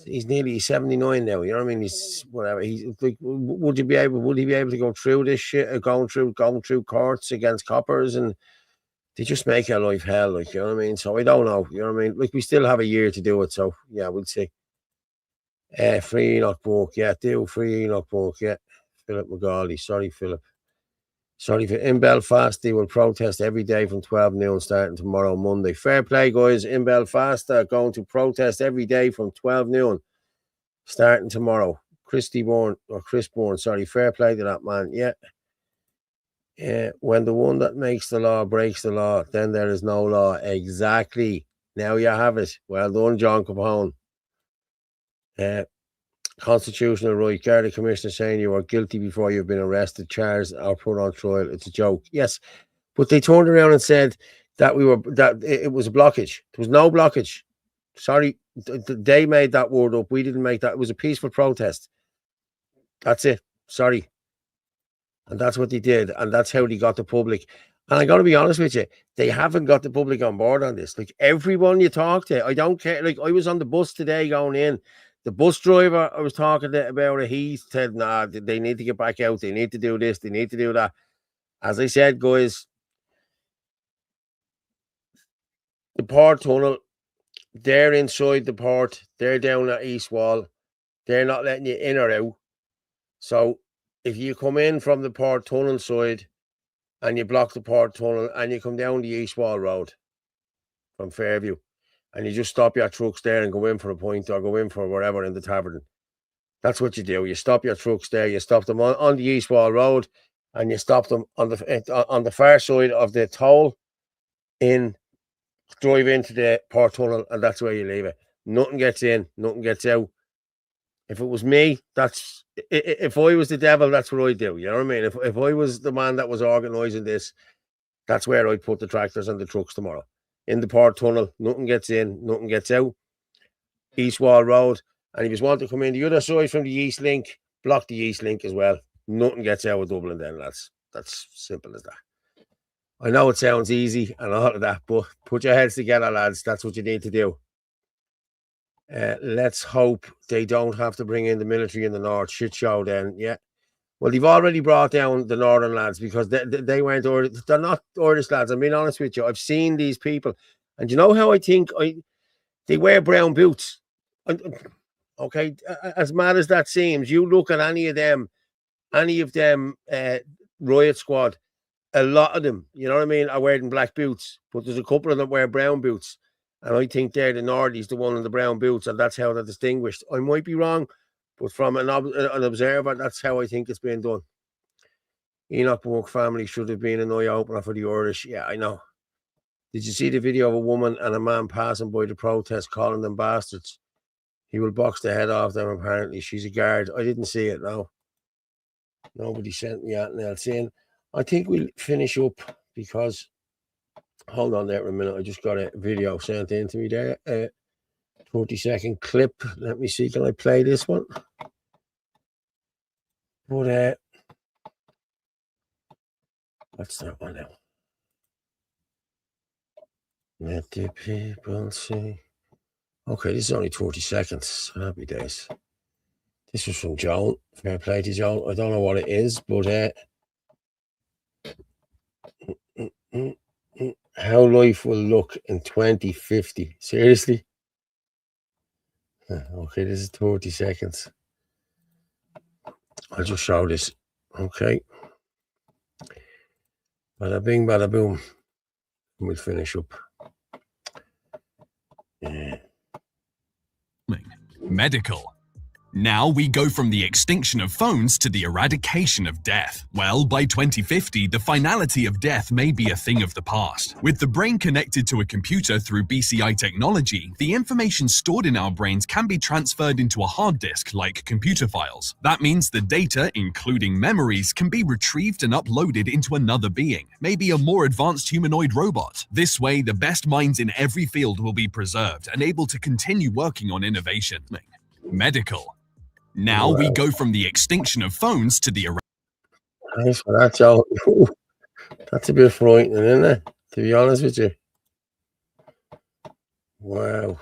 nearly 79 now. You know what I mean? He's whatever. He's like, would he be able to go through this shit? Going through courts against coppers, and they just make your life hell. Like, you know what I mean? So I don't know. You know what I mean? Like, we still have a year to do it. So yeah, we'll see. Free Enoch Book, yeah, do free Enoch Book, yeah. Philip McGauley, sorry, Philip. Sorry, in Belfast, they will protest every day from 12 noon starting tomorrow, Monday. Fair play, guys. In Belfast, they're going to protest every day from 12 noon starting tomorrow. Chris Bourne, sorry. Fair play to that man, yeah. When the one that makes the law breaks the law, then there is no law. Exactly. Now you have it. Well done, John Capone. Constitutional right. Garda Commissioner saying you are guilty before you've been arrested, charged, or put on trial. It's a joke. Yes, but they turned around and said that it was a blockage. There was no blockage. Sorry, they made that word up. We didn't make that. It was a peaceful protest. That's it. Sorry, and that's what they did, and that's how they got the public. And I got to be honest with you, they haven't got the public on board on this. Like, everyone you talk to, I don't care. Like, I was on the bus today going in. The bus driver I was talking to about it, he said, nah, they need to get back out. They need to do this. They need to do that. As I said, guys, the port tunnel, they're inside the port. They're down at East Wall. They're not letting you in or out. So if you come in from the port tunnel side and you block the port tunnel and you come down the East Wall Road from Fairview, and you just stop your trucks there and go in for a pint or go in for wherever in the tavern. That's what you do. You stop your trucks there. You stop them on the East Wall Road, and you stop them on the far side of the toll drive into the port tunnel, and that's where you leave it. Nothing gets in, nothing gets out. If it was me, if I was the devil, that's what I'd do. You know what I mean? If I was the man that was organising this, That's where I put the tractors and the trucks tomorrow. In the port tunnel, nothing gets in, nothing gets out. East Wall Road. And if you want to come in the other side from the East Link, block the East Link as well. Nothing gets out of Dublin then, lads. That's simple as that. I know it sounds easy and all of that, but put your heads together, lads. That's what you need to do. Let's hope they don't have to bring in the military in the north. Shit show then, yeah. Well, they've already brought down the northern lads because they weren't Irish. They're not Irish lads. I'm being honest with you. I've seen these people. And you know how I think they wear brown boots. Okay, as mad as that seems, you look at any of them riot squad, a lot of them, you know what I mean, are wearing black boots, but there's a couple of them wear brown boots. And I think they're the Nordies, the one in the brown boots, and that's how they're distinguished. I might be wrong, but from an observer, that's how I think it's being done. Enoch Buck family should have been an eye-opener for the Irish. Yeah, I know. Did you see the video of a woman and a man passing by the protest calling them bastards? He will box the head off them, apparently. She's a guard. I didn't see it, no. Nobody sent me anything else in. I think we'll finish up because, hold on there for a minute. I just got a video sent in to me there. 30-second clip. Let me see. Can I play this one? But, what's that one now? Let the people see. Okay, this is only 30 seconds. Happy days. This was from Joan. Fair play to Joan. I don't know what it is, but how life will look in 2050. Seriously? Okay, this is 30 seconds. I'll just show this. Okay. Bada bing, bada boom. We'll finish up. Medical. Now we go from the extinction of phones to the eradication of death. Well, by 2050, the finality of death may be a thing of the past. With the brain connected to a computer through BCI technology, the information stored in our brains can be transferred into a hard disk like computer files. That means the data, including memories, can be retrieved and uploaded into another being, maybe a more advanced humanoid robot. This way, the best minds in every field will be preserved and able to continue working on innovation. Medical. Now we go from the extinction of phones to the... Thanks for that, Joe. That's a bit frightening, isn't it? To be honest with you. Wow.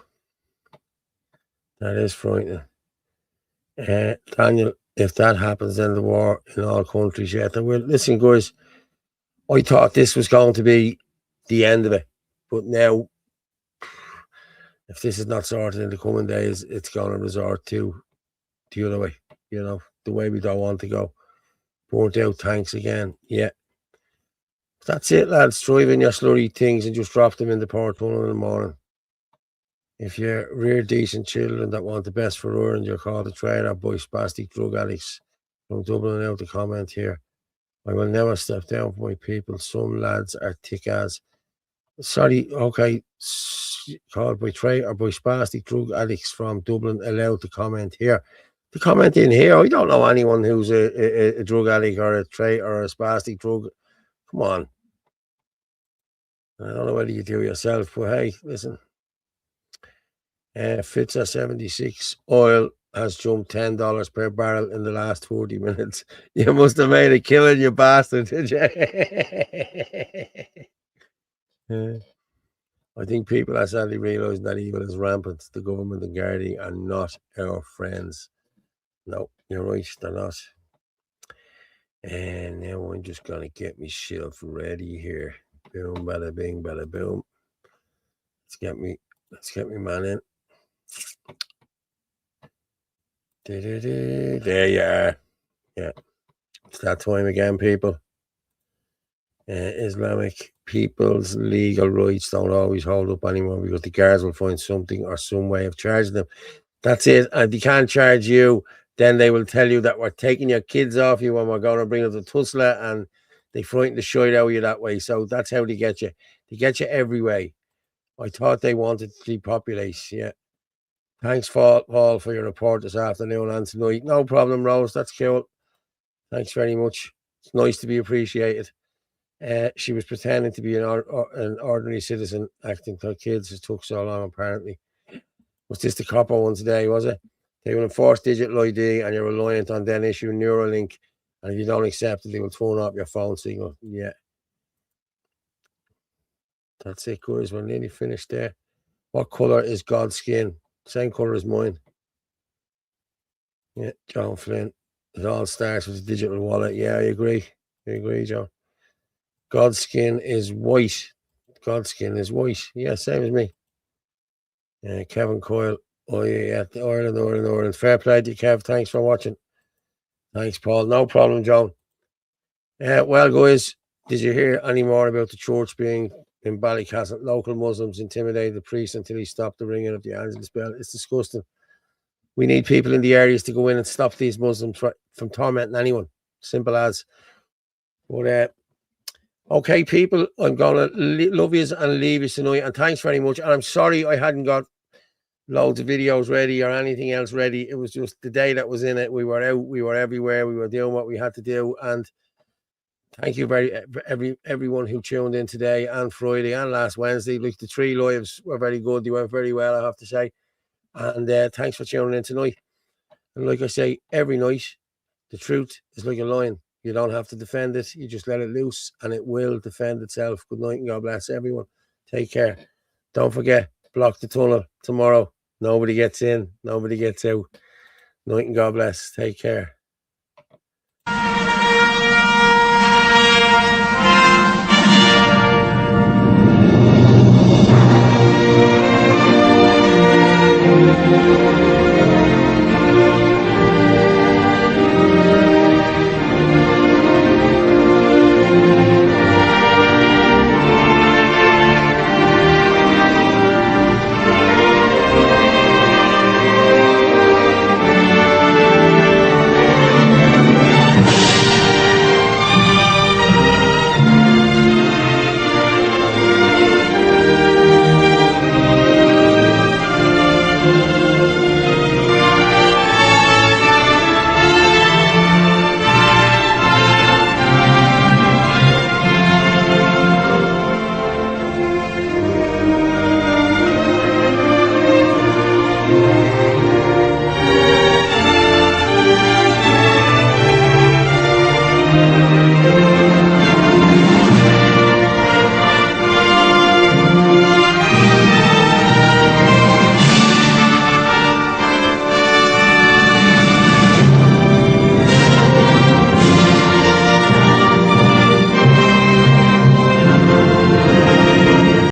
That is frightening. Daniel, if that happens, then the war in all countries yet. Well, listen, guys, I thought this was going to be the end of it. But now, if this is not sorted in the coming days, it's going to resort to the other way, you know, the way we don't want to go. Burnt out tanks again, yeah. That's it, lads. Drive in your slurry things and just drop them in the port tunnel in the morning. If you're rear decent children that want the best for Ireland, you're called a traitor by spastic drug addicts. From Dublin out the comment here. I will never step down for my people. Some lads are thick as. Sorry, okay. Called by traitor or by spastic drug addicts from Dublin allowed to comment here. The comment in here, I don't know anyone who's a drug addict or a traitor or a spastic drug. Come on. I don't know whether you do yourself, but hey, listen. Fitz at 76. Oil has jumped $10 per barrel in the last 40 minutes. You must have made a killing, you bastard, did you? I think people are sadly realising that evil is rampant. The government and Gardaí are not our friends. No, you're right, they're not. And now I'm just going to get myself ready here. Boom, bada bing, bada boom. Let's get me man in. There you are. Yeah. It's that time again, people. Islamic people's legal rights don't always hold up anymore because the guards will find something or some way of charging them. That's it. And they can't charge you. Then they will tell you that we're taking your kids off you and we're going to bring them to Tulsa, and they frighten the shit out of you that way. So that's how they get you. They get you every way. I thought they wanted to depopulate. Yeah. Thanks, Paul, for your report this afternoon and tonight. No problem, Rose. That's cool. Thanks very much. It's nice to be appreciated. She was pretending to be an ordinary citizen, acting like kids. It took so long, apparently. Was this the copper one today, was it? They will enforce digital ID and you're reliant on then issue Neuralink. And if you don't accept it, they will turn off your phone signal. Yeah. That's it, guys. We're nearly finished there. What colour is God's skin? Same colour as mine. Yeah, John Flynn. It all starts with a digital wallet. Yeah, I agree. I agree, John. God's skin is white. God's skin is white. Yeah, same as me. Kevin Coyle. Oh, yeah, Ireland. Fair play to you, Kev. Thanks for watching. Thanks, Paul. No problem, John. Well, guys, did you hear any more about the church being in Ballycastle? Local Muslims intimidated the priest until he stopped the ringing of the Angelus bell. It's disgusting. We need people in the areas to go in and stop these Muslims from tormenting anyone. Simple as. But okay, people, I'm going to love you and leave you tonight. And thanks very much. And I'm sorry I hadn't got loads of videos ready or anything else ready. It was just the day that was in it. We were out. We were everywhere. We were doing what we had to do. And thank you everyone who tuned in today and Friday and last Wednesday. Like the 3 lives were very good. They went very well, I have to say. And thanks for tuning in tonight. And like I say, every night, the truth is like a lion. You don't have to defend it. You just let it loose and it will defend itself. Good night and God bless everyone. Take care. Don't forget, block the tunnel tomorrow. Nobody gets in. Nobody gets out. Night and God bless. Take care.